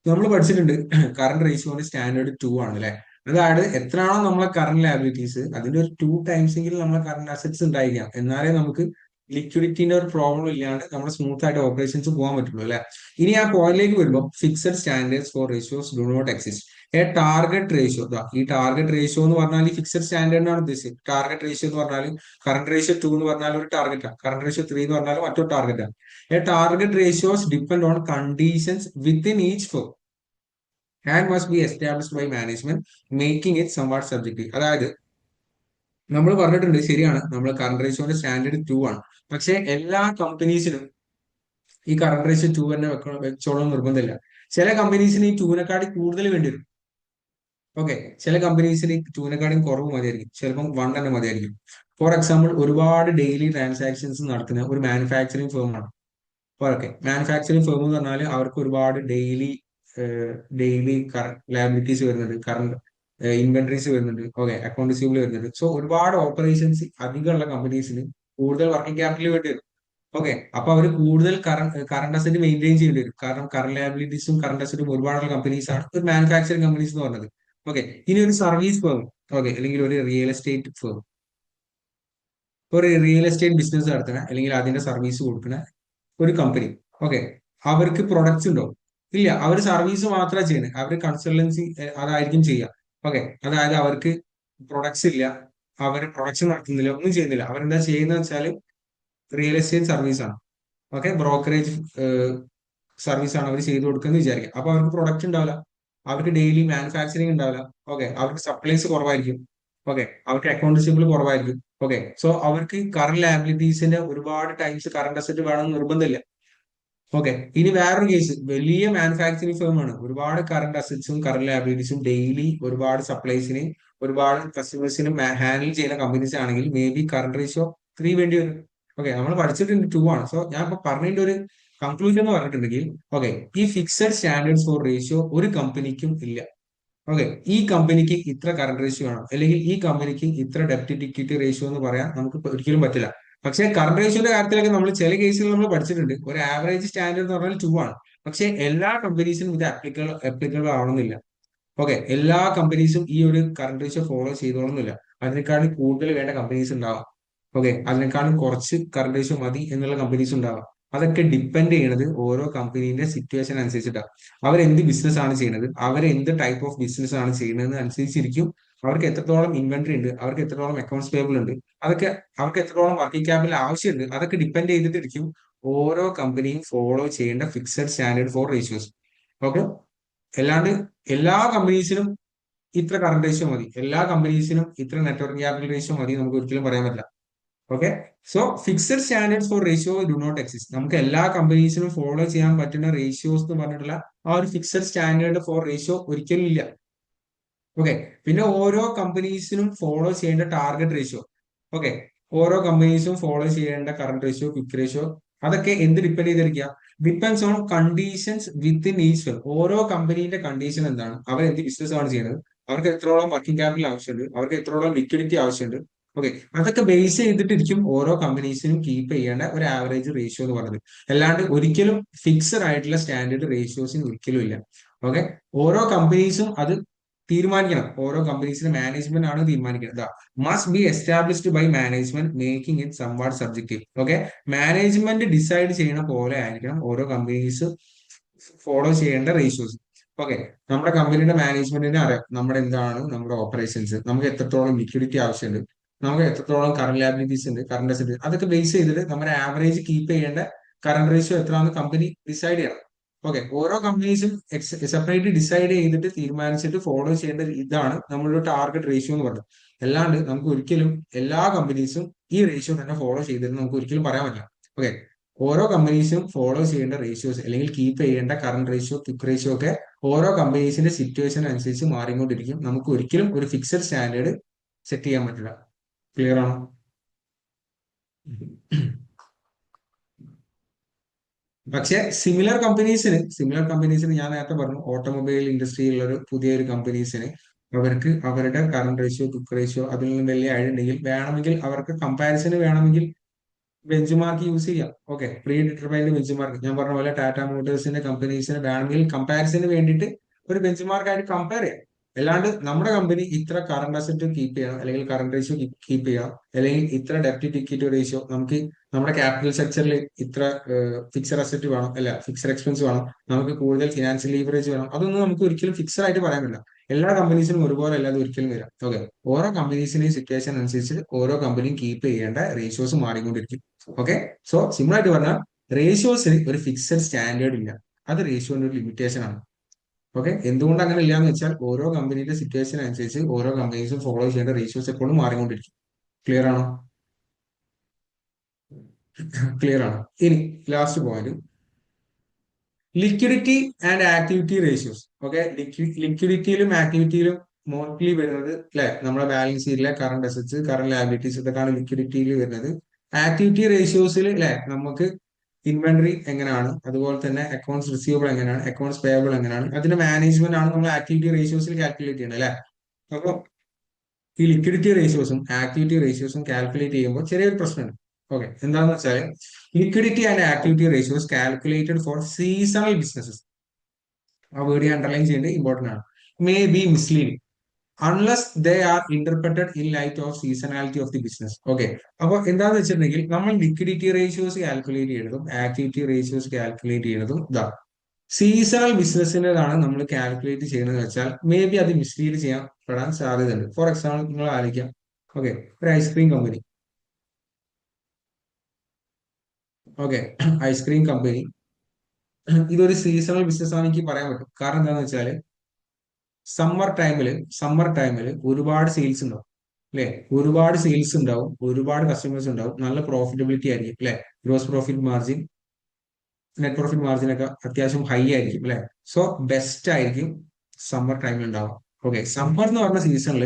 നമ്മൾ പഠിച്ചിട്ടുണ്ട് കറണ്ട് റേഷ്യോന്റെ സ്റ്റാൻഡേർഡ് 2 ആണ് അല്ലെ? അതായത് എത്രയാണോ നമ്മളെ കറണ്ട് ലയബിലിറ്റീസ് അതിന്റെ ഒരു 2 ടൈംസ് എങ്കിലും നമ്മളെ കറണ്ട് അസറ്റ്സ് ഉണ്ടായിരിക്കാം, എന്നാലേ നമുക്ക് ലിക്വിഡിറ്റിന്റെ ഒരു പ്രോബ്ലം ഇല്ലാണ്ട് നമ്മുടെ സ്മൂത്ത് ആയിട്ട് ഓപ്പറേഷൻസ് പോകാൻ പറ്റുള്ളൂ അല്ലെ? ഇനി ആ പോയിന്റിലേക്ക് വരുമ്പോൾ fixed standards for ratios do not exist. A target ratio, ഈ ടാർഗറ്റ് റേഷ്യോ എന്ന് പറഞ്ഞാൽ ഈ ഫിക്സഡ് സ്റ്റാൻഡേർഡിനാണ് ഉദ്ദേശിച്ചത്. ടാർഗറ്റ് റേഷ്യോ എന്ന് പറഞ്ഞാൽ കറണ്ട് റേഷ്യോ 2 എന്ന് പറഞ്ഞാൽ ഒരു ടാർഗറ്റാണ്, കറണ്ട് റേഷ്യോ 3 എന്ന് പറഞ്ഞാൽ മറ്റൊരു ടാർഗറ്റാണ്. A target ratios depend on conditions within each firm and must be established by management making it somewhat subjective. അതായത് നമ്മൾ പറഞ്ഞിട്ടുണ്ട്, ശരിയാണ്, നമ്മൾ കറണ്ട് റേഷ്യോന്റെ സ്റ്റാൻഡേർഡ് 2 ആണ്. പക്ഷെ എല്ലാ കമ്പനീസിനും ഈ കറണ്ട് റേഷ്യോ 2 തന്നെ വെച്ചോളം നിർബന്ധമില്ല. ചില കമ്പനീസിന് ഈ 2-നെക്കാട്ടി കൂടുതൽ വേണ്ടി വരും. ഓക്കെ, ചില കമ്പനീസിന് 2-നെക്കാളും കുറവ് മതിയായിരിക്കും, ചിലപ്പം 1 തന്നെ മതിയായിരിക്കും. ഫോർ എക്സാമ്പിൾ, ഒരുപാട് ഡെയിലി ട്രാൻസാക്ഷൻസ് നടത്തുന്ന ഒരു മാനുഫാക്ചറിങ് ഫേം ആണ്. ഓക്കെ, മാനുഫാക്ചറിങ് ഫേം എന്ന് പറഞ്ഞാൽ അവർക്ക് ഒരുപാട് ഡെയിലി കറണ്ട് ലയബിലിറ്റീസ് വരുന്നുണ്ട്, കറണ്ട് ഇൻവെന്ററീസ് വരുന്നുണ്ട്, ഓക്കെ, അക്കൗണ്ട് റിസീവബിൾ വരുന്നുണ്ട്. സോ ഒരുപാട് ഓപ്പറേഷൻസ് അധികമുള്ള കമ്പനീസിന് കൂടുതൽ വർക്കിംഗ് ക്യാപിറ്റൽ വേണ്ടി വരും. ഓക്കെ, അപ്പൊ അവർ കൂടുതൽ കറണ്ട് അസറ്റ് മെയിൻറ്റെയിൻ ചെയ്യേണ്ടി വരും. കാരണം കറണ്ട് ലയബിലിറ്റീസും കറണ്ട് അസറ്റും ഒരുപാടുള്ള കമ്പനീസ് ആണ് ഒരു മാനുഫാക്ചറിങ് കമ്പനീസ് എന്ന് പറഞ്ഞത്. ഓക്കെ, ഇനി ഒരു സർവീസ് ഫേം, ഓക്കെ, അല്ലെങ്കിൽ ഒരു റിയൽ എസ്റ്റേറ്റ് ഫേം, ഒരു റിയൽ എസ്റ്റേറ്റ് ബിസിനസ് നടത്തുന്ന അല്ലെങ്കിൽ അതിന്റെ സർവീസ് കൊടുക്കുന്ന ഒരു കമ്പനി. ഓക്കെ, അവർക്ക് പ്രൊഡക്ട്സ് ഉണ്ടോ? ഇല്ല, അവർ സർവീസ് മാത്രമേ ചെയ്യുന്നത്. അവർ കൺസൾട്ടൻസി അതായിരിക്കും ചെയ്യുക. ഓക്കെ, അതായത് അവർക്ക് പ്രൊഡക്ട്സ് ഇല്ല, അവർ പ്രൊഡക്ഷൻ നടത്തുന്നില്ല, ഒന്നും ചെയ്യുന്നില്ല. അവരെന്താ ചെയ്യുന്നത് വെച്ചാൽ റിയൽ എസ്റ്റേറ്റ് സർവീസ് ആണ്. ഓക്കെ, ബ്രോക്കറേജ് സർവീസ് ആണ് അവർ ചെയ്തു കൊടുക്കുന്നത് വിചാരിക്കുക. അപ്പൊ അവർക്ക് പ്രൊഡക്റ്റ് ഉണ്ടാവില്ല, അവർക്ക് ഡെയിലി മാനുഫാക്ചറിങ് ഉണ്ടാവില്ല. ഓക്കെ, അവർക്ക് സപ്ലൈസ് കുറവായിരിക്കും. ഓക്കെ, അവർക്ക് അക്കൗണ്ട് റിസീവബിൾ കുറവായിരിക്കും. ഓക്കെ, സോ അവർക്ക് കറണ്ട് ലയബിലിറ്റീസിന്റെ ഒരുപാട് ടൈംസ് കറണ്ട് അസറ്റ് വേണമെന്ന് നിർബന്ധമില്ല. ഓക്കെ, ഇനി വേറൊരു കേസ്, വലിയ മാനുഫാക്ചറിങ് ഫേം ആണ്, ഒരുപാട് കറണ്ട് അസറ്റ്സും കറണ്ട് ലയബിലിറ്റീസും ഡെയിലി ഒരുപാട് സപ്ലൈസിന് ഒരുപാട് കസ്റ്റമേഴ്സിന് ഹാൻഡിൽ ചെയ്യുന്ന കമ്പനീസ് ആണെങ്കിൽ മേ ബി കറണ്ട് റേഷ്യോ 3 വേണ്ടി വരും. ഓക്കെ, നമ്മൾ പഠിച്ചിട്ടുണ്ട് 2 ആണ്. സോ ഞാൻ ഇപ്പൊ പറഞ്ഞതിന്റെ ഒരു കൺക്ലൂഷൻ എന്ന് പറഞ്ഞിട്ടുണ്ടെങ്കിൽ, ഓക്കെ, ഈ ഫിക്സഡ് സ്റ്റാൻഡേർഡ്സ് ഫോർ റേഷ്യോ ഒരു കമ്പനിക്കും ഇല്ല. ഓക്കെ, ഈ കമ്പനിക്ക് ഇത്ര കറണ്ട് റേഷ്യോ വേണം, അല്ലെങ്കിൽ ഈ കമ്പനിക്ക് ഇത്ര ഡെപ്റ്റ് ഇക്വിറ്റി റേഷ്യോ എന്ന് പറയാൻ നമുക്ക് ഒരിക്കലും പറ്റില്ല. പക്ഷേ കറണ്ട് റേഷ്യോന്റെ കാര്യത്തിലൊക്കെ നമ്മൾ ചില കേസുകൾ നമ്മൾ പഠിച്ചിട്ടുണ്ട്, ഒരു ആവറേജ് സ്റ്റാൻഡേർഡ് എന്ന് പറഞ്ഞാൽ 2 ആണ്. പക്ഷേ എല്ലാ കമ്പനീസിനും ഇത് ആപ്ലിക്കബിൾ ആവണമെന്നില്ല. ഓക്കെ, എല്ലാ കമ്പനീസും ഈ ഒരു കറണ്ട് റേഷ്യോ ഫോളോ ചെയ്തോളുന്നില്ല. അതിനേക്കാളും കൂടുതൽ വേണ്ട കമ്പനീസ് ഉണ്ടാവാം. ഓക്കെ, അതിനേക്കാളും കുറച്ച് കറണ്ട് റേഷ്യോ മതി എന്നുള്ള കമ്പനീസ് ഉണ്ടാവാം. അതൊക്കെ ഡിപ്പെൻഡ് ചെയ്യണത് ഓരോ കമ്പനീന്റെ സിറ്റുവേഷൻ അനുസരിച്ചിട്ടാണ്. അവരെന്ത് ബിസിനസ് ആണ് ചെയ്യുന്നത്, അവരെന്ത് ടൈപ്പ് ഓഫ് ബിസിനസ് ആണ് ചെയ്യുന്നത് അനുസരിച്ചിരിക്കും അവർക്ക് എത്രത്തോളം ഇൻവെന്ററി ഉണ്ട്, അവർക്ക് എത്രത്തോളം അക്കൗണ്ട്സ് പേബിൾ ഉണ്ട്, അതൊക്കെ അവർക്ക് എത്രത്തോളം വർക്കിംഗ് ക്യാപിറ്റൽ ആവശ്യമുണ്ട്. അതൊക്കെ ഡിപ്പെൻഡ് ചെയ്തിട്ടിരിക്കും ഓരോ കമ്പനിയും ഫോളോ ചെയ്യേണ്ട fixed standard for ratios. Okay, അല്ലാണ്ട് എല്ലാ കമ്പനീസിനും ഇത്ര കറണ്ട് റേഷ്യോ മതി, എല്ലാ കമ്പനീസിനും ഇത്ര നെറ്റ്വർക്ക് ക്യാപിറ്റൽ റേഷ്യോ മതി നമുക്ക് ഒരിക്കലും പറയാൻ പറ്റില്ല. Okay, so fixed standards for ratio do not exist. നമുക്ക് എല്ലാ കമ്പനീസിനും ഫോളോ ചെയ്യാൻ പറ്റുന്ന റേഷ്യോസ് എന്ന് പറഞ്ഞിട്ടുള്ള ആ ഒരു ഫിക്സഡ് സ്റ്റാൻഡേർഡ് ഫോർ റേഷ്യോ ഒരിക്കലും ഇല്ല. ഓക്കെ, പിന്നെ ഓരോ കമ്പനീസിനും ഫോളോ ചെയ്യേണ്ട ടാർഗറ്റ് റേഷ്യോ, ഓക്കെ, ഓരോ കമ്പനീസും ഫോളോ ചെയ്യേണ്ട കറണ്ട് റേഷ്യോ, ക്വിക്ക് റേഷ്യോ, അതൊക്കെ എന്ത് ഡിപ്പെൻഡ് ചെയ്തിരിക്കുക? Depends on conditions within each firm. ഓരോ കമ്പനീന്റെ കണ്ടീഷൻ എന്താണ്, അവർ എന്ത് ബിസിനസ് ആണ് ചെയ്യുന്നത്, അവർക്ക് എത്രത്തോളം വർക്കിംഗ് ക്യാപിറ്റൽ ആവശ്യമുണ്ട്, അവർക്ക് എത്രത്തോളം ലിക്വിഡിറ്റി ആവശ്യമുണ്ട്. ഓക്കെ, അതൊക്കെ ബേസ് ചെയ്തിട്ടിരിക്കും ഓരോ കമ്പനീസിനും കീപ്പ് ചെയ്യേണ്ട ഒരു ആവറേജ് റേഷ്യോ എന്ന് പറയുന്നത്. അല്ലാണ്ട് ഒരിക്കലും ഫിക്സഡ് ആയിട്ടുള്ള സ്റ്റാൻഡേർഡ് റേഷ്യോസിന് ഒരിക്കലും ഇല്ല. ഓക്കെ, ഓരോ കമ്പനീസും അത് തീരുമാനിക്കണം. ഓരോ കമ്പനീസിന്റെ മാനേജ്മെന്റ് ആണ് തീരുമാനിക്കുന്നത്. Must be established by management making it somewhat subjective. Okay, management decide ചെയ്യണ പോലെ ആയിരിക്കണം ഓരോ കമ്പനീസ് ഫോളോ ചെയ്യേണ്ട റേഷ്യോസ്. ഓക്കെ, നമ്മുടെ കമ്പനിയുടെ മാനേജ്മെന്റിനെ അറിയാം നമ്മുടെ എന്താണ് നമ്മുടെ ഓപ്പറേഷൻസ്, നമുക്ക് എത്രത്തോളം ലിക്വിഡിറ്റി ആവശ്യമുണ്ട്, നമുക്ക് എത്രത്തോളം കറണ്ട് ലാബിലിറ്റീസ് ഉണ്ട്, കറണ്ട് അസറ്റ്, അതൊക്കെ ബേസ് ചെയ്തിട്ട് നമ്മുടെ ആവറേജ് കീപ്പ് ചെയ്യേണ്ട കറണ്ട് റേഷ്യോ എത്രയാണെന്ന് കമ്പനി ഡിസൈഡ് ചെയ്യണം. ഓക്കെ, ഓരോ കമ്പനീസും സെപ്പറേറ്റ് ഡിസൈഡ് ചെയ്തിട്ട് തീരുമാനിച്ചിട്ട് ഫോളോ ചെയ്യേണ്ട ഇതാണ് നമ്മളുടെ ടാർഗറ്റ് റേഷ്യോ എന്ന് പറയുന്നത്. അല്ലാണ്ട് നമുക്ക് ഒരിക്കലും എല്ലാ കമ്പനീസും ഈ റേഷ്യോ തന്നെ ഫോളോ ചെയ്തിരുന്നു നമുക്ക് ഒരിക്കലും പറയാൻ പറ്റില്ല. ഓക്കെ, ഓരോ കമ്പനീസും ഫോളോ ചെയ്യേണ്ട റേഷ്യോസ് അല്ലെങ്കിൽ കീപ്പ് ചെയ്യേണ്ട കറണ്ട് റേഷ്യോ, ക്വിക്ക് റേഷ്യോ ഒക്കെ ഓരോ കമ്പനീസിന്റെ സിറ്റുവേഷൻ അനുസരിച്ച് മാറിക്കൊണ്ടിരിക്കും. നമുക്ക് ഒരിക്കലും ഒരു ഫിക്സഡ് സ്റ്റാൻഡേർഡ് സെറ്റ് ചെയ്യാൻ പറ്റില്ല. ക്ലിയർ ആണോ? പക്ഷെ സിമിലർ കമ്പനീസിന് ഞാൻ നേരത്തെ പറഞ്ഞു ഓട്ടോമൊബൈൽ ഇൻഡസ്ട്രിയിലുള്ള ഒരു പുതിയൊരു കമ്പനീസിന് അവർക്ക് അവരുടെ കറണ്ട് റേഷ്യോ ബുക്ക് റേഷ്യോ അതിൽ നിന്ന് വലിയ ആഴുണ്ടെങ്കിൽ വേണമെങ്കിൽ അവർക്ക് കമ്പാരിസന് വേണമെങ്കിൽ ബെഞ്ച് മാർക്ക് യൂസ് ചെയ്യാം. Okay, pre determined bench mark ഞാൻ പറഞ്ഞ പോലെ ടാറ്റ മോട്ടോഴ്സിന്റെ കമ്പനീസിന് വേണമെങ്കിൽ കമ്പാരിസന് വേണ്ടിയിട്ട് ഒരു ബെഞ്ച് മാർക്ക് ആയിട്ട് കമ്പയർ ചെയ്യാം. അല്ലാണ്ട് നമ്മുടെ കമ്പനി ഇത്ര കറണ്ട് അസറ്റ് കീപ്പ് ചെയ്യണം, അല്ലെങ്കിൽ കറണ്ട് റേഷ്യോ കീപ്പ് ചെയ്യാം, അല്ലെങ്കിൽ ഇത്ര ഡെപ്റ്റ് ടു ഇക്വിറ്റി റേഷ്യോ, നമുക്ക് നമ്മുടെ ക്യാപിറ്റൽ സ്ട്രക്ചറിൽ ഇത്ര ഫിക്സഡ് അസറ്റ് വേണം, അല്ല ഫിക്സഡ് എക്സ്പെൻസ് വേണം, നമുക്ക് കൂടുതൽ ഫിനാൻഷ്യൽ ലീവറേജ് വേണം, അതൊന്നും നമുക്ക് ഒരിക്കലും ഫിക്സഡ് ആയിട്ട് പറയാൻ പറ്റില്ല. എല്ലാ കമ്പനീസിനും ഒരുപോലെ അല്ലാതെ ഒരിക്കലും വരാം. ഓക്കെ, ഓരോ കമ്പനീസിന്റെയും സിറ്റുവേഷൻ അനുസരിച്ച് ഓരോ കമ്പനിയും കീപ്പ് ചെയ്യേണ്ട റേഷ്യോസ് മാറിക്കൊണ്ടിരിക്കും. ഓക്കെ, സോ സിമ്പിൾ ആയിട്ട് പറഞ്ഞാൽ റേഷ്യോസിന് ഒരു ഫിക്സഡ് സ്റ്റാൻഡേർഡ് ഇല്ല, അത് റേഷ്യോന്റെ ഒരു ലിമിറ്റേഷൻ ആണ്. ഓക്കെ, എന്തുകൊണ്ട് അങ്ങനെ ഇല്ലാന്ന് വെച്ചാൽ ഓരോ കമ്പനിയുടെ സിറ്റുവേഷൻ അനുസരിച്ച് ഓരോ കമ്പനീസും ഫോളോ ചെയ്യേണ്ട റേഷ്യോസ് എപ്പോഴും മാറിക്കൊണ്ടിരിക്കും. ക്ലിയർ ആണോ? ക്ലിയർ ആണ്. ഇനി last point, liquidity and activity ratios. Okay, ലിക്വിഡിറ്റിയിലും ആക്ടിവിറ്റിയിലും മോസ്റ്റ്ലി വരുന്നത് അല്ലെ, നമ്മുടെ ബാലൻസ് ഷീറ്റിലെ കറണ്ട് അസറ്റ്സ്, കറണ്ട് ലയബിലിറ്റീസ്, ഇതൊക്കെയാണ് ലിക്വിഡിറ്റിയിൽ വരുന്നത്. ആക്ടിവിറ്റി റേഷ്യോസിൽ അല്ലെ നമുക്ക് ഇൻവെന്ററി എങ്ങനെയാണ്, അതുപോലെ തന്നെ അക്കൗണ്ട്സ് റിസീവബിൾ എങ്ങനെയാണ്, അക്കൗണ്ട്സ് പേയബിൾ എങ്ങനെയാണ്, അതിന്റെ മാനേജ്മെന്റ് ആണ് നമ്മൾ ആക്ടിവിറ്റി റേഷ്യോസിൽ കാൽക്കുലേറ്റ് ചെയ്യുന്നത് അല്ലെ. അപ്പൊ ഈ ലിക്വിഡിറ്റി റേഷ്യോസും ആക്ടിവിറ്റി റേഷ്യോസും കാൽക്കുലേറ്റ് ചെയ്യുമ്പോൾ ചെറിയൊരു പ്രശ്നമുണ്ട്. ഓക്കെ, എന്താണെന്ന് വെച്ചാൽ liquidity and activity ratios calculated four seasonal businesses, ആ വേർഡ് അണ്ടർലൈൻ ചെയ്യേണ്ടത് ഇമ്പോർട്ടന്റ് ആണ്, may be misleading unless they are interpreted in light of seasonality of the business. Okay, അപ്പൊ എന്താന്ന് വെച്ചിട്ടുണ്ടെങ്കിൽ നമ്മൾ ലിക്വിഡിറ്റി റേഷ്യോസ് കാൽക്കുലേറ്റ് ചെയ്യുന്നതും ആക്ടിവിറ്റി റേഷ്യോസ് കാൽക്കുലേറ്റ് ചെയ്യുന്നതും ഇതാ സീസണൽ ബിസിനസ്സിൻ്റെതാണ് നമ്മൾ കാൽക്കുലേറ്റ് ചെയ്യുന്നത് വെച്ചാൽ മേ ബി അത് മിസ്ലീഡ് ചെയ്യാൻ പെടാൻ സാധ്യതയുണ്ട്. ഫോർ എക്സാമ്പിൾ നിങ്ങൾ ആലോചിക്കാം, ഓക്കെ, ഒരു ice cream company, okay, ice cream company ഇതൊരു സീസണൽ ബിസിനസ് ആണ് എനിക്ക് പറയാൻ പറ്റും. കാരണം എന്താണെന്ന് വെച്ചാല് സമ്മർ ടൈമില് ഒരുപാട് സെയിൽസ് ഉണ്ടാവും അല്ലെ, ഒരുപാട് സെയിൽസ് ഉണ്ടാവും, ഒരുപാട് കസ്റ്റമേഴ്സ് ഉണ്ടാവും, നല്ല പ്രോഫിറ്റബിലിറ്റി ആയിരിക്കും അല്ലെ, gross profit margin, net profit margin ഒക്കെ അത്യാവശ്യം ഹൈ ആയിരിക്കും അല്ലെ. സോ ബെസ്റ്റ് ആയിരിക്കും സമ്മർ ടൈമിൽ ഉണ്ടാവും. ഓക്കെ, സമ്മർ എന്ന് പറഞ്ഞ സീസണിൽ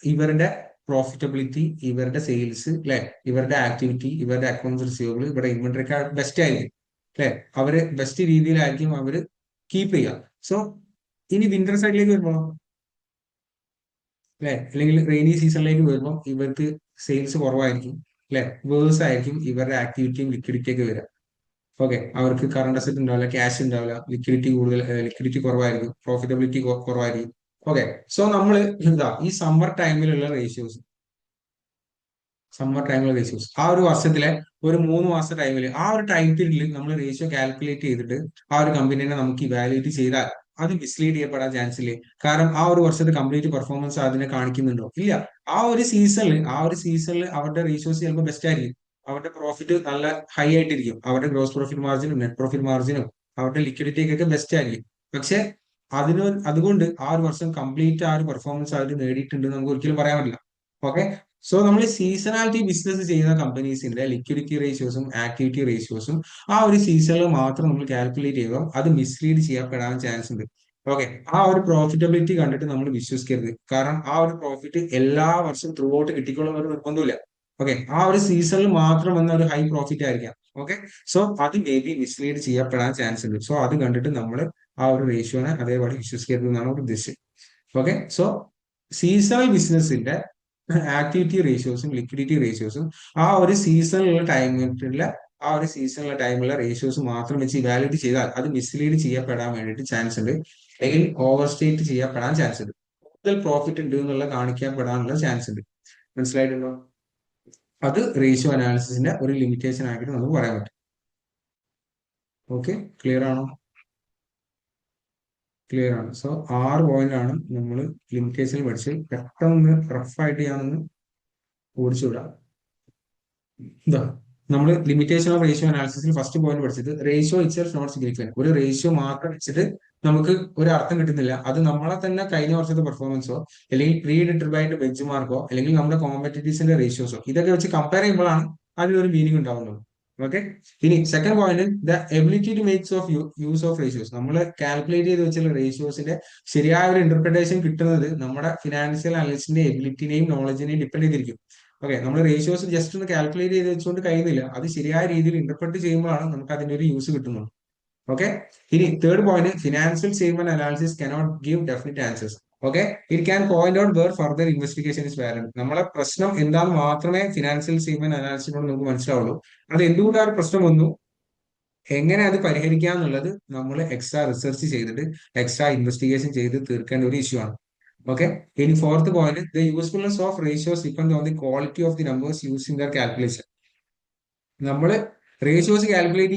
ഇവരുടെ പ്രോഫിറ്റബിലിറ്റി, ഇവരുടെ സെയിൽസ് അല്ലെ, ഇവരുടെ ആക്ടിവിറ്റി, ഇവരുടെ അക്കൗണ്ട്സ് റിസീവബിൾ, ഇവരുടെ ഇൻവെന്ററി ഒക്കെ ബെസ്റ്റ് ആയിരിക്കും അല്ലെ, അവര് ബെസ്റ്റ് രീതിയിലായിരിക്കും അവര് കീപ്പ് ചെയ്യുക. സോ ഇനി വിന്റർ സൈഡിലേക്ക് വരുമ്പോൾ അല്ലെ, അല്ലെങ്കിൽ റെയിനി സീസണിലേക്ക് വരുമ്പോൾ ഇവർക്ക് സെയിൽസ് കുറവായിരിക്കും അല്ലെ, വേഴ്സ് ആയിരിക്കും ഇവരുടെ ആക്ടിവിറ്റിയും ലിക്വിഡിറ്റി ഒക്കെ വരിക. ഓക്കെ, അവർക്ക് കറണ്ട് അസറ്റ് ഉണ്ടാവില്ല, ക്യാഷ് ഉണ്ടാവില്ല, ലിക്വിഡിറ്റി കുറവായിരിക്കും, പ്രോഫിറ്റബിലിറ്റി കുറവായിരിക്കും. ഓക്കെ, സോ നമ്മൾ എന്താ ഈ സമ്മർ ടൈമിലുള്ള റേഷ്യോസ് ആ ഒരു വർഷത്തിലെ ഒരു 3 മാസ ടൈമിൽ, ആ ഒരു ടൈം പീരീഡിൽ നമ്മൾ റേഷ്യോ കാൽക്കുലേറ്റ് ചെയ്തിട്ട് ആ ഒരു കമ്പനീനെ നമുക്ക് ഇവാലുവേറ്റ് ചെയ്താൽ അത് മിസ്ലീഡ് ചെയ്യപ്പെടാൻ ചാൻസ് ഇല്ലേ. കാരണം ആ ഒരു വർഷത്തെ കംപ്ലീറ്റ് പെർഫോമൻസ് അതിനെ കാണിക്കുന്നുണ്ടോ ഇല്ല. ആ ഒരു സീസണിൽ അവരുടെ റേഷ്യോസ് ചിലപ്പോൾ ബെസ്റ്റ് ആയിരിക്കും, അവരുടെ പ്രോഫിറ്റ് നല്ല ഹൈ ആയിട്ടിരിക്കും, അവരുടെ ഗ്രോസ് പ്രോഫിറ്റ് മാർജിനും നെറ്റ് പ്രോഫിറ്റ് മാർജിനും അവരുടെ ലിക്വിഡിറ്റിയൊക്കെ ബെസ്റ്റ് ആയിരിക്കും. പക്ഷെ അതുകൊണ്ട് ആ ഒരു വർഷം കംപ്ലീറ്റ് ആ ഒരു പെർഫോമൻസ് അവർ നേടിയിട്ടുണ്ട് നമുക്ക് ഒരിക്കലും പറയാൻ പറ്റില്ല. ഓക്കെ, സോ നമ്മൾ സീസണാലിറ്റി ബിസിനസ് ചെയ്യുന്ന കമ്പനീസിന്റെ ലിക്വിഡിറ്റി റേഷ്യോസും ആക്ടിവിറ്റി റേഷ്യോസും ആ ഒരു സീസണിൽ മാത്രം നമ്മൾ കാൽക്കുലേറ്റ് ചെയ്യുമ്പോൾ അത് മിസ്ലീഡ് ചെയ്യപ്പെടാൻ ചാൻസ് ഉണ്ട്. ഓക്കെ, ആ ഒരു പ്രോഫിറ്റബിലിറ്റി കണ്ടിട്ട് നമ്മൾ വിശ്വസിക്കരുത്. കാരണം ആ ഒരു പ്രോഫിറ്റ് എല്ലാ വർഷവും ത്രൂ ഔട്ട് കിട്ടിക്കൊള്ളുന്ന ഒരു നിർബന്ധമില്ല. ഓക്കെ, ആ ഒരു സീസണിൽ മാത്രം വന്ന ഒരു ഹൈ പ്രോഫിറ്റ് ആയിരിക്കാം. ഓക്കെ, സോ അത് മേ ബി മിസ്ലീഡ് ചെയ്യപ്പെടാൻ ചാൻസ് ഉണ്ട്. സോ അത് കണ്ടിട്ട് നമ്മൾ ആ ഒരു റേഷ്യോനെ അതേപടി വിശ്വസിക്കരുത് എന്നാണ് ഉദ്ദേശിച്ചത്. ഓക്കെ, സോ സീസണൽ ബിസിനസിന്റെ ആക്ടിവിറ്റി റേഷ്യോസും ലിക്വിഡിറ്റി റേഷ്യോസും ആ ഒരു സീസണിലുള്ള റേഷ്യോസ് മാത്രം വെച്ച് ഇവാലുവേറ്റ് ചെയ്താൽ അത് മിസ്ലീഡ് ചെയ്യപ്പെടാൻ വേണ്ടിയിട്ട് ചാൻസ് ഉണ്ട്, അല്ലെങ്കിൽ ഓവർ സ്റ്റേറ്റ് ചെയ്യപ്പെടാൻ ചാൻസ് ഉണ്ട്, കൂടുതൽ പ്രോഫിറ്റ് ഉണ്ട് എന്നുള്ള കാണിക്കപ്പെടാനുള്ള ചാൻസ് ഉണ്ട്. മനസ്സിലായിട്ടുണ്ടോ? അത് റേഷ്യോ അനാലിസിസിന്റെ ഒരു ലിമിറ്റേഷൻ ആയിട്ട് നമുക്ക് പറയാൻ പറ്റും. ഓക്കെ, ക്ലിയർ ആണോ? ക്ലിയർ ആണ്. സോ 6 പോയിന്റ് ആണ് നമ്മൾ ലിമിറ്റേഷൻ പഠിച്ച് പെട്ടെന്ന് റഫായിട്ട് ഞാനൊന്ന് ഓടിച്ചു വിടാം. ഇതാ നമ്മൾ ലിമിറ്റേഷൻ ഓഫ് റേഷ്യോ അനാലിസിസിൽ ഫസ്റ്റ് പോയിന്റ് പഠിച്ചത് റേഷ്യോ ഇറ്റ്സെൽഫ് നോട്ട് സിഗ്നിഫിക്കന്റ്. ഒരു റേഷ്യോ മാത്രം വെച്ചിട്ട് നമുക്ക് ഒരു അർത്ഥം കിട്ടുന്നില്ല. അത് നമ്മളെ തന്നെ കഴിഞ്ഞ വർഷത്തെ പെർഫോമൻസോ അല്ലെങ്കിൽ പ്രീ ഡിറ്റർമൈൻഡ് ബെഞ്ച് മാർക്കോ അല്ലെങ്കിൽ നമ്മുടെ കോമ്പറ്റീറ്റീവ്സിന്റെ റേഷ്യോസോ ഇതൊക്കെ വെച്ച് കമ്പയർ ചെയ്യുമ്പോഴാണ് അതിനൊരു മീനിങ് ഉണ്ടാവുന്നത്. ഓക്കെ, ഇനി second point the ability to makes of use of ratios. നമ്മൾ കാൽക്കുലേറ്റ് ചെയ്ത് വെച്ചുള്ള റേഷ്യോസിന്റെ ശരിയായ ഒരു ഇന്റർപ്രിട്ടേഷൻ കിട്ടുന്നത് നമ്മുടെ ഫിനാൻഷ്യൽ അനലിസ്റ്റിന്റെ എബിലിറ്റിനെയും നോളജിനെയും ഡിപ്പെൻഡ് ചെയ്തിരിക്കും. ഓക്കെ, നമ്മൾ റേഷ്യോസ് ജസ്റ്റ് ഒന്ന് കാൽക്കുലേറ്റ് ചെയ്ത് വെച്ചുകൊണ്ട് കഴിയുന്നില്ല. അത് ശരിയായ രീതിയിൽ ഇന്റർപ്രറ്റ് ചെയ്യുമ്പോഴാണ് നമുക്ക് അതിന്റെ ഒരു യൂസ് കിട്ടുന്നത്. ഓക്കെ, ഇനി third point, financial statement analysis cannot give definite answers. Okay, it can point out where further investigation is വാലന്റ്. നമ്മളെ പ്രശ്നം എന്താണെന്ന് മാത്രമേ ഫിനാൻഷ്യൽ സ്റ്റേറ്റ്മെന്റ് അനാലിസിസിനോട് നമുക്ക് മനസ്സിലാവുള്ളൂ. അത് എന്തുകൊണ്ട് ആ ഒരു പ്രശ്നം വന്നു, എങ്ങനെ അത് പരിഹരിക്കാം എന്നുള്ളത് നമ്മൾ എക്സ്ട്രാ റിസർച്ച് ചെയ്തിട്ട് എക്സ്ട്രാ ഇൻവെസ്റ്റിഗേഷൻ ചെയ്ത് തീർക്കേണ്ട ഒരു ഇഷ്യൂ ആണ്. ഓക്കെ, ഇനി fourth point, the usefulness of ratios depend on the quality of the numbers use in there calculation. നമ്മൾ റേഷ്യോസ് കാൽക്കുലേറ്റ്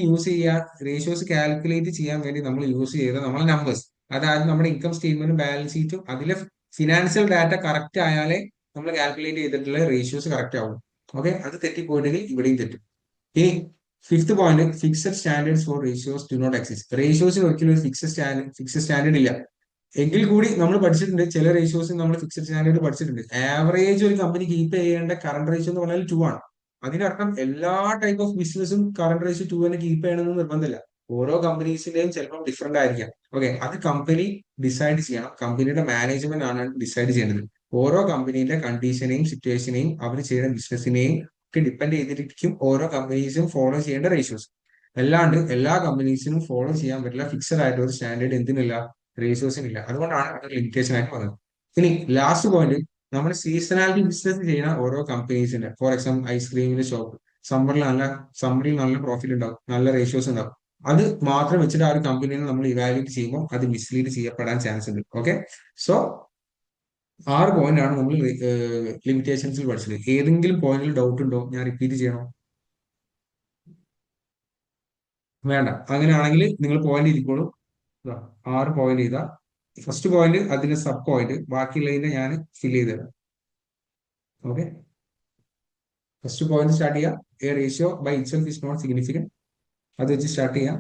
ചെയ്യാൻ വേണ്ടി നമ്മൾ യൂസ് ചെയ്ത നമ്മളെ നമ്പേഴ്സ്, അതായത് നമ്മുടെ ഇൻകം സ്റ്റേറ്റ്മെന്റും ബാലൻസ് ഷീറ്റും അതിലെ ഫിനാൻഷ്യൽ ഡാറ്റ കറക്റ്റ് ആയാലേ നമ്മൾ കാൽക്കുലേറ്റ് ചെയ്തിട്ടുള്ള റേഷ്യോസ് കറക്റ്റ് ആവും. ഓക്കെ, അത് തെറ്റിപ്പോയിട്ടുണ്ടെങ്കിൽ ഇവിടെയും തെറ്റും. ഇനി fifth point, fixed standards for ratios do not exist. റേഷ്യോസിന് ഒരിക്കലും ഒരു ഫിക്സഡ് സ്റ്റാൻഡേർഡ് ഇല്ല. എങ്കിൽ കൂടി നമ്മൾ പഠിച്ചിട്ടുണ്ട് ചില റേഷ്യോസ് നമ്മൾ ഫിക്സഡ് സ്റ്റാൻഡേർഡ് പഠിച്ചിട്ടുണ്ട്. ആവറേജ് ഒരു കമ്പനി കീപ്പ് ചെയ്യേണ്ട കറണ്ട് റേഷ്യോ എന്ന് പറഞ്ഞാൽ 2 ആണ്. അതിനർത്ഥം എല്ലാ ടൈപ്പ് ഓഫ് ബിസിനസ്സും കറണ്ട് റേഷ്യോ 2 തന്നെ കീപ്പ് ചെയ്യണമെന്ന് നിർബന്ധമില്ല. ഓരോ കമ്പനീസിന്റെയും ചിലപ്പോൾ ഡിഫറെന്റ് ആയിരിക്കാം. ഓക്കെ, അത് കമ്പനി ഡിസൈഡ് ചെയ്യണം. കമ്പനിയുടെ മാനേജ്മെന്റ് ആണ് ഡിസൈഡ് ചെയ്യേണ്ടത്. ഓരോ കമ്പനീന്റെ കണ്ടീഷനെയും സിറ്റുവേഷനെയും അവർ ചെയ്യുന്ന ബിസിനസിനെയും ഒക്കെ ഡിപ്പെൻഡ് ചെയ്തിരിക്കും ഓരോ കമ്പനീസും ഫോളോ ചെയ്യേണ്ട റേഷ്യോസ്. അല്ലാണ്ട് എല്ലാ കമ്പനീസിനും ഫോളോ ചെയ്യാൻ പറ്റില്ല ഫിക്സഡ് ആയിട്ട് ഒരു സ്റ്റാൻഡേർഡ് എന്തിനില്ല, റേഷ്യോസിനില്ല. അതുകൊണ്ടാണ് അത് ലിമിറ്റേഷൻ ആയിട്ട് വന്നത്. ഇനി ലാസ്റ്റ് പോയിന്റ്, നമ്മൾ സീസണാലിറ്റി ബിസിനസ് ചെയ്യുന്ന ഓരോ കമ്പനീസിന്റെ, ഫോർ എക്സാമ്പിൾ ഐസ്ക്രീമിന്റെ ഷോപ്പ്, സമ്മറിൽ നല്ല പ്രോഫിറ്റ് ഉണ്ടാവും, നല്ല റേഷ്യോസ് ഉണ്ടാവും. അത് മാത്രം വെച്ചിട്ട് ആ ഒരു കമ്പനിയെ നമ്മൾ ഇവാലുവേറ്റ് ചെയ്യുമ്പോൾ അത് മിസ്ലീഡ് ചെയ്യപ്പെടാൻ ചാൻസ് ഉണ്ട്. ഓക്കെ, സോ 6 പോയിന്റ് ആണ് നമ്മൾ ലിമിറ്റേഷൻസിൽ പഠിച്ചത്. ഏതെങ്കിലും പോയിന്റിൽ ഡൗട്ട് ഉണ്ടോ, ഞാൻ റിപ്പീറ്റ് ചെയ്യണോ? വേണ്ട, അങ്ങനെയാണെങ്കിൽ നിങ്ങൾ പോയിന്റ് ഇരിക്കോളൂ. ഇതാ, 6 പോയിന്റ് ചെയ്താ ഫസ്റ്റ് പോയിന്റ് അതിന്റെ സബ് പോയിന്റ്, ബാക്കിയുള്ളതിനെ ഞാൻ ഫിൽ ചെയ്ത് തരാം. ഓക്കെ, ഫസ്റ്റ് പോയിന്റ് സ്റ്റാർട്ട് ചെയ്യാം. A ratio by itself is not significant. അത് വെച്ച് സ്റ്റാർട്ട് ചെയ്യാം.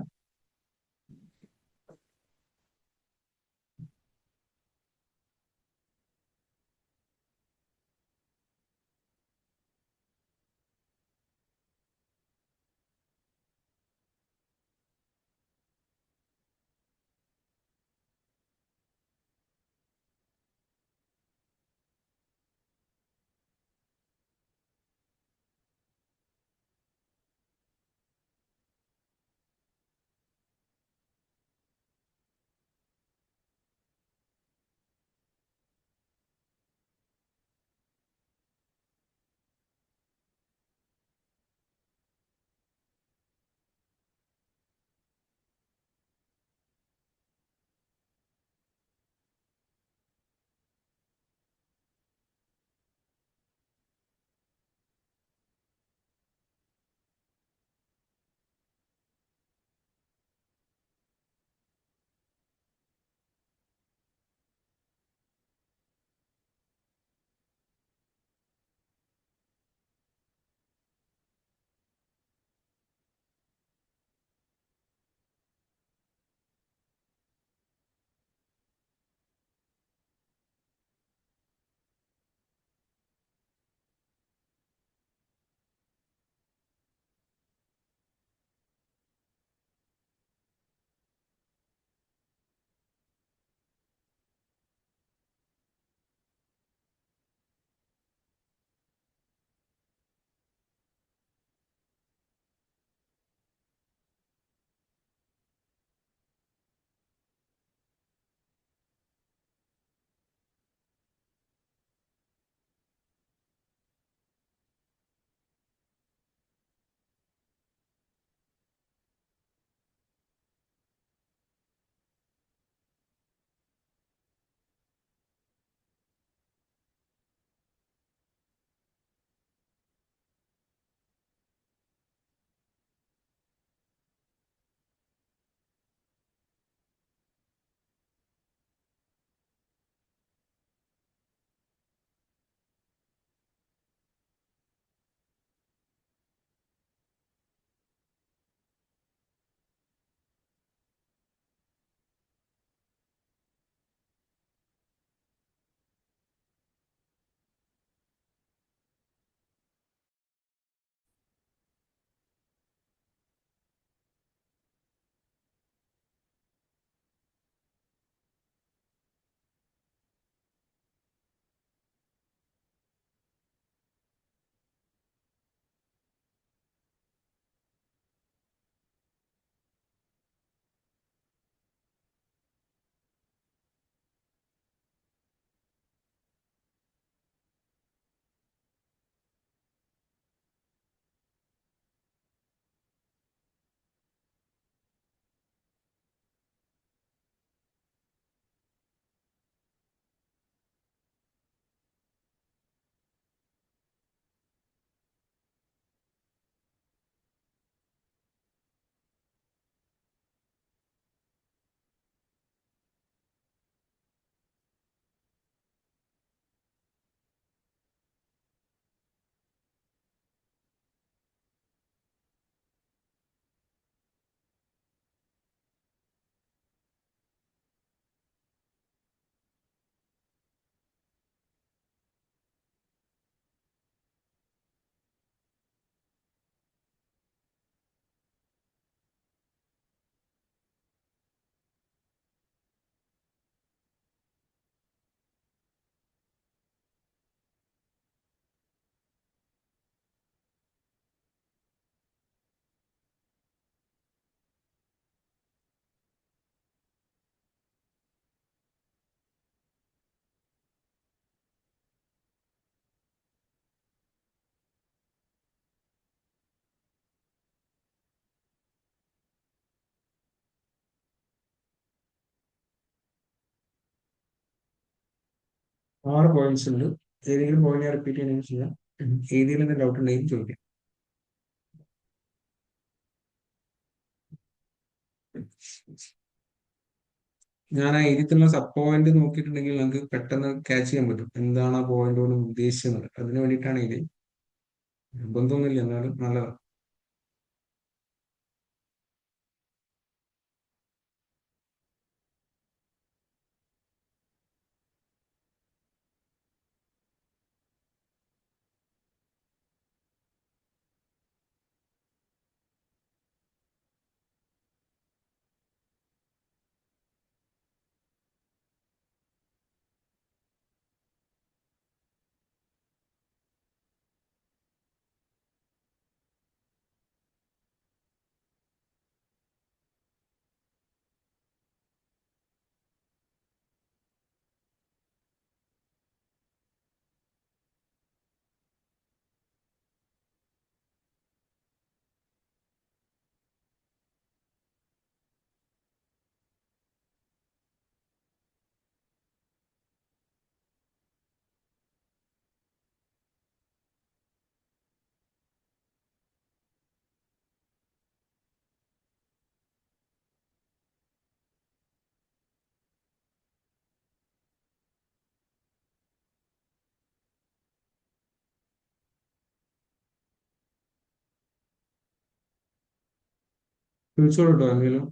6 പോയിന്റ്സ് ഉണ്ട്. ഏതെങ്കിലും പോയിന്റ് ഞാൻ റിപ്പീറ്റ് ചെയ്യുകയും ചെയ്യാം. ഏതെങ്കിലും എന്തെങ്കിലും ഡൗട്ട് ഉണ്ടെങ്കിൽ ചോദിക്കാം. ഞാൻ ആ എഴുതിയിട്ടുള്ള സബ് പോയിന്റ് നോക്കിയിട്ടുണ്ടെങ്കിൽ നമുക്ക് പെട്ടെന്ന് ക്യാച്ച് ചെയ്യാൻ പറ്റും എന്താണ് ആ പോയിന്റ് കൊണ്ട് ഉദ്ദേശിച്ചത്. അതിന് വേണ്ടിയിട്ടാണ് ഇത്. നിർബന്ധമൊന്നുമില്ല, എന്നാലും നല്ലതാണ്. ചോദിച്ചോളൂ കേട്ടോ എന്തെങ്കിലും.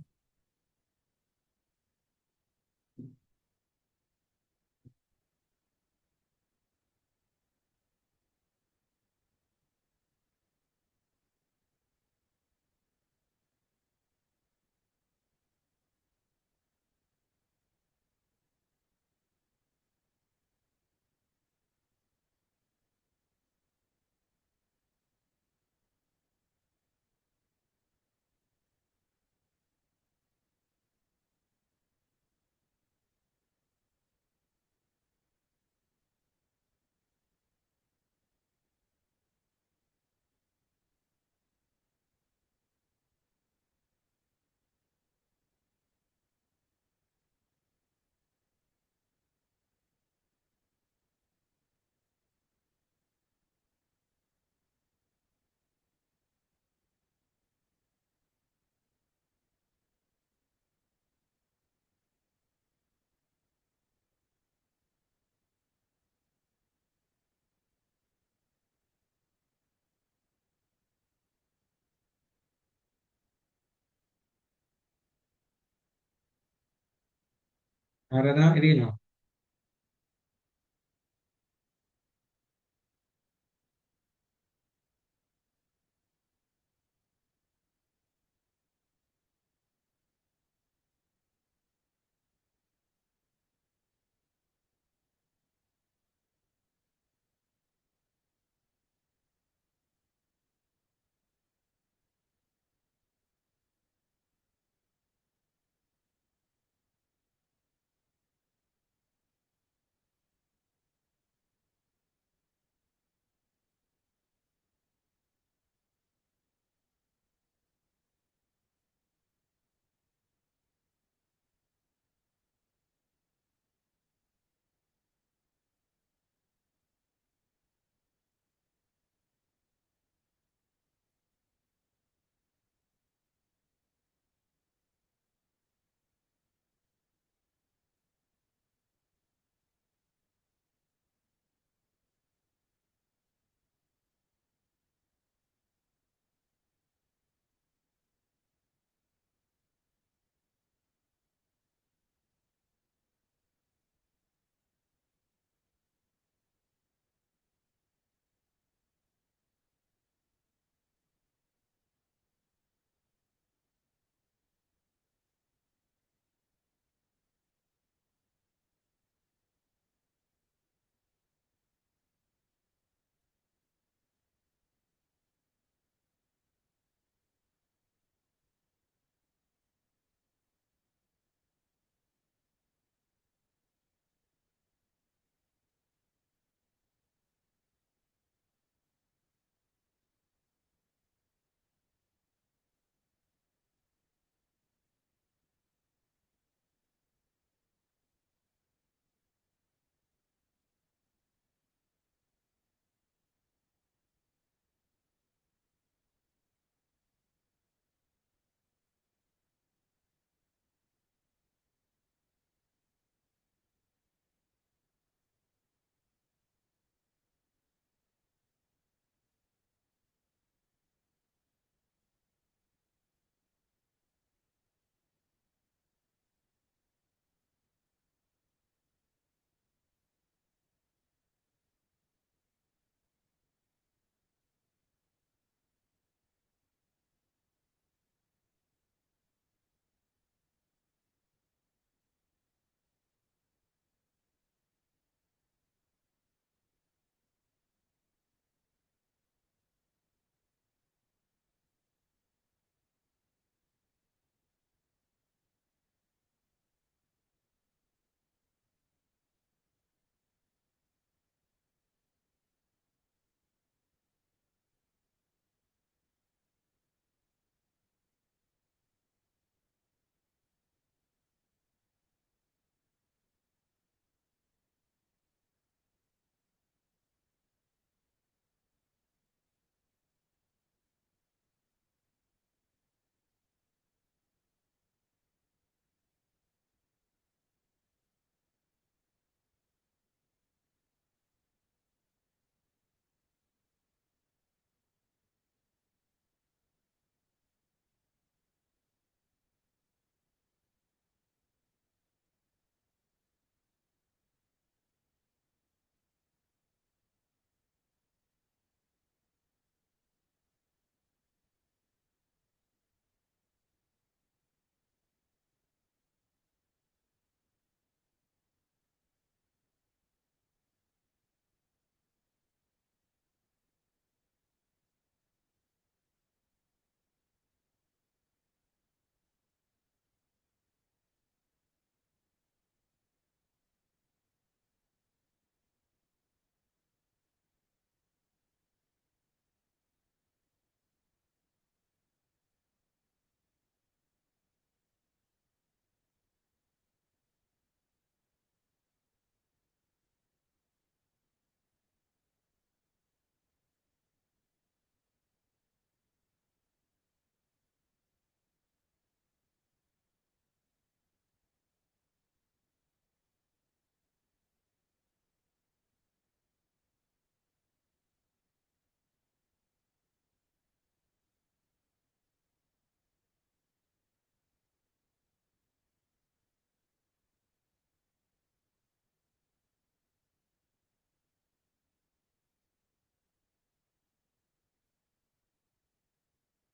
ആരാധന ഇരിക്കുന്നോ?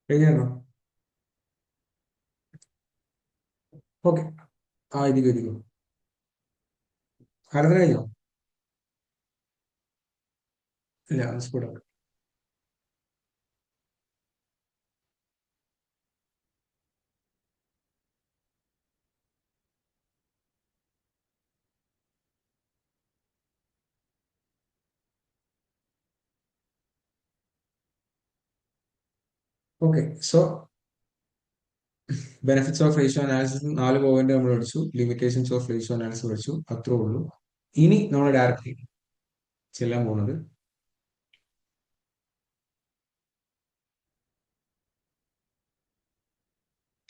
കഴിഞ്ഞായിരുന്നോ? ഓക്കെ. ആ ഇരിക്കും ഇരിക്കും. ആരാധന കഴിഞ്ഞോ? ഇല്ല, school. Okay. So benefits of ratio analysis 4 point നമ്മൾ പഠിച്ചു. ലിമിറ്റേഷൻസ് ഓഫ് റേഷ്യോ അനാലിസിസ് പഠിച്ചു. അത്രേ ഉള്ളൂ. ഇനി നമ്മൾ ഡയറക്റ്റ്ലി ചെല്ലാൻ പോകുന്നത്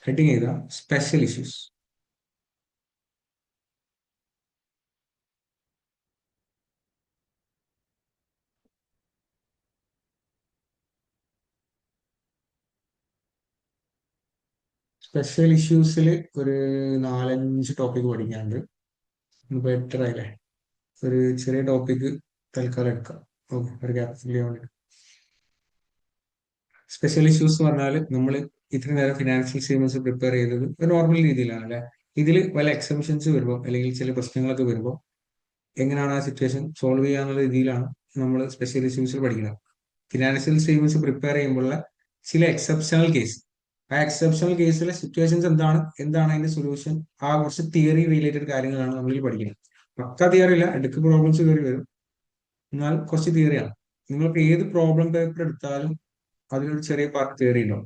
ഹെഡിങ് ചെയ്ത സ്പെഷ്യൽ ഇഷ്യൂസ്. സ്പെഷ്യൽ ഇഷ്യൂസിൽ ഒരു 4-5 ടോപ്പിക് പഠിക്കാനുണ്ട്. ബെറ്റർ ആയില്ലേ? ഒരു ചെറിയ ടോപ്പിക് തൽക്കാലം എടുക്കാം. ഓക്കെ, ഒരു ഗ്യാപ്പ് ഫിൽ ചെയ്യാൻ വേണ്ടി. സ്പെഷ്യൽ ഇഷ്യൂസ് എന്ന് പറഞ്ഞാൽ നമ്മൾ ഇത്ര നേരം ഫിനാൻഷ്യൽ സ്റ്റേറ്റ്മെന്റ്സ് പ്രിപ്പയർ ചെയ്തത് ഒരു നോർമൽ രീതിയിലാണ് അല്ലെ. ഇതിൽ വല്ല എക്സംഷൻസ് വരുമ്പോൾ അല്ലെങ്കിൽ ചില പ്രശ്നങ്ങളൊക്കെ വരുമ്പോൾ എങ്ങനെയാണ് ആ സിറ്റുവേഷൻ സോൾവ് ചെയ്യാന്നുള്ള രീതിയിലാണ് നമ്മൾ സ്പെഷ്യൽ ഇഷ്യൂസിൽ പഠിക്കുന്നത്. ഫിനാൻഷ്യൽ സ്റ്റേറ്റ്മെന്റ്സ് പ്രിപ്പയർ ചെയ്യുമ്പോഴുള്ള ചില എക്സെപ്ഷണൽ കേസ്, ആ എക്സെപ്ഷണൽ കേസിലെ സിറ്റുവേഷൻസ് എന്താണ്, എന്താണ് അതിന്റെ സൊല്യൂഷൻ, ആ കുറച്ച് തിയറി റിലേറ്റഡ് കാര്യങ്ങളാണ് നമ്മളിൽ പഠിക്കുന്നത്. പക്ക തിയറി ഇല്ല, ഇടയ്ക്ക് പ്രോബ്ലംസ് കയറി വരും, എന്നാൽ കുറച്ച് തിയറിയാണ്. നിങ്ങൾക്ക് ഏത് പ്രോബ്ലം പേപ്പർ എടുത്താലും അതിലൊരു ചെറിയ പാർട്ട് തിയറി ഉണ്ടാവും.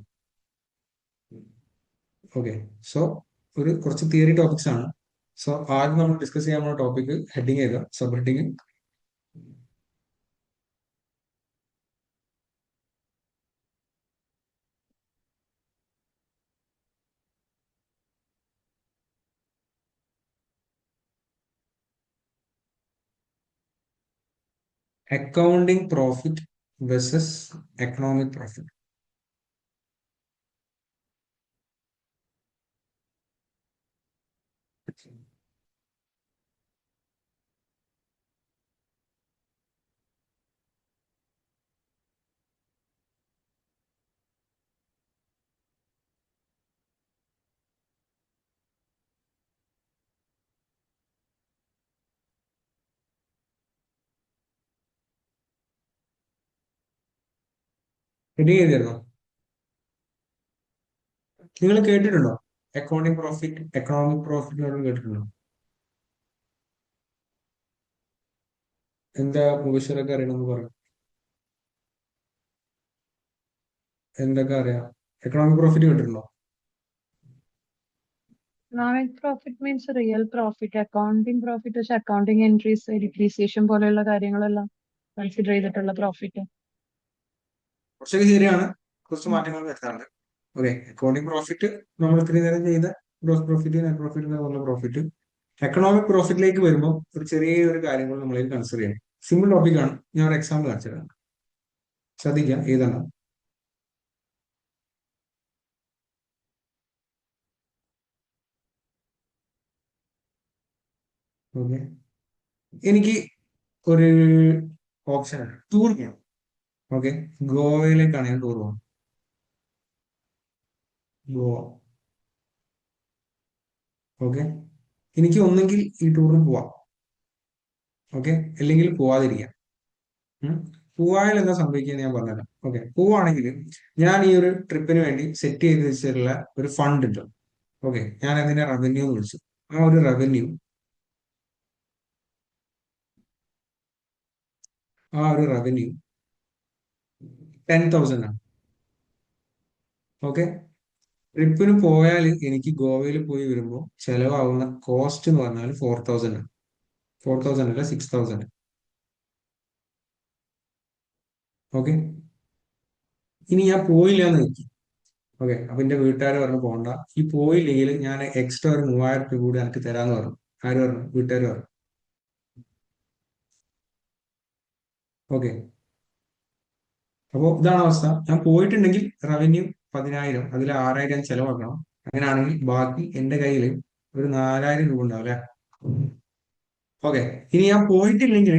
ഓക്കെ. സോ ഒരു കുറച്ച് തിയറി ടോപ്പിക്സ് ആണ്. സോ ആദ്യം നമ്മൾ ഡിസ്കസ് ചെയ്യാൻ പോകുന്ന ടോപ്പിക് ഹെഡിങ് ചെയ്ത sub heading accounting profit versus economic profit. Heading ചെയ്തിരുന്നോ? നിങ്ങൾ കേട്ടിട്ടുണ്ടോ അക്കൗണ്ടിങ് പ്രോഫിറ്റ് എക്കണോമിക് പ്രോഫിറ്റ് കേട്ടിട്ടുണ്ടോ? എന്താ മുബഷിറൊക്കെ അറിയണമെന്ന് പറയും. എന്തൊക്കെ അറിയാം? എക്കണോമിക് പ്രോഫിറ്റ് കേട്ടിട്ടുണ്ടോ? Economic profit means real profit. Accounting profit വെച്ച് accounting entries, depreciation പോലെയുള്ള കാര്യങ്ങളെല്ലാം കൺസിഡർ ചെയ്തിട്ടുള്ള പ്രോഫിറ്റ്. കുറച്ചൊക്കെ ശരിയാണ്, കുറച്ച് മാറ്റങ്ങൾ വരുത്താറുണ്ട്. ഓക്കെ. അക്കൗണ്ടിങ് പ്രോഫിറ്റ് നമ്മൾ ഇത്രയും നേരം ചെയ്ത ഗ്രോസ് പ്രോഫിറ്റ്, നെറ്റ് പ്രോഫിറ്റ് എന്നുള്ള പ്രോഫിറ്റ്. എക്കണോമിക് പ്രോഫിറ്റിലേക്ക് വരുമ്പോൾ ഒരു ചെറിയ ഒരു കാര്യങ്ങൾ നമ്മളതിൽ കൺസിഡർ ചെയ്യണം. സിമ്പിൾ ടോപ്പിക്കാണ്. ഞാൻ ഒരു എക്സാമ്പിൾ കാണിച്ചു തരാം. ശ്രദ്ധിക്കാം ഏതാണ്. ഓക്കെ. എനിക്ക് ഒരു ഓപ്ഷൻ ഉണ്ട്, ടൂർ പോകണം. ഓക്കെ. ഗോവയിലേക്കാണ് ഞാൻ ടൂർ പോകുന്നത്. ഗോവ. ഓക്കെ. എനിക്ക് ഒന്നെങ്കിൽ ഈ ടൂറിന് പോവാം, ഓക്കെ, അല്ലെങ്കിൽ പോവാതിരിക്കാം. ഉം. പോവായാൽ എന്താ സംഭവിക്കുക ഞാൻ പറഞ്ഞുതരാം. ഓക്കെ. പോവാണെങ്കിൽ ഞാൻ ഈ ഒരു ട്രിപ്പിന് വേണ്ടി സെറ്റ് ചെയ്ത് വെച്ചിട്ടുള്ള ഒരു ഫണ്ട് ഉണ്ട്. ഓക്കെ. ഞാൻ അതിനെ റവന്യൂ എന്ന് വിളിച്ചു. ആ ഒരു റവന്യൂ, ആ ഒരു റവന്യൂ 10,000 ആണ്. ഓക്കെ. ട്രിപ്പിന് പോയാൽ എനിക്ക് ഗോവയിൽ പോയി വരുമ്പോൾ ചെലവാകുന്ന കോസ്റ്റ് എന്ന് പറഞ്ഞാൽ 4,000 ആണ്. 4,000 അല്ല, 6,000. ഓക്കെ. ഇനി ഞാൻ പോയില്ല എന്ന് വെക്കും. ഓക്കെ. അപ്പൊ എന്റെ വീട്ടുകാർ പറഞ്ഞു പോകണ്ട, ഈ പോയില്ലെങ്കിൽ ഞാൻ എക്സ്ട്രാ ഒരു 3,000 രൂപ കൂടി എനിക്ക് തരാന്ന് പറഞ്ഞു. ആര് പറഞ്ഞു? വീട്ടുകാർ പറഞ്ഞു. ഓക്കെ. അപ്പോൾ ഇതാണ് അവസ്ഥ. ഞാൻ പോയിട്ടുണ്ടെങ്കിൽ റവന്യൂ 10,000, അതിൽ 6,000 ചെലവാക്കണം. അങ്ങനെയാണെങ്കിൽ ബാക്കി എന്റെ കയ്യിൽ ഒരു 4,000 രൂപ ഉണ്ടാവും അല്ലെ. ഓക്കെ. ഇനി ഞാൻ പോയിട്ടില്ലെങ്കിൽ,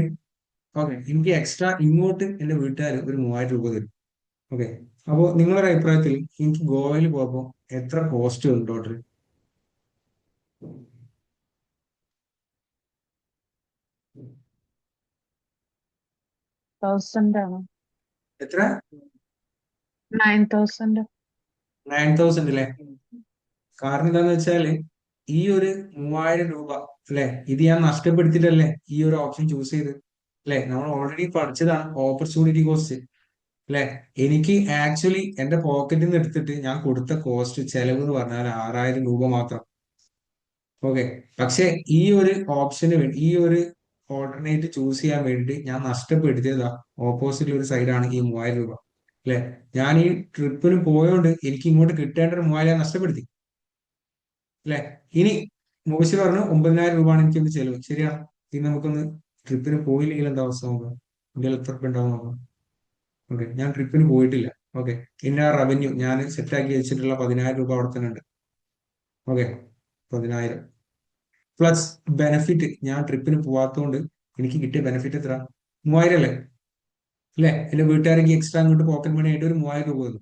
ഓക്കെ, എനിക്ക് എക്സ്ട്രാ ഇങ്ങോട്ട് എന്റെ വീട്ടുകാർ ഒരു 3,000 രൂപ തരും. ഓക്കെ. അപ്പോൾ നിങ്ങളുടെ അഭിപ്രായത്തിൽ എനിക്ക് ഗോവയിൽ പോകുമ്പോൾ എത്ര കോസ്റ്റ് ഉണ്ട് ടോട്ടൽ? 1000 ആണോ? എത്ര? 9000. 9000 അല്ലേ? കാരണം എന്താന്ന് വെച്ചാല് ഈ ഒരു 3000 രൂപ അല്ലെ, ഇത് ഞാൻ നഷ്ടപ്പെടുത്തിയിട്ടല്ലേ ഈ ഒരു ഓപ്ഷൻ ചൂസ് ചെയ്ത്, അല്ലെ? നമ്മൾ ഓൾറെഡി പഠിച്ചതാണ് ഓപ്പർച്യൂണിറ്റി കോസ്റ്റ്, അല്ലെ? എനിക്ക് ആക്ച്വലി എന്റെ പോക്കറ്റിൽ നിന്ന് എടുത്തിട്ട് ഞാൻ കൊടുത്ത കോസ്റ്റ് ചെലവ് എന്ന് പറഞ്ഞാൽ 6000 രൂപ മാത്രം. ഓക്കെ. പക്ഷെ ഈ ഒരു ഓപ്ഷന് വേണ്ടി, ഈ ഒരു ഓൾട്ടർനേറ്റ് ചൂസ് ചെയ്യാൻ വേണ്ടി ഞാൻ നഷ്ടപ്പെടുത്തിയതാ ഓപ്പോസിറ്റ് ഒരു സൈഡാണ് ഈ 3000 രൂപ, അല്ലെ? ഞാൻ ഈ ട്രിപ്പിന് പോയോണ്ട് എനിക്ക് ഇങ്ങോട്ട് കിട്ടേണ്ട ഒരു 3000 നഷ്ടപ്പെടുത്തി, അല്ലെ? ഇനി മുബഷിർ പറഞ്ഞു 9000 രൂപയാണ് എനിക്കൊന്ന് ചെലവ്, ശരിയാണ്. ഇനി നമുക്കൊന്ന് ട്രിപ്പിന് പോയില്ലെങ്കിൽ എന്താ അവസ്ഥ നോക്കാം, ഇന്ത്യയിൽ എത്ര രൂപ ഉണ്ടാവും നോക്കാം. ഓക്കെ, ഞാൻ ട്രിപ്പിന് പോയിട്ടില്ല. ഓക്കെ, പിന്നെ ആ റവന്യൂ ഞാൻ സെറ്റാക്കി വെച്ചിട്ടുള്ള 10000 രൂപ അവിടെ തന്നെ ഉണ്ട്. ഓക്കെ, 10000 പ്ലസ് ബെനിഫിറ്റ്, ഞാൻ ട്രിപ്പിന് പോവാത്തതുകൊണ്ട് എനിക്ക് കിട്ടിയ ബെനിഫിറ്റ് എത്ര? 3000 അല്ലേ? അല്ലെ? എന്റെ വീട്ടുകാർക്ക് എക്സ്ട്രാ അങ്ങോട്ട് പോക്കറ്റ് മണി ആയിട്ട് ഒരു 3000 രൂപ തന്നു.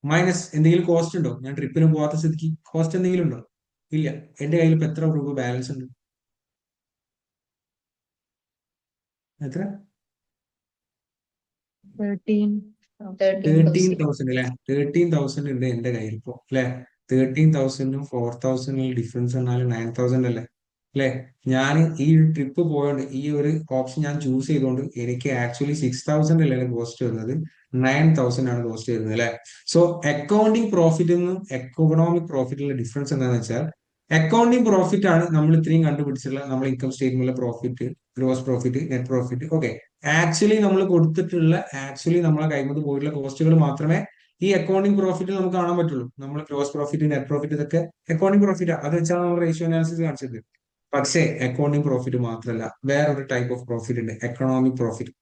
മൈനസ് എന്തെങ്കിലും കോസ്റ്റ് ഉണ്ടോ? ഞാൻ ട്രിപ്പിന് പോവാത്ത സ്ഥിതിക്ക് കോസ്റ്റ് എന്തെങ്കിലും ഉണ്ടോ? ഇല്ല. എന്റെ കയ്യിൽ ഇപ്പൊ എത്ര രൂപ ബാലൻസ് ഉണ്ട്? എത്ര? 13,000. 13,000 അല്ലെ? 13,000 ഉണ്ട് എന്റെ കയ്യിൽ ഇപ്പോ, അല്ലെ? 13,000ഉം 4,000 ഡിഫറൻസ് പറഞ്ഞാൽ 9,000 അല്ലേ? അല്ലെ? ഞാൻ ഈ ട്രിപ്പ് പോയോണ്ട് ഈ ഒരു ഓപ്ഷൻ ഞാൻ ചൂസ് ചെയ്തുകൊണ്ട് എനിക്ക് ആക്ച്വലി 6,000 അല്ലേ കോസ്റ്റ് വരുന്നത്, 9,000 ആണ് കോസ്റ്റ് വരുന്നത്, അല്ലെ? സോ അക്കൗണ്ടിങ് പ്രോഫിറ്റിൽ നിന്നും എക്കണോമിക് പ്രോഫിറ്റിലുള്ള ഡിഫറൻസ് എന്താണെന്ന് വെച്ചാൽ, അക്കൗണ്ടിങ് പ്രോഫിറ്റ് ആണ് നമ്മൾ ഇത്രയും കണ്ടുപിടിച്ചിട്ടുള്ള നമ്മൾ income സ്റ്റേറ്റ്മെന്റിലെ profit, gross profit, net profit. Okay, actually നമ്മൾ കൊടുത്തിട്ടുള്ള, ആക്ച്വലി നമ്മളെ കൈമുന്ന് പോയിട്ടുള്ള കോസ്റ്റുകൾ മാത്രമേ ഈ അക്കൗണ്ടിങ് പ്രോഫിറ്റിൽ നമുക്ക് കാണാൻ പറ്റുള്ളൂ. നമ്മൾ ഗ്രോസ് പ്രോഫിറ്റ്, നെറ്റ് പ്രോഫിറ്റ് ഇതൊക്കെ അക്കൗണ്ടിങ് പ്രോഫിറ്റ്, അത് വെച്ചാണ് നമ്മൾ റേഷ്യോ അനാലിസിസ് കാണിച്ചത്. പക്ഷേ അക്കൗണ്ടിങ് പ്രോഫിറ്റ് മാത്രമല്ല, വേറൊരു ടൈപ്പ് ഓഫ് പ്രോഫിറ്റ് ഉണ്ട്, എക്കണോമിക് പ്രോഫിറ്റ്.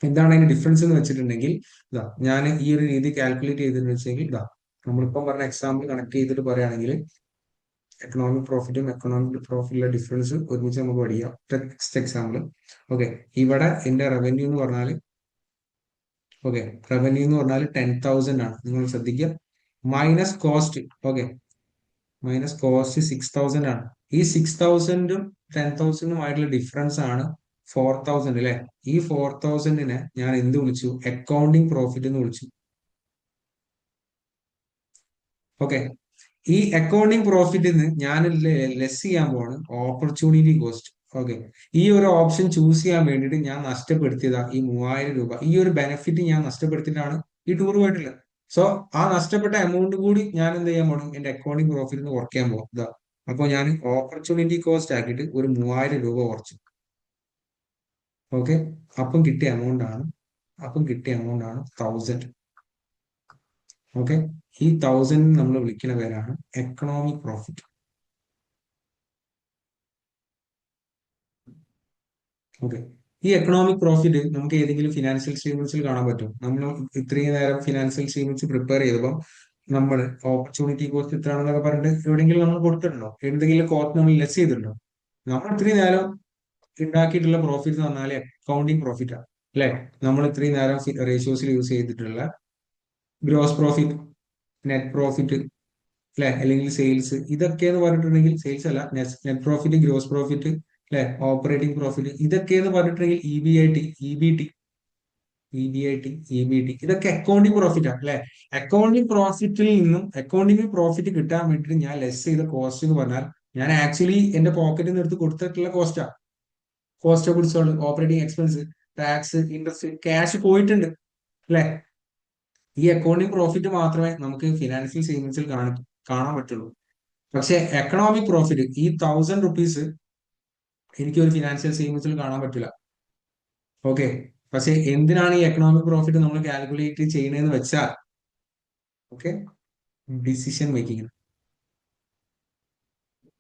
എന്താണ് അതിന്റെ ഡിഫറൻസ് എന്ന് വെച്ചിട്ടുണ്ടെങ്കിൽ, ഇതാ ഞാൻ ഈ ഒരു രീതി കാൽക്കുലേറ്റ് ചെയ്തെന്ന് വെച്ചെങ്കിൽ, ഇതാ നമ്മളിപ്പം പറഞ്ഞ എക്സാമ്പിൾ കണക്ട് ചെയ്തിട്ട് പറയുകയാണെങ്കിൽ എക്കണോമിക് പ്രോഫിറ്റും എക്കണോമിക് പ്രോഫിറ്റിലെ ഡിഫറൻസ് ഒരുമിച്ച് നമുക്ക് പഠിക്കാം. Next example. ഓക്കെ, ഇവിടെ എന്റെ റവന്യൂ എന്ന് പറഞ്ഞാൽ, ഓക്കെ, റവന്യൂ എന്ന് പറഞ്ഞാൽ 10,000 ആണ്, നിങ്ങൾ ശ്രദ്ധിക്കുക. Minus cost, okay, minus cost 6,000 ആണ്. ഈ 6,000ഉം 10,000ഉം ആയിട്ടുള്ള ഡിഫറൻസ് ആണ് 4,000, അല്ലെ? ഈ 4,000നെ ഞാൻ എന്ത് വിളിച്ചു? അക്കൗണ്ടിങ് പ്രോഫിറ്റ് എന്ന് വിളിച്ചു. ഓക്കെ, ഈ അക്കൗണ്ടിങ് പ്രോഫിറ്റിൽ നിന്ന് ഞാൻ ലെസ് ചെയ്യാൻ പോവാണ് ഓപ്പർച്യൂണിറ്റി കോസ്റ്റ്. ഓക്കെ, ഈ ഒരു ഓപ്ഷൻ ചൂസ് ചെയ്യാൻ വേണ്ടിയിട്ട് ഞാൻ നഷ്ടപ്പെടുത്തിയതാ ഈ 3000 രൂപ. ഈ ഒരു ബെനിഫിറ്റ് ഞാൻ നഷ്ടപ്പെടുത്തിയിട്ടാണ് ഈ ടൂർ പോയിട്ടുള്ളത്. സോ ആ നഷ്ടപ്പെട്ട എമൗണ്ട് കൂടി ഞാൻ എന്ത് ചെയ്യാൻ പോകണം? എന്റെ അക്കൗണ്ടിങ് പ്രോഫിറ്റിൽ നിന്ന് കുറയ്ക്കാൻ പോകും. ഇതാ, അപ്പോൾ ഞാൻ ഓപ്പർച്യൂണിറ്റി കോസ്റ്റ് ആക്കിയിട്ട് ഒരു 3000 രൂപ കുറച്ചു. ഓക്കെ, അപ്പം കിട്ടിയ എമൗണ്ട് ആണ് 1000. ഓക്കെ, ഈ 1000 നമ്മൾ വിളിക്കുന്ന പേരാണ് എക്കണോമിക് പ്രോഫിറ്റ്. ഓക്കെ, ഈ എക്കണോമിക് പ്രോഫിറ്റ് നമുക്ക് ഏതെങ്കിലും ഫിനാൻഷ്യൽ സ്റ്റേറ്റ്മെന്റ്സിൽ കാണാൻ പറ്റും. നമ്മൾ ഇത്രയും നേരം ഫിനാൻഷ്യൽ സ്റ്റേറ്റ്മെന്റ്സ് പ്രിപ്പയർ ചെയ്തപ്പോൾ നമ്മൾ ഓപ്പർച്യൂണിറ്റി കോസ്റ്റ് എത്രയാണെന്നൊക്കെ പറഞ്ഞിട്ട് എവിടെയെങ്കിലും നമ്മൾ കൊടുത്തിട്ടുണ്ടോ? എന്തെങ്കിലും കോസ്റ്റ് നമ്മൾ ലെസ് ചെയ്തിട്ടുണ്ടോ? നമ്മൾ ഇത്രയും നേരം ഉണ്ടാക്കിയിട്ടുള്ള പ്രോഫിറ്റ് എന്ന് പറഞ്ഞാൽ അക്കൗണ്ടിങ് പ്രോഫിറ്റ് ആണ്, അല്ലെ? നമ്മൾ ഇത്രയും നേരം റേഷ്യോസിൽ യൂസ് ചെയ്തിട്ടുള്ള ഗ്രോസ് പ്രോഫിറ്റ്, നെറ്റ് പ്രോഫിറ്റ്, അല്ലെ? അല്ലെങ്കിൽ സെയിൽസ്, ഇതൊക്കെ എന്ന് പറഞ്ഞിട്ടുണ്ടെങ്കിൽ, സെയിൽസ് അല്ല, നെറ്റ് പ്രോഫിറ്റ്, ഗ്രോസ് പ്രോഫിറ്റ്, അല്ലെ? ഓപ്പറേറ്റിംഗ് പ്രോഫിറ്റ്, ഇതൊക്കെ എന്ന് പറഞ്ഞിട്ടുണ്ടെങ്കിൽ E B I T, E B T, E B I T, E B T, ഇതൊക്കെ അക്കൗണ്ടിങ് പ്രോഫിറ്റ് ആണ്, അല്ലെ? അക്കൗണ്ടിങ് പ്രോഫിറ്റിൽ നിന്നും അക്കൗണ്ടിങ് പ്രോഫിറ്റ് കിട്ടാൻ വേണ്ടിയിട്ട് ഞാൻ ലെസ് ചെയ്ത കോസ്റ്റ് എന്ന് പറഞ്ഞാൽ ഞാൻ ആക്ച്വലി എന്റെ പോക്കറ്റിൽ നിന്ന് എടുത്ത് കൊടുത്തിട്ടുള്ള Costa. Cost of goods sold, operating expense, tax, interest, cash പോയിട്ടുണ്ട്, അല്ലെ? ഈ അക്കൗണ്ടിങ് പ്രോഫിറ്റ് മാത്രമേ നമുക്ക് ഫിനാൻഷ്യൽ സ്റ്റേറ്റ്മെന്റ്സിൽ കാണാൻ പറ്റുള്ളൂ. പക്ഷെ എക്കണോമിക് പ്രോഫിറ്റ്, ഈ 1000 റുപ്പീസ് എനിക്ക് ഒരു ഫിനാൻഷ്യൽ സ്റ്റേറ്റ്മെന്റ്സിൽ കാണാൻ പറ്റില്ല. ഓക്കെ, പക്ഷെ എന്തിനാണ് ഈ എക്കണോമിക് പ്രോഫിറ്റ് നമ്മൾ കാൽക്കുലേറ്റ് ചെയ്യണതെന്ന് വെച്ചാൽ, okay, decision making.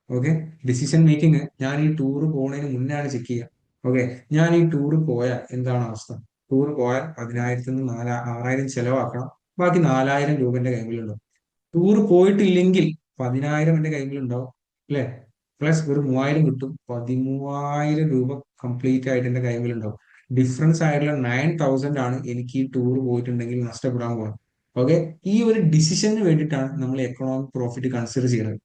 Okay, decision making ഞാൻ ഈ ടൂർ പോകുന്നതിന് മുന്നാണ് ചെക്ക് ചെയ്യുക. ഓക്കെ, ഞാൻ ഈ ടൂർ പോയാൽ എന്താണ് അവസ്ഥ? ടൂർ പോയാൽ 10,000 നിന്ന് 6000 ചെലവാക്കണം, ബാക്കി 4,000 രൂപ എന്റെ കയ്യിലുണ്ടോ? ടൂർ പോയിട്ടില്ലെങ്കിൽ 10,000 എന്റെ കയ്യിലുണ്ടാവും, അല്ലെ? പ്ലസ് ഒരു 3000 കിട്ടും, 13,000 രൂപ കംപ്ലീറ്റ് ആയിട്ട് എന്റെ കയ്യിലുണ്ടാവും. ഡിഫറൻസ് ആയിട്ടുള്ള 9,000 ആണ് എനിക്ക് ഈ ടൂർ പോയിട്ടുണ്ടെങ്കിൽ നഷ്ടപ്പെടാൻ പോകുന്നത്. ഓക്കെ, ഈ ഒരു ഡിസിഷന് വേണ്ടിയിട്ടാണ് നമ്മൾ എക്കണോമിക് പ്രോഫിറ്റ് കൺസിഡർ ചെയ്യുന്നത്.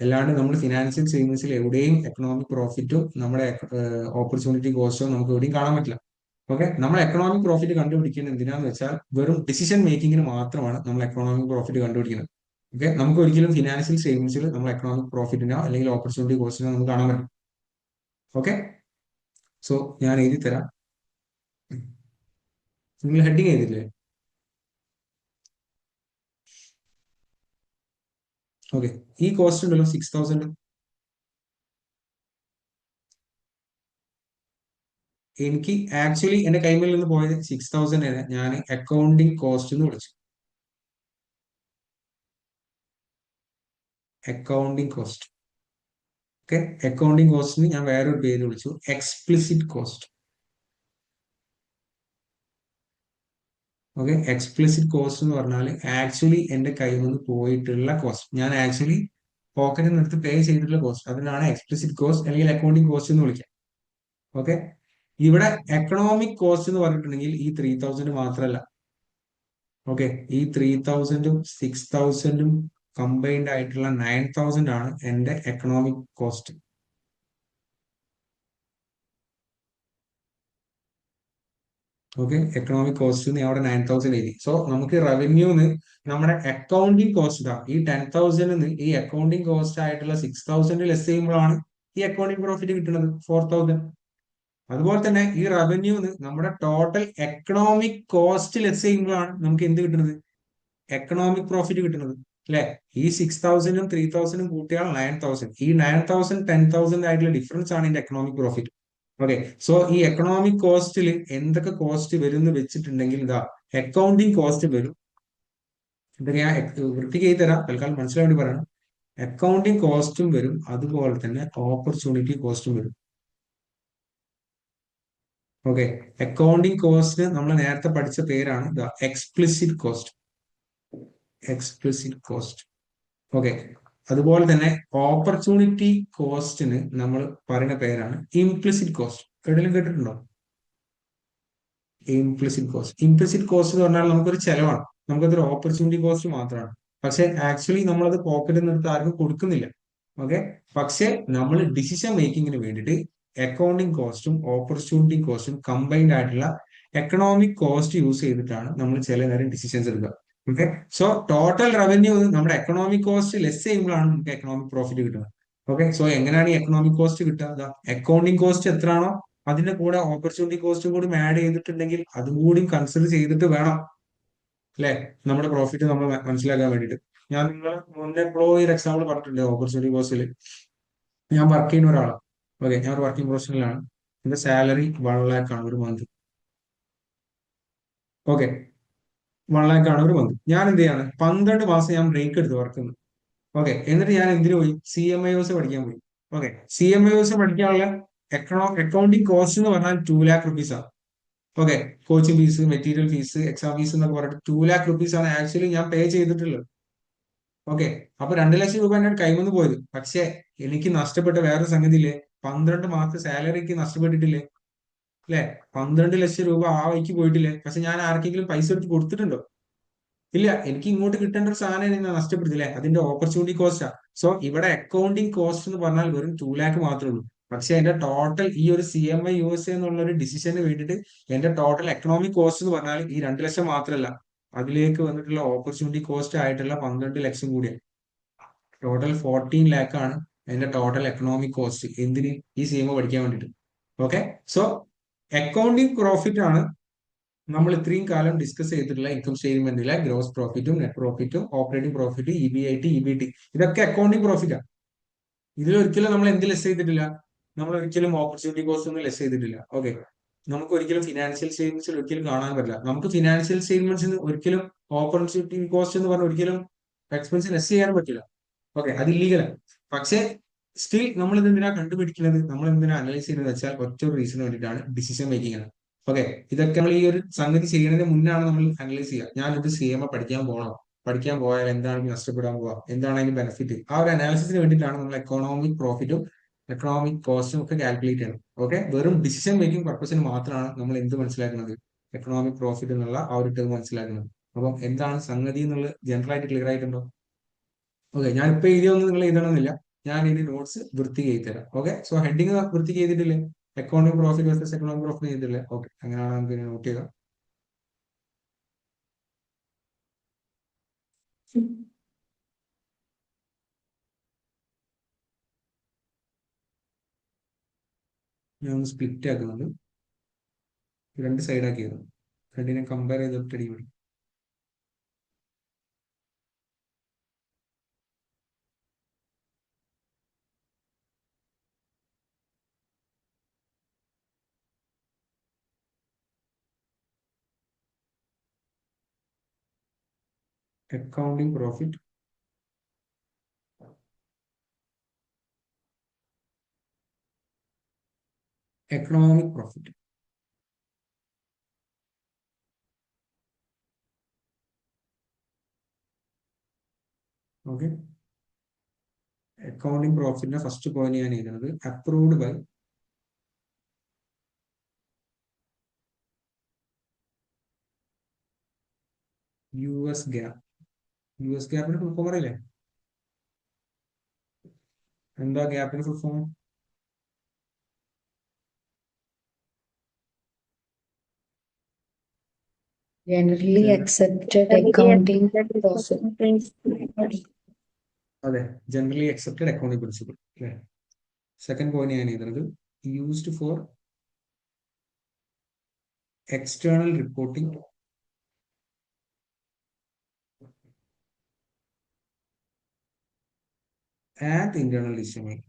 അല്ലാണ്ട് നമ്മൾ ഫിനാൻഷ്യൽ സേവിങ്സിൽ എവിടെയും എക്കണോമിക് പ്രോഫിറ്റും നമ്മുടെ ഓപ്പർച്യൂണിറ്റി കോസ്റ്റോ നമുക്ക് എവിടെയും കാണാൻ പറ്റില്ല. ഓക്കെ, നമ്മൾ എക്കണോമിക് പ്രോഫിറ്റ് കണ്ടുപിടിക്കുന്നത് എന്തിനാന്ന് വെച്ചാൽ വെറും ഡിസിഷൻ മേക്കിങ്ങിന് മാത്രമാണ് നമ്മൾ എക്കണോമിക് പ്രോഫിറ്റ് കണ്ടുപിടിക്കുന്നത്. ഓക്കെ, നമുക്ക് ഒരിക്കലും ഫിനാൻഷ്യൽ സേവിങ്സിൽ നമ്മൾ എക്കണോമിക് പ്രോഫിറ്റിനോ അല്ലെങ്കിൽ ഓപ്പർച്യൂണിറ്റി കോസ്റ്റിനോ നമുക്ക് കാണാൻ പറ്റും. ഓക്കെ, സോ ഞാൻ എഴുതി തരാം. നിങ്ങൾ ഹെഡിങ് എഴുതില്ലേ? ഓക്കെ, ഈ കോസ്റ്റ് ഉണ്ടല്ലോ 6,000, എനിക്ക് ആക്ച്വലി എന്റെ കൈമിൽ നിന്ന് പോയത് 6,000 ഞാൻ അക്കൗണ്ടിങ് കോസ്റ്റ് എന്ന് വിളിച്ചു. Accounting cost. ഓക്കെ, അക്കൗണ്ടിങ് കോസ്റ്റിന് ഞാൻ വേറൊരു പേര് വിളിച്ചു, explicit cost. Okay, explicit cost എന്ന് പറഞ്ഞാൽ ആക്ച്വലി എന്റെ കയ്യിൽ നിന്ന് പോയിട്ടുള്ള കോസ്റ്റ്, ഞാൻ ആക്ച്വലി പോക്കറ്റിൽ നിന്ന് എടുത്ത് പേ ചെയ്തിട്ടുള്ള കോസ്റ്റ്, അതിനാണ് എക്സ്പ്ലിസിറ്റ് കോസ്റ്റ് അല്ലെങ്കിൽ അക്കൗണ്ടിങ് കോസ്റ്റ് എന്ന് വിളിക്കാം. ഓക്കെ, ഇവിടെ എക്കണോമിക് കോസ്റ്റ് എന്ന് പറഞ്ഞിട്ടുണ്ടെങ്കിൽ ഈ 3,000 മാത്രമല്ല. ഓക്കെ, ഈ 3,000ഉം 6,000ഉം കമ്പൈൻഡ് ആയിട്ടുള്ള 9,000 ആണ് എന്റെ economic cost. Okay, economic cost അവിടെ 9,000 എഴുതി. സോ നമുക്ക് റവന്യൂന്ന് നമ്മുടെ അക്കൗണ്ടിങ് കോസ്റ്റ് ഇതാ, ഈ 10,000 ഈ അക്കൗണ്ടിങ് കോസ്റ്റ് ആയിട്ടുള്ള 6,000 ലെസ് ചെയ്യുമ്പോഴാണ് ഈ അക്കൗണ്ടിങ് പ്രോഫിറ്റ് കിട്ടുന്നത് 4,000. അതുപോലെ തന്നെ ഈ റവന്യൂന്ന് നമ്മുടെ ടോട്ടൽ എക്കണോമിക് കോസ്റ്റ് ലെസ് ചെയ്യുമ്പോഴാണ് നമുക്ക് എന്ത് കിട്ടുന്നത്? എക്കണോമിക് പ്രോഫിറ്റ് കിട്ടുന്നത്. അല്ലെ? ഈ 6,000ഉം 3,000ഉം കൂട്ടിയാൽ 9,000. ഈ 9,000 10,000 ആയിട്ടുള്ള ഡിഫറൻസ് ആണ് ഇതിന്റെ എക്കണോമിക് പ്രോഫിറ്റ്. ഓക്കെ, സോ ഈ എക്കണോമിക് കോസ്റ്റിൽ എന്തൊക്കെ കോസ്റ്റ് വരും എന്ന് വെച്ചിട്ടുണ്ടെങ്കിൽ ഇതാ അക്കൗണ്ടിങ് കോസ്റ്റ് വരും. ഇതൊക്കെ ഞാൻ വൃത്തിക്ക് ചെയ്ത് തരാം, തൽക്കാലം മനസ്സിലാൻ വേണ്ടി പറയണം. അക്കൗണ്ടിങ് കോസ്റ്റും വരും, അതുപോലെ തന്നെ ഓപ്പർച്യൂണിറ്റി കോസ്റ്റും വരും. ഓക്കെ, അക്കൗണ്ടിങ് കോസ്റ്റ് നമ്മൾ നേരത്തെ പഠിച്ച പേരാണ് the explicit cost. Explicit cost. Okay, അതുപോലെ തന്നെ ഓപ്പർച്യൂണിറ്റി കോസ്റ്റിന് നമ്മൾ പറയുന്ന പേരാണ് ഇംപ്ലിസിറ്റ് കോസ്റ്റ്. എവിടെയെങ്കിലും കേട്ടിട്ടുണ്ടോ? Implicit cost. ഇംപ്ലിസിറ്റ് കോസ്റ്റ് എന്ന് പറഞ്ഞാൽ നമുക്കൊരു ചെലവാണ്, നമുക്കതൊരു ഓപ്പർച്യൂണിറ്റി കോസ്റ്റ് മാത്രമാണ്. പക്ഷെ ആക്ച്വലി നമ്മളത് പോക്കറ്റിൽ നിന്ന് ആർക്കും കൊടുക്കുന്നില്ല. ഓക്കെ, പക്ഷെ നമ്മൾ ഡിസിഷൻ മേക്കിങ്ങിന് വേണ്ടിയിട്ട് അക്കൗണ്ടിങ് കോസ്റ്റും ഓപ്പർച്യൂണിറ്റി കോസ്റ്റും കമ്പൈൻഡ് ആയിട്ടുള്ള എക്കണോമിക് കോസ്റ്റ് യൂസ് ചെയ്തിട്ടാണ് നമ്മൾ ചില നേരം ഡിസിഷൻസ് എടുക്കുക. ഓക്കെ, സോ ടോട്ടൽ റവന്യൂ നമ്മുടെ എക്കണോമിക് കോസ്റ്റ് ലെസ് ചെയ്യുമ്പോഴാണ് നമുക്ക് എക്കണോമിക് പ്രോഫിറ്റ് കിട്ടുന്നത്. ഓക്കെ, സോ എങ്ങനെയാണ് ഈ എക്കണോമിക് കോസ്റ്റ് കിട്ടുക? അക്കൗണ്ടിങ് കോസ്റ്റ് എത്രയാണോ അതിന്റെ കൂടെ ഓപ്പർച്യൂണിറ്റി കോസ്റ്റും കൂടി ആഡ് ചെയ്തിട്ടുണ്ടെങ്കിൽ അതും കൂടി കൺസിഡർ ചെയ്തിട്ട് വേണം അല്ലെ നമ്മുടെ പ്രോഫിറ്റ് നമ്മൾ മനസ്സിലാക്കാൻ വേണ്ടിയിട്ട്. ഞാൻ നിങ്ങൾ മുന്നേ എപ്പോഴും ഒരു എക്സാമ്പിൾ പറഞ്ഞിട്ടുണ്ട്. ഓപ്പർച്യൂണിറ്റി കോസ്റ്റിൽ ഞാൻ വർക്ക് ചെയ്യുന്ന ഒരാളാണ്. ഓക്കെ, ഞാൻ ഒരു വർക്കിംഗ് പ്രൊഫഷണലാണ്. എന്റെ സാലറി 1 lakh ആണ് ഒരു മന്ത്. ഓക്കെ, 1 lakh ആണ് ഒരു മന്ത്. ഞാൻ എന്ത് ചെയ്യാണ്? 12 മാസം ഞാൻ ബ്രേക്ക് എടുത്ത് വർക്കുന്നത്. ഓക്കെ, എന്നിട്ട് ഞാൻ എന്തിനു പോയി? CMIOS പഠിക്കാൻ പോയി. ഓക്കെ, CMIOS പഠിക്കാനുള്ള അക്കൗണ്ടിങ് കോസ്റ്റ് എന്ന് പറഞ്ഞാൽ 2 lakh rupees ആണ്. Okay, coaching fees, material fees, exam fees എന്നൊക്കെ പറഞ്ഞിട്ട് 2 lakh rupees ആണ് ആക്ച്വലി ഞാൻ പേ ചെയ്തിട്ടുള്ളത്. ഓക്കെ, അപ്പൊ 2 ലക്ഷം രൂപ ഞാൻ കൈവന്ന് പോയത്. പക്ഷെ എനിക്ക് നഷ്ടപ്പെട്ട വേറൊരു സംഗതി ഇല്ലേ? 12 മാസത്തെ സാലറിക്ക് നഷ്ടപ്പെട്ടിട്ടില്ലേ? അല്ലെ? 12 ലക്ഷം രൂപ ആ വഴിക്ക് പോയിട്ടില്ലേ? പക്ഷെ ഞാൻ ആർക്കെങ്കിലും പൈസ എടുത്ത് കൊടുത്തിട്ടുണ്ടോ? ഇല്ല. എനിക്ക് ഇങ്ങോട്ട് കിട്ടേണ്ട ഒരു സാധനം ഞാൻ നഷ്ടപ്പെടുത്തില്ലേ? അതിന്റെ ഓപ്പർച്യൂണിറ്റി കോസ്റ്റാ. സോ ഇവിടെ അക്കൗണ്ടിങ് കോസ്റ്റ് എന്ന് പറഞ്ഞാൽ വെറും 2 lakh മാത്രമേ ഉള്ളൂ. പക്ഷെ എന്റെ ടോട്ടൽ ഈ ഒരു CMIUSA എന്നുള്ള ഒരു ഡിസിഷന് വേണ്ടിയിട്ട് എന്റെ ടോട്ടൽ എക്കണോമിക് കോസ്റ്റ് എന്ന് പറഞ്ഞാൽ ഈ 2 ലക്ഷം മാത്രമല്ല, അതിലേക്ക് വന്നിട്ടുള്ള ഓപ്പർച്യൂണിറ്റി കോസ്റ്റ് ആയിട്ടുള്ള 12 ലക്ഷം കൂടിയാണ്. ടോട്ടൽ 14 lakh ആണ് എന്റെ ടോട്ടൽ എക്കണോമിക് കോസ്റ്റ്. എന്തിന്? ഈ CMA പഠിക്കാൻ വേണ്ടിയിട്ട്. ഓക്കെ, സോ അക്കൗണ്ടിങ് പ്രോഫിറ്റ് ആണ് നമ്മൾ ഇത്രയും കാലം ഡിസ്കസ് ചെയ്തിട്ടുള്ള ഇൻകം സ്റ്റേറ്റ്മെന്റിലെ ഗ്രോസ് പ്രോഫിറ്റും നെറ്റ് പ്രോഫിറ്റും ഓപ്പറേറ്റിംഗ് പ്രോഫിറ്റ്, EBIT, EBT, ഇതൊക്കെ അക്കൗണ്ടിങ് പ്രോഫിറ്റാണ്. ഇതിലൊരിക്കലും നമ്മൾ എന്ത് ലെസ് ചെയ്തിട്ടില്ല? നമ്മൾ ഒരിക്കലും ഓപ്പർച്യൂണിറ്റി കോസ്റ്റ് ഒന്നും ലെസ് ചെയ്തിട്ടില്ല. ഓക്കെ, നമുക്ക് ഒരിക്കലും ഫിനാൻഷ്യൽ സ്റ്റേറ്റ്മെന്റ്സിൽ ഒരിക്കലും കാണാൻ പറ്റില്ല. നമുക്ക് ഫിനാൻഷ്യൽ സ്റ്റേറ്റ്മെന്റ്സിന് ഒരിക്കലും ഓപ്പർച്യൂണിറ്റി കോസ്റ്റ് എന്ന് പറഞ്ഞാൽ ഒരിക്കലും എക്സ്പെൻസ് ലെസ് ചെയ്യാൻ പറ്റില്ല. ഓക്കെ, അത് ഇല്ലീഗലാണ്. പക്ഷേ സ്റ്റിൽ നമ്മൾ ഇത് എന്തിനാ കണ്ടുപിടിക്കുന്നത്, നമ്മൾ എന്തിനാ അനലൈസ് ചെയ്യുന്നത് വെച്ചാൽ ഒറ്റ ഒരു റീസണിന് വേണ്ടിയിട്ടാണ്, ഡിസിഷൻ മേക്കിംഗ് ആണ്. ഓക്കെ, ഇതൊക്കെ നമ്മൾ ഈ ഒരു സംഗതി ചെയ്യുന്നതിന് മുന്നാണ് നമ്മൾ അനലൈസ് ചെയ്യുക. ഞാൻ ഇത് CMA പഠിക്കാൻ പോകണോ, പഠിക്കാൻ പോയാൽ എന്താണ് എനിക്ക് നഷ്ടപ്പെടാൻ പോവുക, എന്താണ് അതിന്റെ ബെനിഫിറ്റ്, ആ ഒരു അനാലിസിന് വേണ്ടിയിട്ടാണ് നമ്മൾ എക്കണോമിക് പ്രോഫിറ്റും എക്കണോമിക് കോസ്റ്റും ഒക്കെ കാൽക്കുലേറ്റ് ചെയ്യണം. ഓക്കെ, വെറും ഡിസിഷൻ മേക്കിംഗ് പർപ്പസിന് മാത്രമാണ് നമ്മൾ എന്ത് മനസ്സിലാക്കുന്നത്, എക്കണോമിക് പ്രോഫിറ്റ് എന്നുള്ള ആ ഒരു ടേം മനസ്സിലാക്കുന്നത്. അപ്പം എന്താണ് സംഗതി എന്നുള്ളത് ജനറൽ ആയിട്ട് ക്ലിയർ ആയിട്ടുണ്ടോ? ഓക്കെ, ഞാനിപ്പോ എഴുതിയൊന്നും നിങ്ങൾ എഴുതണമെന്നില്ല, ഞാൻ ഇനി നോട്ട്സ് വൃത്തി ചെയ്ത് തരാം. ഓക്കെ, സോ ഹെഡിങ് വൃത്തി ചെയ്തിട്ടില്ലേ? Accounting profit versus economic profit ചെയ്തിട്ടില്ലേ? ഓക്കെ, അങ്ങനെയാണ് നമുക്ക് നോട്ട് ചെയ്യുക. ഞാൻ ഒന്ന് സ്പ്ലിറ്റ് ആക്കുന്നുണ്ട്, രണ്ട് സൈഡ് ആക്കിയത്, രണ്ടിനെ കമ്പയർ ചെയ്തിട്ട് അടി പിടി. Accounting profit, economic profit. Okay, accounting പ്രോഫിറ്റിന്റെ ഫസ്റ്റ് പോയിന്റ് ഞാൻ എഴുതുന്നത് approved by US GAAP. US ഗ്യാപ്പിന് ഫുൾ ഫോം അറിയില്ലേ? എന്താ ഗ്യാപ്പിന് full form? Generally accepted accounting principles. അതെ, ജനറലി അക്സെപ്റ്റഡ് അക്കൗണ്ടിങ് പ്രിൻസിപ്പിൾ അല്ലേ. സെക്കൻഡ് പോയിന്റ് ഞാൻ എഴുതുന്നത് used for external reporting and internal decision making.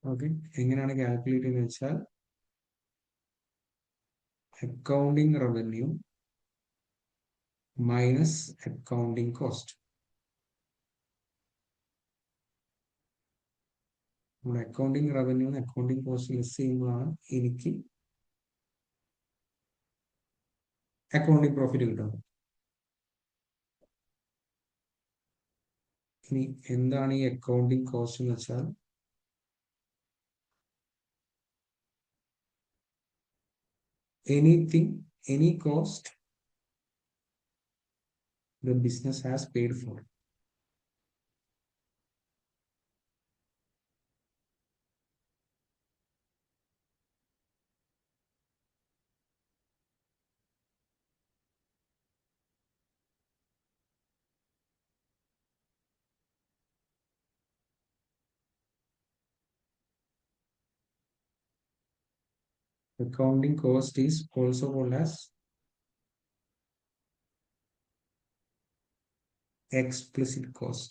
Okay, എങ്ങനെയാണ് കാൽക്കുലേറ്റ് ചെയ്യുന്നത് വെച്ചാൽ accounting revenue minus accounting cost. നമ്മുടെ accounting revenue accounting cost less ചെയ്യുമ്പോഴാണ് എനിക്ക് അക്കൗണ്ടിങ് പ്രോഫിറ്റ് കിട്ടുന്നത്. ഇനി എന്താണ് ഈ അക്കൗണ്ടിങ് കോസ്റ്റ് എന്ന് വെച്ചാൽ anything, any cost the business has paid for. Accounting cost is also called as explicit cost.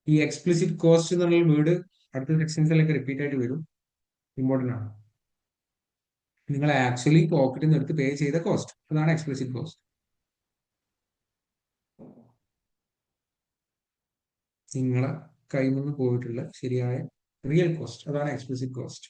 ഈ എക്സ്പ്ലിസിറ്റ് കോസ്റ്റ് എന്നുള്ള വേർഡ് അടുത്ത സെക്ഷൻസിലൊക്കെ റിപ്പീറ്റ് ആയിട്ട് വരും, ഇമ്പോർട്ടൻ്റ് ആണ്. നിങ്ങൾ ആക്ച്വലി പോക്കറ്റിൽ നിന്ന് എടുത്ത് പേ ചെയ്ത കോസ്റ്റ്, അതാണ് എക്സ്പ്ലിസിറ്റ് കോസ്റ്റ്. നിങ്ങളെ കയ്യിൽ നിന്ന് പോയിട്ടുള്ള ശരിയായ റിയൽ കോസ്റ്റ്, അതാണ് എക്സ്പ്ലിസിറ്റ് കോസ്റ്റ്.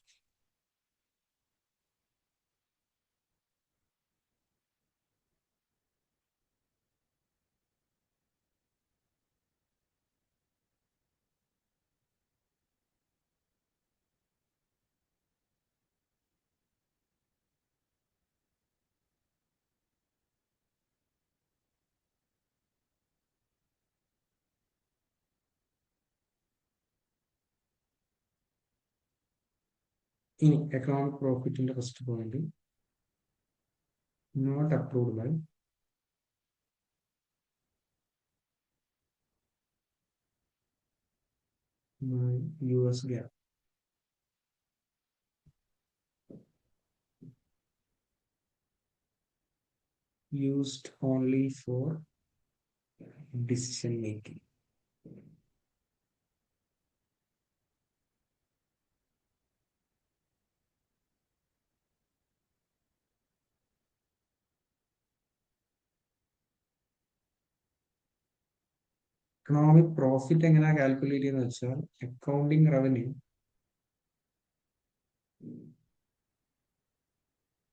ഇനി എക്കണോമിക് പ്രോഫിറ്റിന്റെ first point not approved by US GAAP. Used only for decision making. Economic profit എങ്ങനെയാ കാൽക്കുലേറ്റ് ചെയ്യുന്നത് വെച്ചാൽ accounting revenue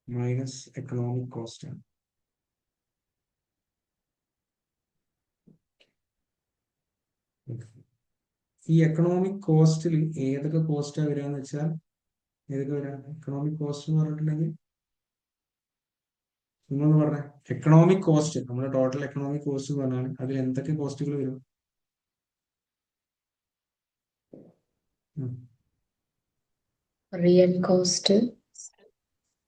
minus economic cost ആണ്. ഈ എക്കണോമിക് കോസ്റ്റിൽ ഏതൊക്കെ കോസ്റ്റാ വരികയെന്ന് വെച്ചാൽ ഏതൊക്കെ വരാം? എക്കണോമിക് കോസ്റ്റ് എന്ന് പറഞ്ഞിട്ടുണ്ടെങ്കിൽ നിങ്ങളൊന്ന് പറഞ്ഞേ. എക്കണോമിക് കോസ്റ്റ്, നമ്മുടെ ടോട്ടൽ എക്കണോമിക് കോസ്റ്റ് എന്ന് പറഞ്ഞാൽ അതിൽ എന്തൊക്കെ കോസ്റ്റുകൾ വരും? റിയൽ കോസ്റ്റ്,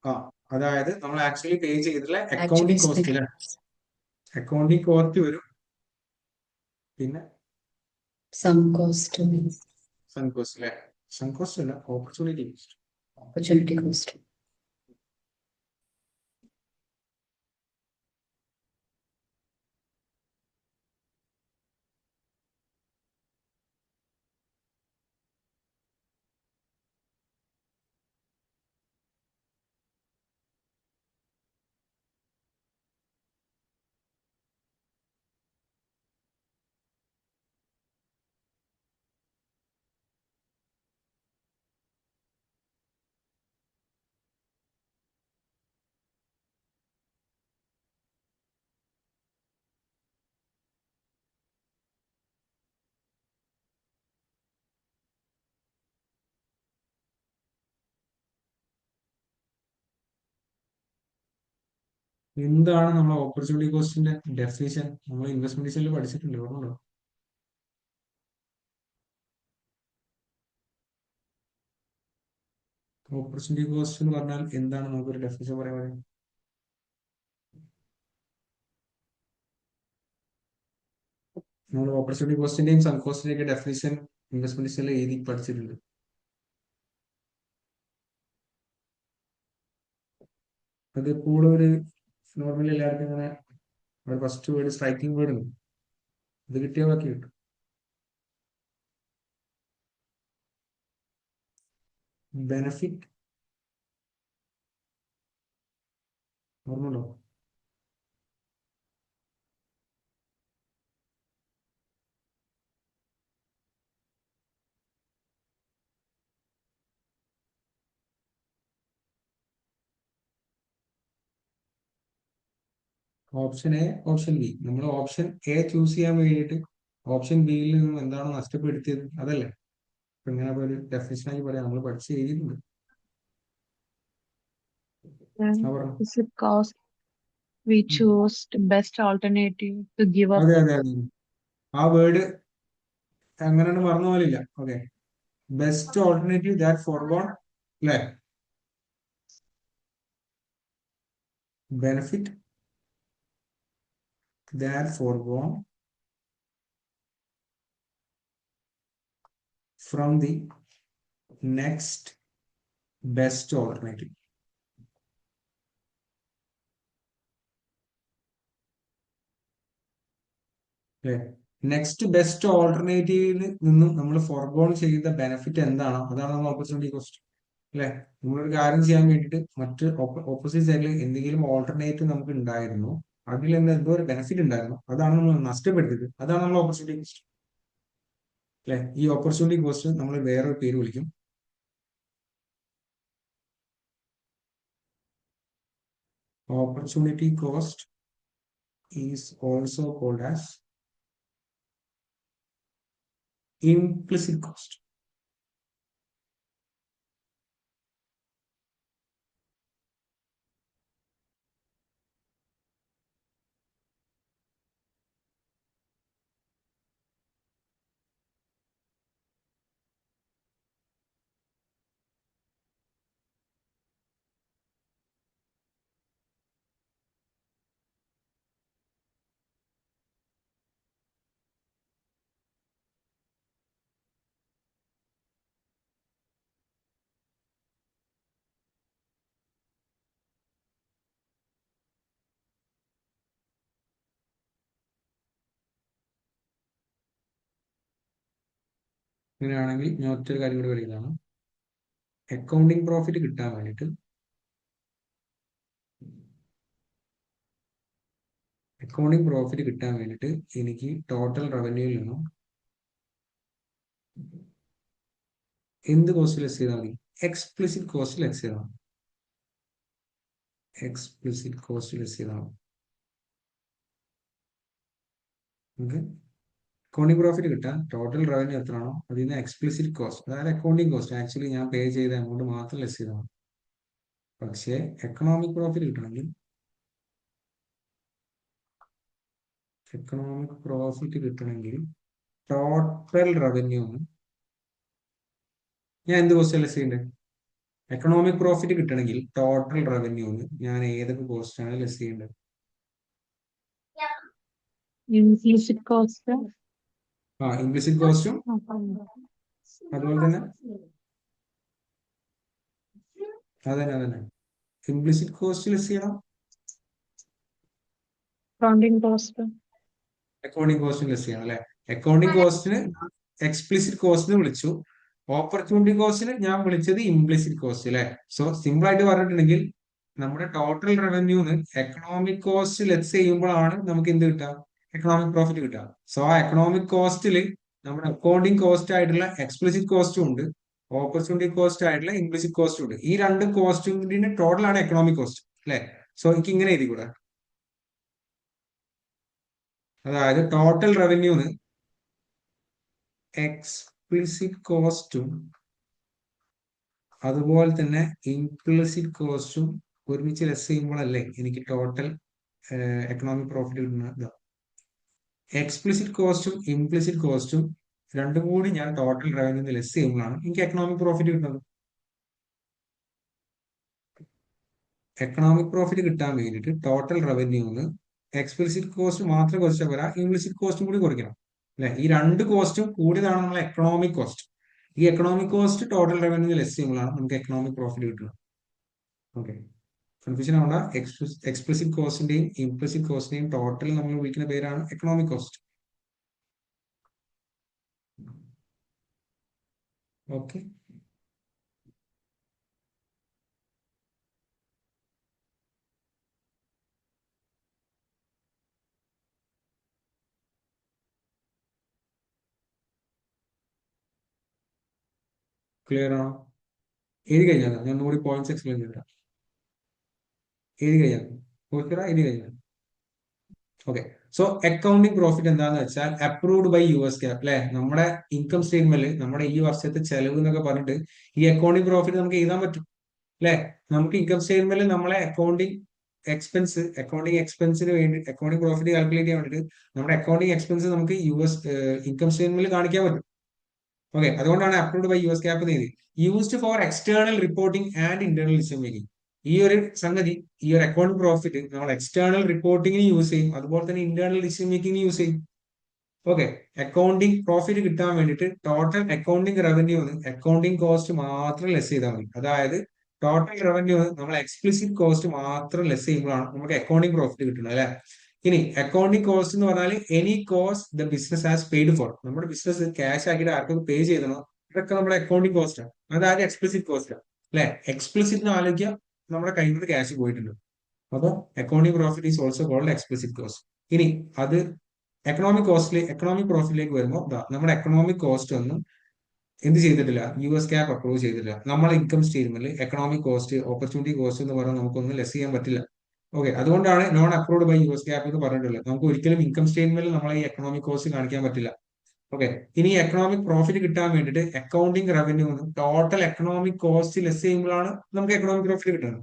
ആ, അതായത് നമ്മൾ ആക്ച്വലി പേ ചെയ്തിട്ടുള്ള ആക്ച്വലി അക്കൗണ്ടിങ് കോസ്റ്റ് അല്ലേ? അക്കൗണ്ടിങ് കോസ്റ്റ് വരും. പിന്നെ സം കോസ്റ്റ്, സൺ കോസ്റ്റ് അല്ലേ? സൺ കോസ്റ്റ് അല്ല, ഓപ്പർച്യൂണിറ്റി കോസ്റ്റ്. Opportunity cost. എന്താണ് നമ്മൾ ഓപ്പർച്യൂണിറ്റി കോസ്റ്റിന്റെ ഡെഫിനിഷൻ? നമ്മൾ ഇൻവെസ്റ്റ്മെന്റ് ഡിസിഷനിൽ പഠിച്ചിട്ടുണ്ട്, ഓർമ്മയുണ്ടോ? ഓപ്പർച്യൂണിറ്റി കോസ്റ്റ് എന്ന് പറഞ്ഞാൽ എന്താണ്? നമുക്കൊരു ഡെഫിനിഷൻ പറയാൻ പറയാം. നമ്മൾ ഓപ്പർച്യൂണിറ്റി കോസ്റ്റിന്റെയും സൺ കോസ്റ്റിന്റെയും ഒക്കെ ഡെഫിനിഷൻ ഇൻവെസ്റ്റ്മെന്റ് ഡിസിഷനിൽ എഴുതി പഠിച്ചിട്ടുണ്ട്. അത് എപ്പോഴും ഒരു നോർമലി എല്ലാവർക്കും ഇങ്ങനെ ഒരു ഫസ്റ്റ് വേർഡ് സ്ട്രൈക്കിംഗ് വേർഡ് ഉണ്ട്. അത് കിട്ടിയാൽ ബാക്കി കിട്ടും. ബെനഫിറ്റ്, ഓർമ്മയുണ്ടോ? Option A, option B. നമ്മൾ ഓപ്ഷൻ എ ചൂസ് ചെയ്യാൻ വേണ്ടിയിട്ട് ഓപ്ഷൻ ബിയിൽ നിന്നും എന്താണ് നഷ്ടപ്പെടുത്തിയത് അതല്ലേ? അപ്പൊ ഇങ്ങനെ ഒരു ഡെഫിനേഷനായി പറയാം, നമ്മൾ പഠിച്ച് എഴുതിയിട്ടുണ്ട്. ആ പറഞ്ഞു. Is it cost we choose the best alternative to give up? അതെ അതെ അതെ, ആ വേർഡ് അങ്ങനെയാണ് മറന്ന പോലില്ല. Okay, best alternative that forgone അല്ലേ? Benefit that forgone from the next best alternative. അല്ലേ? നെക്സ്റ്റ് ബെസ്റ്റ് ഓൾട്ടർനേറ്റീവിൽ നിന്നും നമ്മൾ ഫോർഗോൺ ചെയ്ത ബെനിഫിറ്റ് എന്താണോ അതാണ് നമ്മൾ ഓപ്പർച്യൂണിറ്റി കോസ്റ്റ് അല്ലെ? നമ്മളൊരു കാര്യം ചെയ്യാൻ വേണ്ടിയിട്ട് മറ്റ് ഓപ്പോസിറ്റ് സൈഡിൽ എന്തെങ്കിലും ഓൾട്ടർനേറ്റീവ് നമുക്ക് ഉണ്ടായിരുന്നു, അതിൽ നിന്ന് എന്തോ ഒരു ബെനിഫിറ്റ് ഉണ്ടായിരുന്നു, അതാണ് നമ്മൾ നഷ്ടപ്പെടുത്തിയത്, അതാണ് നമ്മൾ ഓപ്പർച്യൂണിറ്റി കോസ്റ്റ് അല്ലെ? ഈ ഓപ്പർച്യൂണിറ്റി കോസ്റ്റ് നമ്മൾ വേറൊരു പേര് വിളിക്കും. Opportunity cost is also called as implicit cost. അങ്ങനെയാണെങ്കിൽ ഞാൻ ഒറ്റൊരു കാര്യം കൂടി പറയുന്നതാണ്. അക്കൗണ്ടിങ് പ്രോഫിറ്റ് കിട്ടാൻ വേണ്ടിയിട്ട് അക്കൗണ്ടിങ് പ്രോഫിറ്റ് കിട്ടാൻ വേണ്ടിയിട്ട് എനിക്ക് ടോട്ടൽ റവന്യൂയിൽ നിന്നും എന്ത് കോസ്റ്റ് ലെസ് ചെയ്താൽ മതി? എക്സ്പ്ലിസിറ്റ് കോസ്റ്റ് ലെസ് ചെയ്താൽ മതി. എക്സ്പ്ലിസിറ്റ് കോസ്റ്റ് ലെസ് ചെയ്താൽ മതി. ഓക്കെ, അക്കൗണ്ടിങ് പ്രോഫിറ്റ് കിട്ടാൻ ടോട്ടൽ റവന്യൂ എത്രയാണോ അതിൽ നിന്ന് എക്സ്പ്ലിസിറ്റ് കോസ്റ്റ്, അതായത് അക്കൗണ്ടിങ് കോസ്റ്റ് ആക്ച്വലി ഞാൻ പേ ചെയ്ത എമൗണ്ട് മാത്രം ലെസ് ചെയ്താൽ മതി. പക്ഷേ എക്കണോമിക് പ്രോഫിറ്റ് കിട്ടണമെങ്കിൽ ടോട്ടൽ റവന്യൂ ഞാൻ എന്ത് കോസ്റ്റ് ലെസ് ചെയ്യേണ്ടത്? എക്കണോമിക് പ്രോഫിറ്റ് കിട്ടണമെങ്കിൽ ടോട്ടൽ റവന്യൂന്ന് ഞാൻ ഏതൊക്കെ കോസ്റ്റ് ആണ് ലെസ് ചെയ്യേണ്ടത്? Implicit cost. ഇംപ്ലിസിറ്റ് കോസ്റ്റും അതുപോലെ തന്നെ അതന്നെ ഇംപ്ലിസിറ്റ് കോസ്റ്റ് ലെസ് ചെയ്യണം, accounting cost. Accounting cost less ചെയ്യണം അല്ലെ. അക്കൗണ്ടിങ് കോസ്റ്റിന് എക്സ്പ്ലിസിറ്റ് കോസ്റ്റ് വിളിച്ചു, ഓപ്പർച്യൂണിറ്റി കോസ്റ്റിന് ഞാൻ വിളിച്ചത് ഇംപ്ലിസിറ്റ് കോസ്റ്റ് അല്ലെ. സോ സിമ്പിൾ ആയിട്ട് പറഞ്ഞിട്ടുണ്ടെങ്കിൽ നമ്മുടെ ടോട്ടൽ റവന്യൂന്ന് എക്കണോമിക് കോസ്റ്റ് ലെസ് ചെയ്യുമ്പോഴാണ് നമുക്ക് എന്ത് കിട്ടുക? എക്കണോമിക് പ്രോഫിറ്റ് കിട്ടുക. സോ ആ എക്കണോമിക് കോസ്റ്റിൽ നമ്മുടെ അക്കൗണ്ടിങ് കോസ്റ്റ് ആയിട്ടുള്ള എക്സ്പ്ലിസിറ്റ് കോസ്റ്റും ഉണ്ട്, ഓപ്പർച്യൂണിറ്റി കോസ്റ്റ് ആയിട്ടുള്ള ഇംപ്ലിസിറ്റ് കോസ്റ്റും ഉണ്ട്. ഈ രണ്ട് കോസ്റ്റിന്റെ ടോട്ടൽ ആണ് എക്കണോമിക് കോസ്റ്റ് അല്ലെ. സോ എനിക്ക് ഇങ്ങനെ എഴുതി കൂടെ, അതായത് ടോട്ടൽ റവന്യൂന്ന് എക്സ്പ്ലിസിറ്റ് കോസ്റ്റും അതുപോലെ തന്നെ ഇംപ്ലിസിറ്റ് കോസ്റ്റും ഒരുമിച്ച് ലെസ് ചെയ്യുമ്പോഴല്ലേ എനിക്ക് ടോട്ടൽ എക്കണോമിക് പ്രോഫിറ്റ് കിട്ടുന്നത്. എക്സ്പ്ലിസിറ്റ് കോസ്റ്റും ഇംപ്ലിസിറ്റ് കോസ്റ്റും രണ്ടും കൂടി ഞാൻ ടോട്ടൽ റവന്യൂ ലെസ് ചെയ്യുമ്പോഴാണ് എനിക്ക് എക്കണോമിക് പ്രോഫിറ്റ് കിട്ടുന്നത്. എക്കണോമിക് പ്രോഫിറ്റ് കിട്ടാൻ വേണ്ടിയിട്ട് ടോട്ടൽ റവന്യൂന്ന് എക്സ്പ്ലിസിറ്റ് കോസ്റ്റ് മാത്രം കുറച്ചാൽ പോരാ, ഇംപ്ലിസിറ്റ് കോസ്റ്റും കൂടി കുറയ്ക്കണം അല്ലെ. ഈ രണ്ട് കോസ്റ്റും കൂടിയതാണ് നമ്മളെ എക്കണോമിക് കോസ്റ്റ്. ഈ economic cost total revenue less ചെയ്യുമ്പോഴാണ് നമുക്ക് എക്കണോമിക് പ്രോഫിറ്റ് കിട്ടുന്നത്. ഓക്കെ, കൺഫ്യൂഷൻ ആവണ്ട. എക്സ്പ്ലിസിറ്റ് കോസ്റ്റിന്റെയും ഇംപ്ലിസിറ്റ് കോസ്റ്റിന്റെയും ടോട്ടൽ നമ്മൾ വിളിക്കുന്ന പേരാണ് എക്കണോമിക് കോസ്റ്റ്. ഓക്കെ, ക്ലിയർ ആണോ? എഴുതി കഴിഞ്ഞാൽ ഞാൻ ഒന്നുകൂടി പോയിന്റ്സ് എക്സ്പ്ലെയിൻ ചെയ്തരാം. എഴുതി കഴിഞ്ഞാൽ എഴുതി കഴിഞ്ഞാൽ ഓക്കെ. സോ അക്കൗണ്ടിങ് പ്രോഫിറ്റ് എന്താന്ന് വെച്ചാൽ അപ്രൂവ്ഡ് ബൈ US GAAP അല്ലെ. നമ്മുടെ ഇൻകം സ്റ്റേറ്റ്മെന്റ് നമ്മുടെ ഈ വർഷത്തെ ചെലവ് എന്നൊക്കെ പറഞ്ഞിട്ട് ഈ അക്കൗണ്ടിങ് പ്രോഫിറ്റ് നമുക്ക് എഴുതാൻ പറ്റും അല്ലെ. നമുക്ക് ഇൻകം സ്റ്റേറ്റ്മെന്റിൽ നമ്മളെ അക്കൗണ്ടിങ് എക്സ്പെൻസിന് വേണ്ടി അക്കൗണ്ടിങ് പ്രോഫിറ്റ് കാൽക്കുലേറ്റ് ചെയ്യാൻ വേണ്ടിയിട്ട് നമ്മുടെ അക്കൗണ്ടിങ് എക്സ്പെൻസ് നമുക്ക് ഇൻകം സ്റ്റേറ്റ്മെന്റിൽ കാണിക്കാൻ പറ്റും. ഓക്കെ, അതുകൊണ്ടാണ് അപ്രൂവ്ഡ് ബൈ US GAAP എന്ന് എഴുതി. Used for external reporting and internal decision making. ഈ ഒരു സംഗതി, ഈ ഒരു അക്കൗണ്ട് പ്രോഫിറ്റ് നമ്മൾ എക്സ്റ്റേണൽ റിപ്പോർട്ടിങ്ങിന് യൂസ് ചെയ്യും, അതുപോലെ തന്നെ ഇന്റേണൽ ഡിസിഷൻ മേക്കിംഗ് യൂസ് ചെയ്യും. ഓക്കെ, അക്കൗണ്ടിങ് പ്രോഫിറ്റ് കിട്ടാൻ വേണ്ടിയിട്ട് total accounting revenue accounting cost മാത്രം ലെസ് ചെയ്താൽ മതി. അതായത് ടോട്ടൽ റവന്യൂ നമ്മൾ എക്സ്പ്ലിസിറ്റ് കോസ്റ്റ് മാത്രം ലെസ് ചെയ്യുമ്പോഴാണ് നമുക്ക് അക്കൗണ്ടിങ് പ്രോഫിറ്റ് കിട്ടുന്നത് അല്ലെ. ഇനി അക്കൗണ്ടിങ് കോസ്റ്റ് എന്ന് പറഞ്ഞാൽ any cost the business has paid for. നമ്മുടെ ബിസിനസ് ക്യാഷ് ആക്കിയിട്ട് ആർക്കൊക്കെ പേ ചെയ്തണോ ഇതൊക്കെ നമ്മുടെ അക്കൗണ്ടിങ് കോസ്റ്റ് ആണ്, അതായത് എക്സ്പ്ലിസിറ്റ് കോസ്റ്റ് ആണ് അല്ലെ. എക്സ്പ്ലിസിറ്റ് ആലോചിക്കുക, നമ്മുടെ കയ്യിൽ നിന്ന് ക്യാഷ് പോയിട്ടുണ്ട്. അപ്പോൾ accounting profit is also called explicit cost. ഇനി അത് എക്കണോമിക് പ്രോഫിറ്റിലേക്ക് വരുമ്പോൾ നമ്മുടെ എക്കണോമിക് കോസ്റ്റ് ഒന്നും എന്ത് ചെയ്തിട്ടില്ല, US GAAP അപ്രൂവ് ചെയ്തിട്ടില്ല. നമ്മൾ ഇൻകം സ്റ്റേറ്റ്മെന്റിൽ എക്കണോമിക് കോസ്റ്റ്, ഓപ്പർച്യൂണിറ്റി കോസ്റ്റ് എന്ന് പറഞ്ഞാൽ നമുക്കൊന്നും ലെസ് ചെയ്യാൻ പറ്റില്ല. ഓക്കെ, അതുകൊണ്ടാണ് non approved by US GAAP എന്ന് പറഞ്ഞിട്ടുള്ളത്. നമുക്ക് ഒരിക്കലും ഇൻകം സ്റ്റേറ്റ്മെന്റിൽ നമ്മളെ ഈ എക്കണോമിക് കോസ്റ്റ് കാണിക്കാൻ പറ്റില്ല. ഓക്കെ, ഇനി എക്കണോമിക് പ്രോഫിറ്റ് കിട്ടാൻ വേണ്ടിയിട്ട് accounting revenue total economic cost less ചെയ്യുമ്പോഴാണ് നമുക്ക് എക്കണോമിക് പ്രോഫിറ്റ് കിട്ടുന്നത്.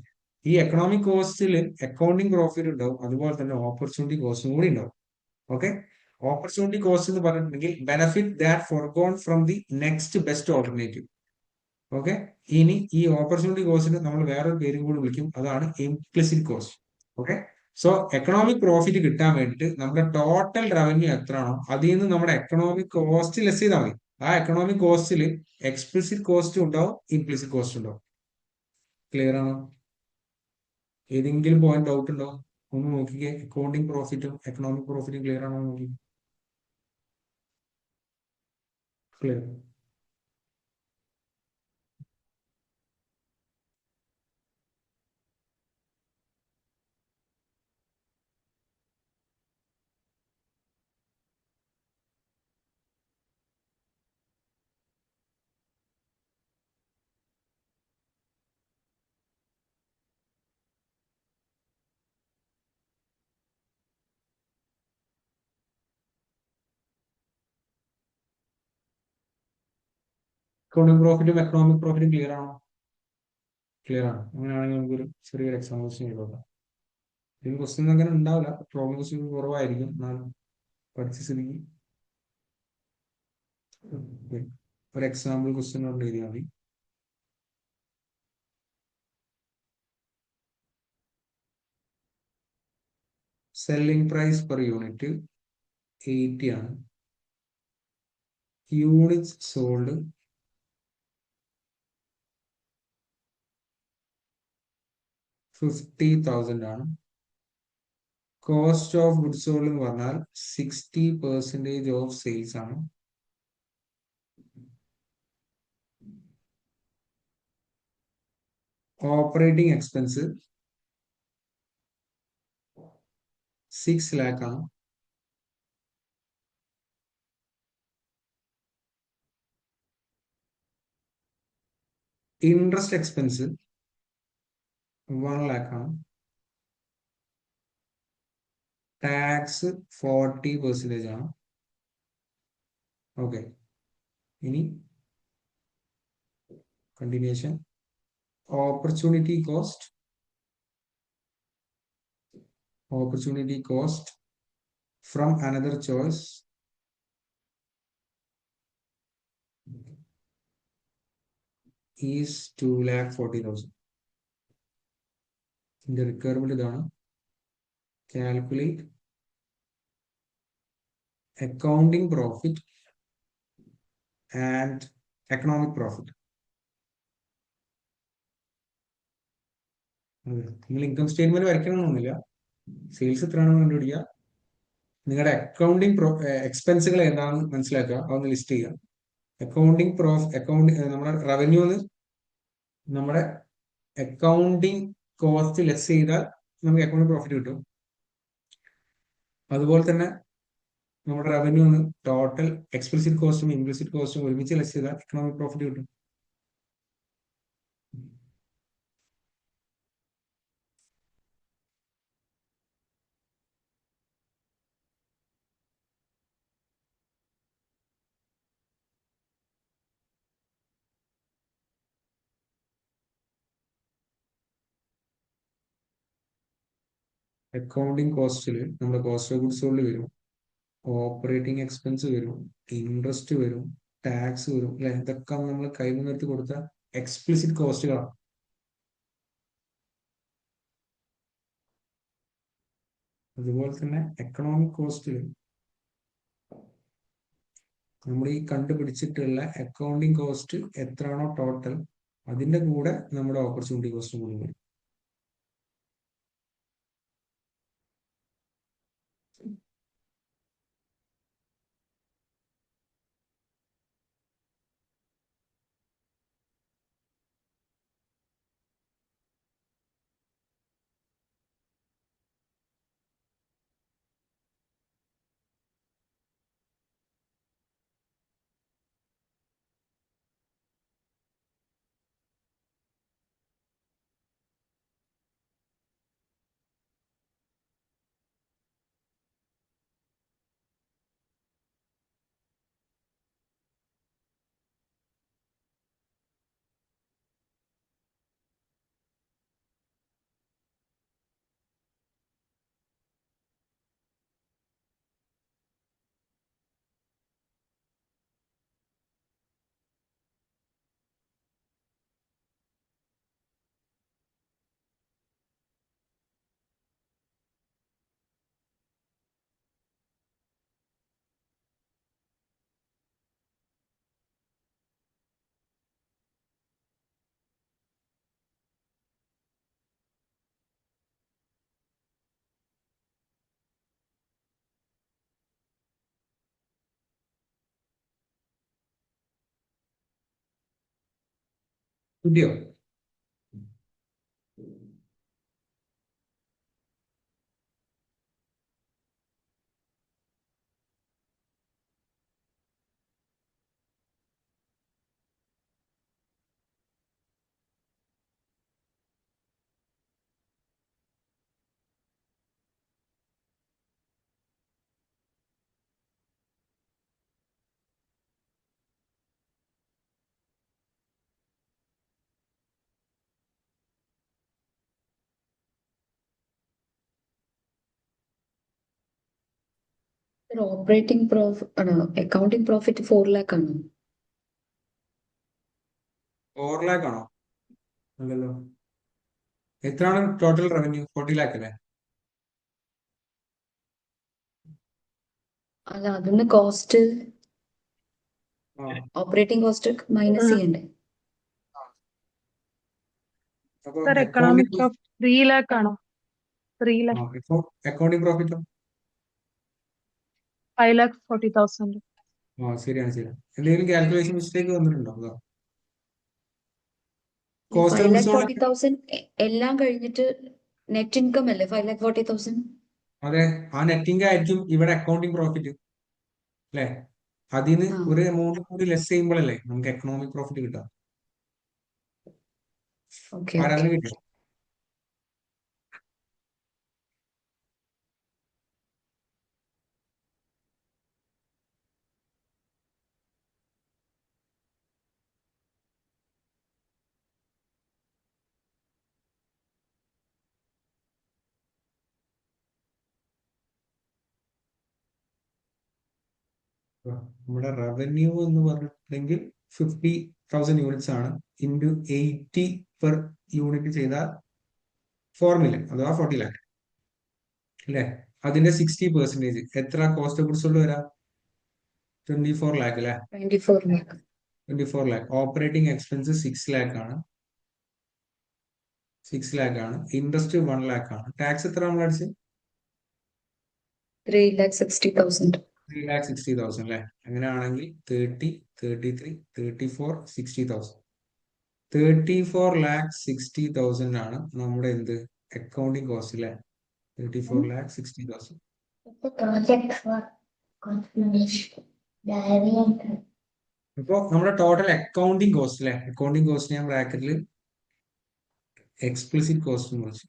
ഈ എക്കണോമിക് കോസ്റ്റിൽ അക്കൗണ്ടിങ് പ്രോഫിറ്റ് ഉണ്ടാവും, അതുപോലെ തന്നെ ഓപ്പർച്യൂണിറ്റി കോസ്റ്റും കൂടി ഉണ്ടാവും. ഓക്കെ, ഓപ്പർച്യൂണിറ്റി കോസ്റ്റ് എന്ന് പറഞ്ഞിട്ടുണ്ടെങ്കിൽ benefit that forgone from the next best alternative. Okay, ഇനി ഈ ഓപ്പർച്യൂണിറ്റി കോസ്റ്റിന് നമ്മൾ വേറൊരു പേരും കൂടി വിളിക്കും, അതാണ് implicit cost. Okay, so economic profit കിട്ടാൻ വേണ്ടിയിട്ട് നമ്മുടെ ടോട്ടൽ റവന്യൂ എത്രയാണോ അതിൽ നിന്ന് നമ്മുടെ എക്കണോമിക് കോസ്റ്റ് ലെസ് ചെയ്താൽ മതി. ആ എക്കണോമിക് കോസ്റ്റിൽ എക്സ്പ്ലിസിറ്റ് കോസ്റ്റ് ഉണ്ടാവും, ഇംപ്ലിസിറ്റ് കോസ്റ്റ് ഉണ്ടാവും. ക്ലിയർ ആണോ? ഏതെങ്കിലും പോയിന്റ് ഡൗട്ട് ഉണ്ടോ? ഒന്ന് നോക്കിക്കേ, അക്കൗണ്ടിങ് പ്രോഫിറ്റും എക്കണോമിക് പ്രോഫിറ്റും ക്ലിയർ ആണോ നോക്കി. ക്ലിയർ. അക്കൗണ്ടിങ് പ്രോഫിറ്റും എക്കണോമിക് പ്രോഫിറ്റും ക്ലിയർ ആണോ? ക്ലിയർ ആണ്. അങ്ങനെയാണെങ്കിൽ നമുക്കൊരു ചെറിയൊരു എക്സാം ക്വസ്റ്റ്യൻ ചെയ്തോക്കാം. ഇതിന് ക്വസ്റ്റ്യൻ അങ്ങനെ ഉണ്ടാവില്ല, പ്രോബ്ലം ക്വസ്റ്റ്യൻ കുറവായിരിക്കും, എന്നാലും പഠിച്ച സ്ഥിതിക്ക് ഒരു എക്സാമ്പിൾ ക്വസ്റ്റ്യൻ കൊണ്ട് എഴുതിയാൽ മതി. സെല്ലിംഗ് പ്രൈസ് പെർ യൂണിറ്റ് 80 ആണ്. യൂണിറ്റ്സ് സോൾഡ് 50,000 ആണ്. കോസ്റ്റ് ഓഫ് ഗുഡ്സ് സോൾഡ് എന്ന് പറഞ്ഞാൽ 60% ഓഫ് സെയിൽസ് ആണ്. ഓപ്പറേറ്റിംഗ് എക്സ്പെൻസ് 6 lakh ആണ്. ഇൻട്രസ്റ്റ് എക്സ്പെൻസ് 1 lakh ആണ്. ടാക്സ് 40% ആണ്. ഓക്കെ, ഇനി continuation. Opportunity cost from another choice is 2,40,000. ഇതിന്റെ റിക്വയർമെന്റ് ഇതാണ്. Calculate accounting profit and economic profit. നിങ്ങൾ ഇൻകം സ്റ്റേറ്റ്മെന്റ് വരയ്ക്കണമെന്നൊന്നുമില്ല. സെയിൽസ് എത്രയാണെന്ന് കണ്ടുപിടിക്കുക. നിങ്ങളുടെ അക്കൗണ്ടിങ് എക്സ്പെൻസുകൾ എന്താണെന്ന് മനസ്സിലാക്കുക, അതൊന്ന് ലിസ്റ്റ് ചെയ്യുക. നമ്മുടെ റവന്യൂ നമ്മുടെ അക്കൗണ്ടിങ് കോസ്റ്റ് ലെസ് ചെയ്താൽ നമുക്ക് അക്കൗണ്ടിങ് പ്രോഫിറ്റ് കിട്ടും. അതുപോലെ തന്നെ നമ്മുടെ റവന്യൂ ടോട്ടൽ എക്സ്പ്ലിസിറ്റ് കോസ്റ്റും ഇംപ്ലിസിറ്റ് കോസ്റ്റും ഒരുമിച്ച് ലെസ് ചെയ്താൽ എക്കണോമിക് പ്രോഫിറ്റ് കിട്ടും. അക്കൗണ്ടിങ് കോസ്റ്റിൽ നമ്മുടെ കോസ്റ്റ് ഓഫ് ഗുഡ്സ് സോൾഡ് വരും, ഓപ്പറേറ്റിംഗ് എക്സ്പെൻസ് വരും, ഇൻട്രസ്റ്റ് വരും, ടാക്സ് വരും, അല്ലെ? ഇതൊക്കെ നമ്മൾ കൈയിൽ നിർത്തി കൊടുത്ത എക്സ്പ്ലിസിറ്റ് കോസ്റ്റുകളാണ്. അതുപോലെ തന്നെ എക്കണോമിക് കോസ്റ്റിൽ നമ്മൾ ഈ കണ്ടുപിടിച്ചിട്ടുള്ള അക്കൗണ്ടിങ് കോസ്റ്റ് എത്രയാണോ ടോട്ടൽ, അതിന്റെ കൂടെ നമ്മുടെ ഓപ്പർച്യൂണിറ്റി കോസ്റ്റ് കൂടി വരും. കിട്ടിയോ? ഓപ്പറേറ്റിംഗ് പ്രോഫിറ്റ് ആണോ, അക്കൗണ്ടിംഗ് പ്രോഫിറ്റ് 4 lakh ആണോ? 4 lakh ആണോ? അല്ലല്ലോ. എത്രയാണ് ടോട്ടൽ റവന്യൂ? 40 lakh അല്ലേ? അല്ല, അതിന് കോസ്റ്റ്, ആ ഓപ്പറേറ്റിംഗ് കോസ്റ്റ് മൈനസ് ചെയ്യണ്ടേ? അപ്പൊ sir economic accounting profit 3 lakh ആണോ? 3 lakh. ഇപ്പൊ അക്കൗണ്ടിംഗ് പ്രോഫിറ്റോ? 5,40,000. ശരിയാണ് ശരിയാണ്. എന്തെങ്കിലും കാൽക്കുലേഷൻ മിസ്റ്റേക്ക് വന്നിട്ടുണ്ടോ? അതോ ഈ കോസ്റ്റ് ഓഫ് ഗുഡ്സ് സോൾഡ്? 5,40,000 എല്ലാം കഴിഞ്ഞിട്ട് നെറ്റ് ഇൻകം അല്ലേ 5,40,000? അതെ, ആ നെറ്റിംഗ് ആയിരിക്കും ഇവിടെ അക്കൗണ്ടിംഗ് പ്രോഫിറ്റ് അല്ലേ? അതിന് ആ, ഒരു എമൗണ്ട് കൂടി ലെസ് ചെയ്യുമ്പോഴല്ലേ നമുക്ക് എക്കണോമിക് പ്രോഫിറ്റ് കിട്ടുക. Okay okay. ആരാധന കിട്ടും. നമ്മുടെ റവന്യൂ എന്ന് പറഞ്ഞിട്ടുണ്ടെങ്കിൽ 50,000 യൂണിറ്റ്സ് ആണ്. ഇൻറ്റു 80 പെർ യൂണിറ്റ് ചെയ്താൽ 4 million അഥവാ 40 lakh അല്ലേ? അതിന്റെ 60% എത്ര കോസ്റ്റ് ഓഫ് ഗുഡ്സ് സോൾഡ് വരാം? 24 lakh അല്ലേ? 24 lakh. 24 lakh. Operating expense 6 lakh ആണ്. 6 lakh ആണ്. ഇൻട്രസ്റ്റ് 1 lakh ആണ്. ടാക്സ് എത്ര നമ്മൾ അടിച്ച്? 3,60,000. 3,60,000 അല്ലേ? അങ്ങനെയാണെങ്കിൽ 30, 33, 34, 60,000. 34,60,000 ആണ് നമ്മുടെ എന്ത് അക്കൗണ്ടിങ് കോസ്റ്റ് അല്ലേ? 34,60,000. അപ്പോൾ നമ്മുടെ ടോട്ടൽ അക്കൗണ്ടിങ് കോസ്റ്റ് അല്ലേ? അക്കൗണ്ടിങ് കോസ്റ്റ് ഞാൻ ബ്രാക്കറ്റിൽ എക്സ്പ്ലിസിറ്റ് കോസ്റ്റ് എന്ന് വിളിച്ചു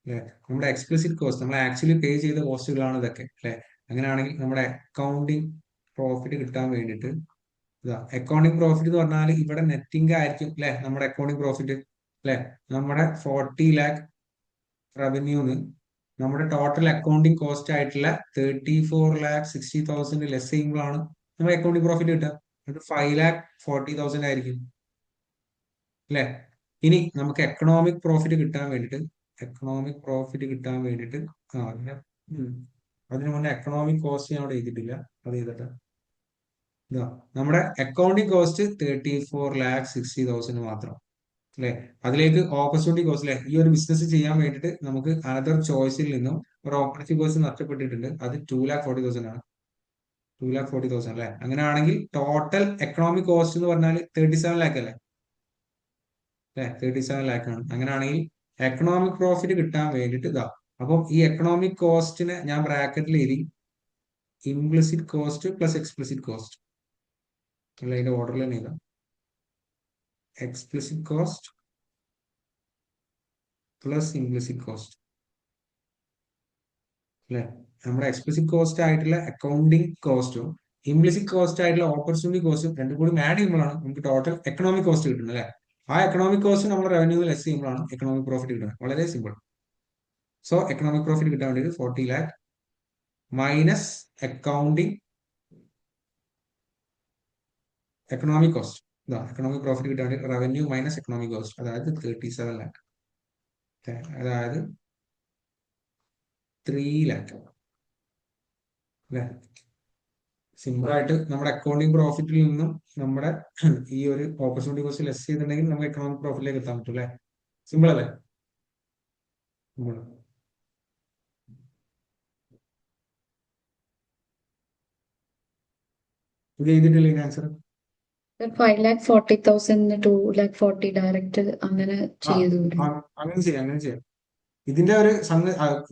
അല്ലെ? നമ്മുടെ എക്സ്പ്ലിസിറ്റ് കോസ്റ്റ് നമ്മൾ ആക്ച്വലി പേ ചെയ്ത കോസ്റ്റുകളാണ് ഇതൊക്കെ അല്ലെ? അങ്ങനെയാണെങ്കിൽ നമ്മുടെ അക്കൗണ്ടിങ് പ്രോഫിറ്റ് കിട്ടാൻ വേണ്ടിയിട്ട് ഇതാ അക്കൗണ്ടിങ് പ്രോഫിറ്റ് എന്ന് പറഞ്ഞാൽ ഇവിടെ നെറ്റിംഗ് ആയിരിക്കും അല്ലെ? നമ്മുടെ അക്കൗണ്ടിങ് പ്രോഫിറ്റ് അല്ലെ? നമ്മുടെ 40 lakh റവന്യൂന്ന് നമ്മുടെ ടോട്ടൽ അക്കൗണ്ടിങ് കോസ്റ്റ് ആയിട്ടുള്ള 34,60,000 ലെസ് ചെയ്യുമ്പോഴാണ് നമ്മുടെ അക്കൗണ്ടിങ് പ്രോഫിറ്റ് കിട്ടുക. അത് 5,40,000 ആയിരിക്കും അല്ലെ? ഇനി നമുക്ക് എക്കണോമിക് പ്രോഫിറ്റ് കിട്ടാൻ വേണ്ടിയിട്ട് അതിന് മുന്നേ എക്കണോമിക് കോസ്റ്റ് ഞാൻ അവിടെ എഴുതിയിട്ടില്ല. അത് ചെയ്തിട്ട് ഇതാ നമ്മുടെ അക്കൗണ്ടിങ് കോസ്റ്റ് 34,60,000 മാത്രം അല്ലെ? അതിലേക്ക് ഓപ്പർച്യൂണിറ്റി കോസ്റ്റ് അല്ലെ? ഈ ഒരു ബിസിനസ് ചെയ്യാൻ വേണ്ടിയിട്ട് നമുക്ക് അനദർ ചോയ്സിൽ നിന്നും ഒരു ഓപ്പർച്യൂണിറ്റി കോസ്റ്റ് നഷ്ടപ്പെട്ടിട്ടുണ്ട്. അത് 2,40,000 ആണ്. 2,40,000 അല്ലെ? അങ്ങനെയാണെങ്കിൽ ടോട്ടൽ എക്കണോമിക് കോസ്റ്റ് എന്ന് പറഞ്ഞാൽ 37 lakh അല്ലേ? 37 lakh ആണ്. അങ്ങനെയാണെങ്കിൽ എക്കണോമിക് പ്രോഫിറ്റ് കിട്ടാൻ വേണ്ടിയിട്ട് ഇതാ അപ്പം ഈ എക്കണോമിക് കോസ്റ്റിനെ ഞാൻ ബ്രാക്കറ്റിൽ എഴുതി implicit cost plus explicit cost അല്ല, അതിന്റെ ഓർഡറിൽ തന്നെ എഴുതാം. Explicit cost plus implicit cost അല്ലെ? നമ്മുടെ എക്സ്പ്ലിസിറ്റ് കോസ്റ്റ് ആയിട്ടുള്ള അക്കൗണ്ടിങ് കോസ്റ്റും ഇംപ്ലിസിറ്റ് കോസ്റ്റ് ആയിട്ടുള്ള ഓപ്പർച്യൂണിറ്റി കോസ്റ്റും രണ്ടും കൂടി ആഡ് ചെയ്യുമ്പോഴാണ് നമുക്ക് ടോട്ടൽ എക്കണോമിക് കോസ്റ്റ് കിട്ടുന്നത് അല്ലെ? ആ എക്കണോമിക് കോസ്റ്റ് നമ്മൾ റവന്യൂ ലെസ് ചെയ്യുമ്പോഴാണ് എക്കണോമിക് പ്രോഫിറ്റ് കിട്ടുന്നത്. വളരെ സിമ്പിൾ. സോ എക്കണോമിക് പ്രോഫിറ്റ് കിട്ടാൻ വേണ്ടിയിട്ട് 40 lakh minus accounting economic cost. ഇതാ എക്കണോമിക് പ്രോഫിറ്റ് കിട്ടാൻ വേണ്ടി റവന്യൂ മൈനസ് എക്കണോമിക് കോസ്റ്റ്, അതായത് 37 lakh, അതായത് 3 lakh അല്ലെ? സിമ്പിൾ ആയിട്ട് നമ്മുടെ അക്കൗണ്ടിങ് പ്രോഫിറ്റിൽ നിന്നും നമ്മുടെ ഈ ഒരു ഓപ്പർച്യൂണിറ്റി കോസ്റ്റ് ലെസ് ചെയ്തിട്ടുണ്ടെങ്കിൽ നമുക്ക് എക്കണോമിക് പ്രോഫിറ്റിലേക്ക് എത്താൻ പറ്റും അല്ലെ? സിമ്പിൾ അല്ലേ? സിമ്പിൾ. ഇത് ചെയ്തിട്ടില്ലേ ആൻസർ? 5,40,000 2,40,000 ഡയറക്റ്റ് അങ്ങനെ ചെയ്തു. അങ്ങനെ ചെയ്യാം. ഇതിന്റെ ഒരു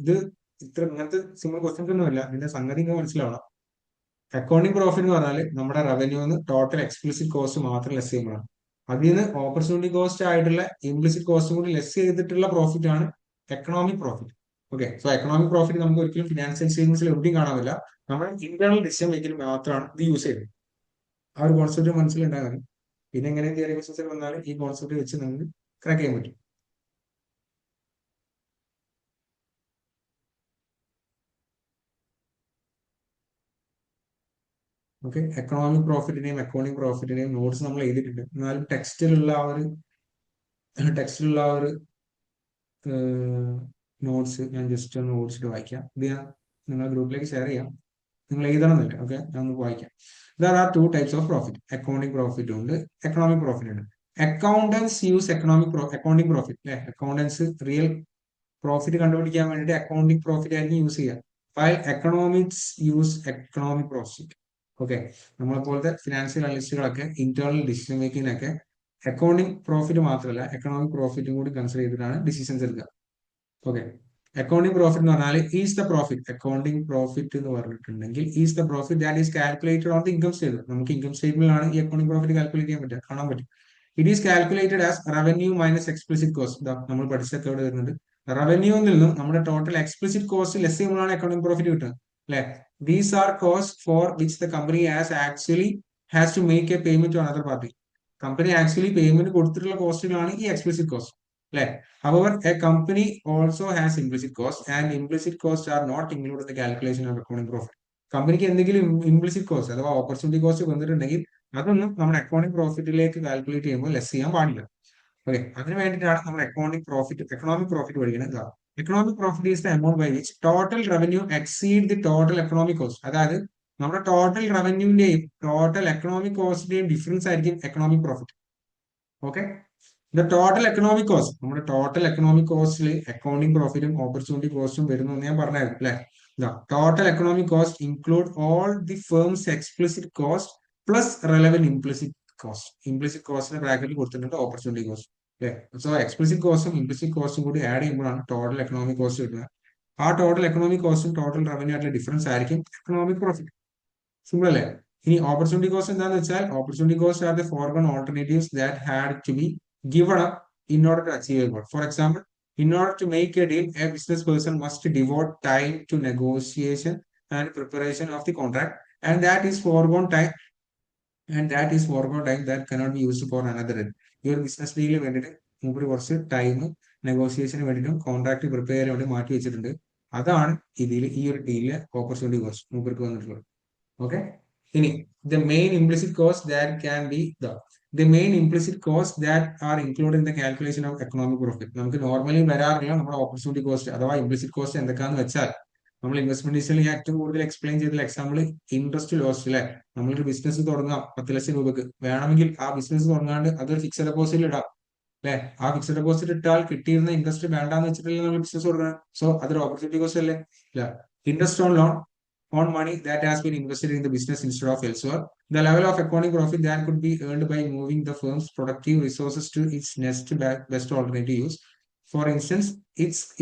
ഇത് ഇങ്ങനത്തെ സിമ്പിൾ ക്വസ്റ്റ്യൻസ് ഒന്നുമില്ല. ഇതിന്റെ സംഗതി മനസ്സിലാവണം. അക്കൗണ്ടിങ് പ്രോഫിറ്റ് എന്ന് പറഞ്ഞാൽ നമ്മുടെ റവന്യൂന്ന് ടോട്ടൽ എക്സ്പ്ലിസിറ്റ് കോസ്റ്റ് മാത്രം ലെസ് ചെയ്യുമ്പോഴാണ്. അതിൽ നിന്ന് ഓപ്പർച്യൂണിറ്റി കോസ്റ്റ് ആയിട്ടുള്ള ഇംപ്ലിസിറ്റ് കോസ്റ്റും കൂടി ലെസ് ചെയ്തിട്ടുള്ള പ്രോഫിറ്റ് ആണ് economic profit. Okay, so economic profit നമുക്ക് ഒരിക്കലും ഫിനാൻഷ്യൽ സ്റ്റേറ്റ്മെന്റ്സിൽ എവിടെയും കാണാനില്ല. നമ്മുടെ ഇന്റേണൽ ഡിസിഷൻ മേക്കിൽ മാത്രമാണ് ഇത് യൂസ് ചെയ്യുന്നത്. ആ ഒരു കോൺസെപ്റ്റ് മനസ്സിലുണ്ടാകാൻ പിന്നെ എങ്ങനെ തിയറി ബിസിനസ്സിൽ വന്നാലും ഈ കോൺസെപ്റ്റ് വെച്ച് നമുക്ക് ക്രാക്ക് ചെയ്യാൻ പറ്റും. ഓക്കെ, എക്കണോമിക് പ്രോഫിറ്റിനെയും അക്കൗണ്ടിങ് പ്രോഫിറ്റിനെയും നോട്ട്സ് നമ്മൾ എഴുതിയിട്ടുണ്ട്. എന്നാലും ടെക്സ്റ്റിലുള്ള ആ ഒരു നോട്ട്സ് ഞാൻ ജസ്റ്റ് ഒന്ന് ഓടിച്ചിട്ട് വായിക്കാം. ഇത് ഞാൻ നിങ്ങളുടെ ഗ്രൂപ്പിലേക്ക് ഷെയർ ചെയ്യാം. നിങ്ങൾ എഴുതണമെന്നില്ല. ഓക്കെ, ഞാൻ ഒന്ന് വായിക്കാം. There are two types of profit. Accounting profit ഉണ്ട്, എക്കണോമിക് പ്രോഫിറ്റ് ഉണ്ട്. അക്കൗണ്ടൻസ് യൂസ് അക്കൗണ്ടിങ് പ്രോഫിറ്റ് അല്ലെ. അക്കൗണ്ടൻസ് റിയൽ പ്രോഫിറ്റ് കണ്ടുപിടിക്കാൻ വേണ്ടിയിട്ട് അക്കൗണ്ടിങ് പ്രോഫിറ്റ് ആയിരിക്കും യൂസ് ചെയ്യുക. While economics use economic profit. Okay, നമ്മളെ പോലത്തെ ഫിനാൻഷ്യൽ അനലിസ്റ്റുകളൊക്കെ ഇന്റേണൽ ഡിസിഷൻ മേക്കിങ്ങിനൊക്കെ അക്കൗണ്ടിങ് പ്രോഫിറ്റ് മാത്രമല്ല എക്കണോമിക് പ്രോഫിറ്റും കൂടി കൺസിഡർ ചെയ്തിട്ടാണ് ഡിസിഷൻസ് എടുക്കുക. ഓക്കെ, അക്കൗണ്ടിങ് പ്രോഫിറ്റ് എന്ന് പറഞ്ഞാൽ is the profit. Accounting profit എന്ന് പറഞ്ഞിട്ടുണ്ടെങ്കിൽ is the profit that is calculated on the income statement. നമുക്ക് ഇൻകം സ്റ്റേറ്റ്മെന്റിലാണ് ഈ അക്കൗണ്ടിങ് പ്രോഫിറ്റ് കാൽക്കുലേറ്റ് ചെയ്യാൻ പറ്റുക, കാണാൻ പറ്റും. It is calculated as revenue minus explicit cost. നമ്മൾ പഠിച്ചൊക്കെ ഇവിടെ വരുന്നുണ്ട്. റവന്യൂവിൽ നിന്നും നമ്മുടെ ടോട്ടൽ എക്സ്പ്ലിസിറ്റ് കോസ്റ്റ് ലെസ് ചെയ്യുമ്പോഴാണ് അക്കൗണ്ടിങ് പ്രോഫിറ്റ് കിട്ടുന്നത് അല്ലെ. These are cost for which the company has to make a payment to another party. Company actually payment കൊടുത്തിട്ടുള്ള കോസ്റ്റുകളാണ് ഈ എക്സ്പ്ലിസിറ്റ് കോസ്റ്റ് അല്ലെ. However, a company also has implicit costs, and implicit costs are not included in the calculation of accounting profit. കമ്പനിക്ക് എന്തെങ്കിലും ഇംപ്ലിസിറ്റ് കോസ്റ്റ് അഥവാ ഓപ്പർച്യൂണിറ്റി കോസ്റ്റ് വന്നിട്ടുണ്ടെങ്കിൽ അതൊന്നും നമ്മുടെ അക്കൗണ്ടിങ് പ്രോഫിറ്റിലേക്ക് കാൽക്കുലേറ്റ് ചെയ്യുമ്പോൾ ലെസ് ചെയ്യാൻ പാടില്ല. ഓക്കെ, അതിന് വേണ്ടിയിട്ടാണ് നമ്മൾ എക്കണോമിക് പ്രോഫിറ്റ് പഠിക്കുന്നത്. Economic profit is the amount by which total revenue exceed the total economic cost. അതായത് നമ്മുടെ ടോട്ടൽ റവന്യൂവിന്റെയും ടോട്ടൽ എക്കണോമിക് കോസ്റ്റിന്റെയും ഡിഫറൻസ് ആയിരിക്കും economic profit. Okay, the total economic cost, നമ്മുടെ ടോട്ടൽ എക്കണോമിക് കോസ്റ്റിൽ അക്കൗണ്ടിങ് പ്രോഫിറ്റും ഓപ്പർച്യൂണിറ്റി കോസ്റ്റും വരുന്നു എന്ന് ഞാൻ പറഞ്ഞായിരുന്നു അല്ലെ. Total economic cost include all the firm's explicit cost plus relevant implicit cost. Implicit കോസ്റ്റിന്റെ ബ്രാക്കറ്റിൽ കൊടുത്തിട്ടുണ്ട് ഓപ്പർച്യൂണിറ്റി കോസ്റ്റ് അല്ലെ. സോ എക്സ്പ്ലിസിറ്റ് കോസ്റ്റും ഇംപ്ലിസിറ്റ് കോസ്റ്റും കൂടി ആഡ് ചെയ്യുമ്പോഴാണ് ടോട്ടൽ എക്കണോമിക് കോസ്റ്റ് കിട്ടുന്നത്. ആ ടോട്ടൽ എക്കണോമിക് കോസ്റ്റും ടോട്ടൽ റവന്യൂ ആയിട്ടുള്ള ഡിഫറൻസ് ആയിരിക്കും എക്കണോമിക് പ്രോഫിറ്റ്. സിമ്പിൾ അല്ലേ. ഇനി ഓപ്പർച്യൂണിറ്റി കോസ്റ്റ് എന്താണെന്ന് വെച്ചാൽ opportunity cost are the forgone alternatives that had to be given up in order to achieve a goal. For example, in order to make a deal, a business person must devote time to negotiation and preparation of the contract, and that is foregone time that cannot be used for another deal. ഈ ഒരു ബിസിനസ് ഡീലിന് വേണ്ടിയിട്ട് മൂപ്പര് കുറച്ച് ടൈം നെഗോസിയേഷന് വേണ്ടിയിട്ടും കോൺട്രാക്ട് പ്രിപ്പയർ ചെയ്യാൻ വേണ്ടി മാറ്റി വെച്ചിട്ടുണ്ട്. അതാണ് ഈ ഒരു ഡീലിലെ ഓപ്പർച്യൂണിറ്റി കോസ്റ്റ് മൂപ്പർക്ക് വന്നിട്ടുള്ളത്. ഓക്കെ, ഇനി the main implicit cost that are included in the calculation of economic profit. നമുക്ക് നോർമലി വരാറില്ല നമ്മുടെ ഓപ്പർച്യൂണിറ്റി കോസ്റ്റ് അഥവാ ഇംപ്ലിസിറ്റ് കോസ്റ്റ് എന്തൊക്കെയാന്ന് വെച്ചാൽ നമ്മൾ ഇൻവെസ്റ്റ്മെന്റ് ഡിസിഷനിൽ ഏറ്റവും കൂടുതൽ എക്സ്പ്ലെയിൻ ചെയ്തിട്ടുള്ള എക്സാമ്പിൾ ഇൻട്രസ്റ്റ് ലോസ്റ്റ് അല്ലെ. നമ്മളൊരു ബിസിനസ് തുടങ്ങാം 10 ലക്ഷം രൂപക്ക്, വേണമെങ്കിൽ ആ ബിസിനസ് തുടങ്ങാണ്ട് അതൊരു ഫിക്സഡ് ഡെപ്പോസിറ്റിൽ ഇടാം അല്ലെ. ആ ഫിക്സഡ് ഡെപ്പോസിറ്റ് ഇട്ടാൽ കിട്ടിയിരുന്ന ഇൻട്രസ്റ്റ് വേണ്ടാന്ന് വെച്ചിട്ടില്ല നമ്മൾ ബിസിനസ് തുടങ്ങണം. സോ അതൊരു ഓപ്പർച്യൂണിറ്റി കോസ്റ്റ് അല്ലേ. ഇല്ല, interest on loan on money that has been invested in the business instead of elsewhere. The level of accounting profit that could be earned by moving the firm's productive resources to its next best alternative use. For instance,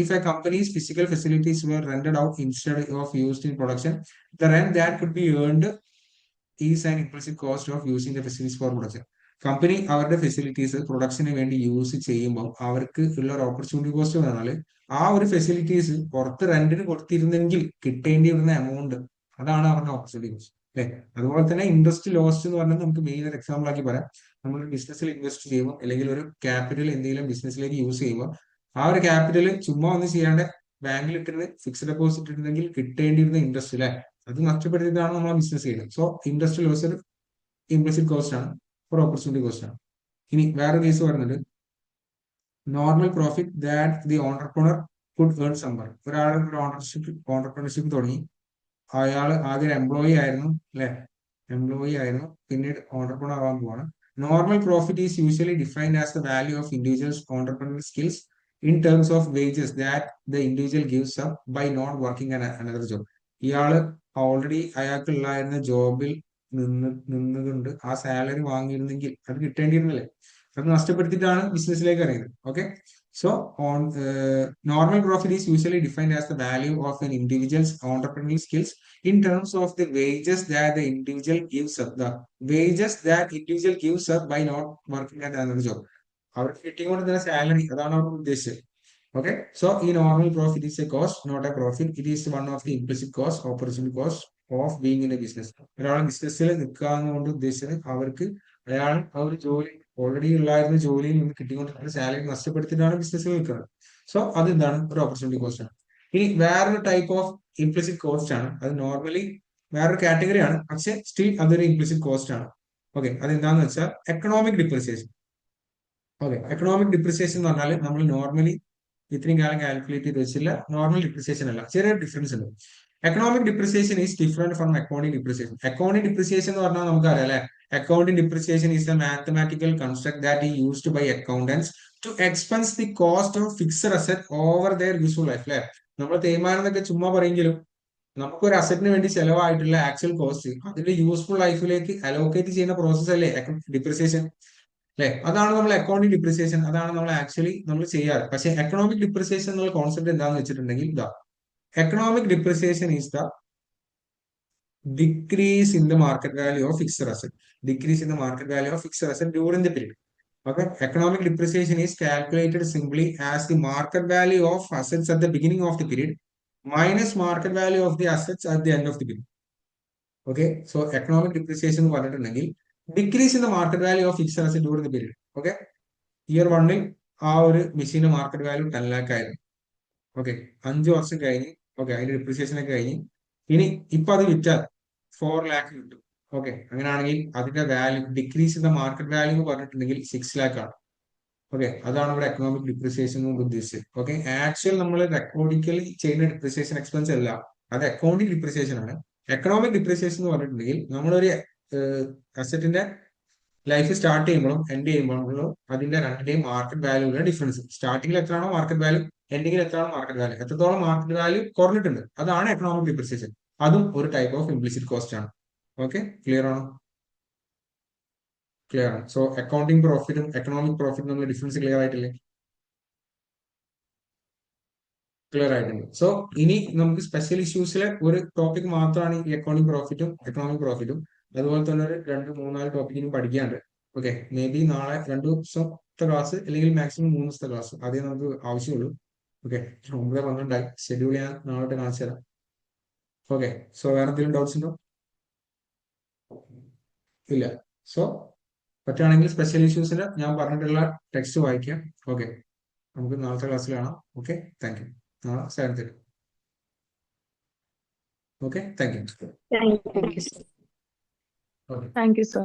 if a company's physical facilities were rented out instead of used in production, the rent that could be earned is an implicit cost of using the facilities for production. Company അവരുടെ ഫെസിലിറ്റീസ് പ്രൊഡക്ഷന് വേണ്ടി യൂസ് ചെയ്യുമ്പോൾ അവർക്ക് ഉള്ള ഒരു ഓപ്പർച്യൂണിറ്റി കോസ്റ്റ് പറഞ്ഞാൽ ആ ഒരു ഫെസിലിറ്റീസ് പുറത്ത് റെന്റിന് കൊടുത്തിരുന്നെങ്കിൽ കിട്ടേണ്ടി വരുന്ന എമൗണ്ട്, അതാണ് അവരുടെ ഓപ്പർച്യൂണിറ്റി കോസ്റ്റ് അല്ലെ. അതുപോലെ തന്നെ ഇൻട്രസ്റ്റ് ലോസ്റ്റ് എന്ന് പറഞ്ഞാൽ നമുക്ക് മെയിൻ ഒരു എക്സാമ്പിൾ ആക്കി പറയാം. നമ്മൾ ബിസിനസ്സിൽ ഇൻവെസ്റ്റ് ചെയ്യുമ്പോൾ അല്ലെങ്കിൽ ഒരു ക്യാപിറ്റൽ എന്തെങ്കിലും ബിസിനസ്സിലേക്ക് യൂസ് ചെയ്യുമ്പോൾ ആ ഒരു ക്യാപിറ്റൽ ചുമ്മാ ഒന്നും ചെയ്യാണ്ട് ബാങ്കിൽ ഇട്ടിരുന്ന് ഫിക്സ്ഡ് ഡെപ്പോസിറ്റ് ഇട്ടിരുന്നെങ്കിൽ കിട്ടേണ്ടിയിരുന്ന ഇൻട്രസ്റ്റ് അല്ലെ, അത് നഷ്ടപ്പെടുത്തിയിട്ടാണ് നമ്മൾ ബിസിനസ് ചെയ്യുന്നത്. സോ ഇൻട്രസ്റ്റ് ലോസ് ഒരു ഇംപ്ലിസിറ്റ് കോസ്റ്റ് ആണ്, ഒരു ഓപ്പർച്യൂണിറ്റി കോസ്റ്റ് ആണ്. ഇനി വേറെ കേസ് പറയുന്നുണ്ട് normal profit that the entrepreneur could earn സംവർ. ഒരാൾ ഒരു ഓണ്ടർപ്രണർഷിപ്പ് തുടങ്ങി, അയാൾ ആദ്യം ഒരു എംപ്ലോയി ആയിരുന്നു അല്ലെ, പിന്നീട് ഓണ്ടർപ്രണർ ആവാൻ പോവാണ്. Normal profit is usually defined as the value of individuals entrepreneur skills in terms of wages that the individual gives up by not working another job. ഇയാള് ഓൾറെഡി അയാൾക്കുള്ളായിരുന്ന ജോബിൽ നിന്നുകൊണ്ട് ആ സാലറി വാങ്ങിയിരുന്നെങ്കിൽ അത് കിട്ടേണ്ടിയിരുന്നില്ലേ, അത് നഷ്ടപ്പെടുത്തിയിട്ടാണ് ബിസിനസ്സിലേക്ക് അറിയുന്നത്. Okay, so normal profit is usually defined as the value of N individuals entrepreneur skills in terms of the wages that the individual gives up by not working at another job. അവർക്ക് കിട്ടിക്കൊണ്ട് തന്നെ സാലറി, അതാണ് അവർ ഉദ്ദേശിച്ചത്. ഓക്കെ, സോ ഈ normal profit is a cost, not a profit. It is one of the implicit cost, opportunity cost of being in a business. ഒരാൾ ബിസിനസ്സിൽ നിൽക്കാന്നുകൊണ്ട് ഉദ്ദേശിച്ചത് അവർക്ക് അയാൾ ആ ഒരു ജോലി ഓൾറെഡി ഉള്ളായിരുന്ന ജോലിയിൽ നിന്ന് കിട്ടിക്കൊണ്ട് സാലറി നഷ്ടപ്പെടുത്തിയിട്ടാണ് ബിസിനസ്സിൽ നിൽക്കുന്നത്. സോ അതെന്താണ്, ഒരു ഓപ്പർച്യൂണിറ്റി കോസ്റ്റ് ആണ്. ഇനി വേറൊരു ടൈപ്പ് ഓഫ് ഇംപ്ലിസിറ്റ് കോസ്റ്റ് ആണ്, അത് നോർമലി വേറൊരു കാറ്റഗറിയാണ്, പക്ഷെ സ്റ്റിൽ അതൊരു ഇംപ്ലിസിറ്റ് കോസ്റ്റ് ആണ്. ഓക്കെ, അതെന്താന്ന് വെച്ചാൽ economic depreciation. Okay, economic depreciation എന്ന് പറഞ്ഞാൽ നമ്മൾ നോർമലി ഇത്രയും കാലം കാൽക്കുലേറ്റ് ചെയ്ത് വെച്ചില്ല, നോർമൽ ഡിപ്രിസിയേഷൻ അല്ല, ചെറിയ ഡിഫറൻസ് ഉണ്ട്. Economic depreciation is different from accounting depreciation. Accounting depreciation എന്ന് പറഞ്ഞാൽ നമുക്കറിയാം അല്ലെ, accounting depreciation is a mathematical construct that is used by accountants to expense the cost of fixed asset over their useful life. അല്ലെ, നമ്മൾ തേയ്മാനം എന്നൊക്കെ ചുമ്മാ പറയെങ്കിലും നമുക്കൊരു അസറ്റിന് വേണ്ടി ചെലവായിട്ടുള്ള ആക്ച്വൽ കോസ്റ്റ് അതിന്റെ യൂസ്ഫുൾ ലൈഫിലേക്ക് അലോക്കേറ്റ് ചെയ്യുന്ന പ്രോസസ് അല്ലേ ഡിപ്രിസിയേഷൻ. അല്ലെ, അതാണ് നമ്മൾ അക്കൗണ്ടിങ് ഡിപ്രിസിയേഷൻ, അതാണ് നമ്മൾ ആക്ച്വലി നമ്മൾ ചെയ്യാറ്. പക്ഷെ എക്കണോമിക് ഡിപ്രിസിയേഷൻ എന്നുള്ള കോൺസെപ്റ്റ് എന്താണെന്ന് വെച്ചിട്ടുണ്ടെങ്കിൽ ഇതാ, economic depreciation is the decrease in the market value of fixed asset. Decrease in the market value of fixed asset during the period. Okay, economic depreciation is calculated simply as the market value of assets at the beginning of the period minus market value of the assets at the end of the period. Okay, so economic depreciation എന്ന് പറഞ്ഞിട്ടുണ്ടെങ്കിൽ decrease in the market value of fixed asset during the period. Okay, year 1-ൽ ആ ഒരു മെഷീന്റെ മാർക്കറ്റ് വാല്യൂ 10 lakh ആയിരുന്നു. ഓക്കെ, 5 വർഷം കഴിഞ്ഞ് ഓക്കെ അതിന്റെ ഡിപ്രിസിയേഷൻ ഒക്കെ കഴിഞ്ഞ് ഇനി ഇപ്പൊ അത് വിറ്റാൽ 4 lakh കിട്ടും. ഓക്കെ, അങ്ങനെയാണെങ്കിൽ അതിന്റെ value decrease in the market value എന്ന് പറഞ്ഞിട്ടുണ്ടെങ്കിൽ 6 lakh ആണ്. ഓക്കെ, അതാണ് ഇവിടെ എക്കണോമിക് ഡിപ്രിസിയേഷൻ കൊണ്ട് ഉദ്ദേശിച്ചത്. ഓക്കെ, ആക്ച്വൽ നമ്മൾ റെക്കോർഡിക്കലി ചെയ്യുന്ന ഡിപ്രിസിയേഷൻ എക്സ്പെൻസ് അല്ല, അത് അക്കൗണ്ടിങ് ഡിപ്രിസിയേഷൻ ആണ്. എക്കണോമിക് ഡിപ്രിസിയേഷൻ എന്ന് പറഞ്ഞിട്ടുണ്ടെങ്കിൽ നമ്മളൊരു അസറ്റിന്റെ ലൈഫ് സ്റ്റാർട്ട് ചെയ്യുമ്പോഴും എൻഡ് ചെയ്യുമ്പോഴും അതിന്റെ രണ്ടിന്റെയും മാർക്കറ്റ് വാല്യൂടെ ഡിഫറൻസ്, സ്റ്റാർട്ടിംഗിൽ എത്രയാണോ മാർക്കറ്റ് വാല്യൂ, എൻഡിങ്ങിൽ എത്രയാണോ മാർക്കറ്റ് വാല്യൂ, എത്രത്തോളം മാർക്കറ്റ് വാല്യൂ കുറഞ്ഞിട്ടുണ്ട്, അതാണ് എക്കണോമിക് ഡിപ്രിസിയേഷൻ. അതും ഒരു ടൈപ്പ് ഓഫ് ഇംപ്ലിസിറ്റ് കോസ്റ്റ് ആണ്. ഓക്കെ, ക്ലിയർ ആണോ? ക്ലിയർ ആണ്. സോ അക്കൗണ്ടിങ് പ്രോഫിറ്റും എക്കണോമിക് പ്രോഫിറ്റും തമ്മിൽ ഡിഫറൻസ് ക്ലിയർ ആയിട്ടില്ലേ? ക്ലിയർ ആയിട്ടുണ്ട്. സോ ഇനി നമുക്ക് സ്പെഷ്യൽ ഇഷ്യൂസിലെ ഒരു ടോപ്പിക് മാത്രമാണ് ഈ അക്കൗണ്ടിങ് പ്രോഫിറ്റും എക്കണോമിക് പ്രോഫിറ്റും. അതുപോലെ തന്നെ ഒരു 2-3-4 ടോപ്പിക്കിനും പഠിക്കാനുണ്ട്. ഓക്കെ, മേ ബി നാളെ 2 ദിവസത്തെ ക്ലാസ് അല്ലെങ്കിൽ മാക്സിമം 3 ദിവസത്തെ ക്ലാസ് അതേ നമുക്ക് ആവശ്യമുള്ളൂ. ഓക്കെ, 9:12 ഷെഡ്യൂൾ ഞാൻ നാളെ കാണിച്ചു തരാം. ഓക്കെ, സോ വേറെ എന്തെങ്കിലും ഡൗട്ട്സ് ഉണ്ടോ? ഇല്ല. സോ പറ്റുകയാണെങ്കിൽ സ്പെഷ്യൽ ഇഷ്യൂസിന് ഞാൻ പറഞ്ഞിട്ടുള്ള ടെക്സ്റ്റ് വായിക്കാം. ഓക്കെ, നമുക്ക് നാളത്തെ ക്ലാസ്സിൽ കാണാം. Okay, thank you. നാളെ 7:30. Okay, thank you. Thank you, sir. Okay. Thank you, sir.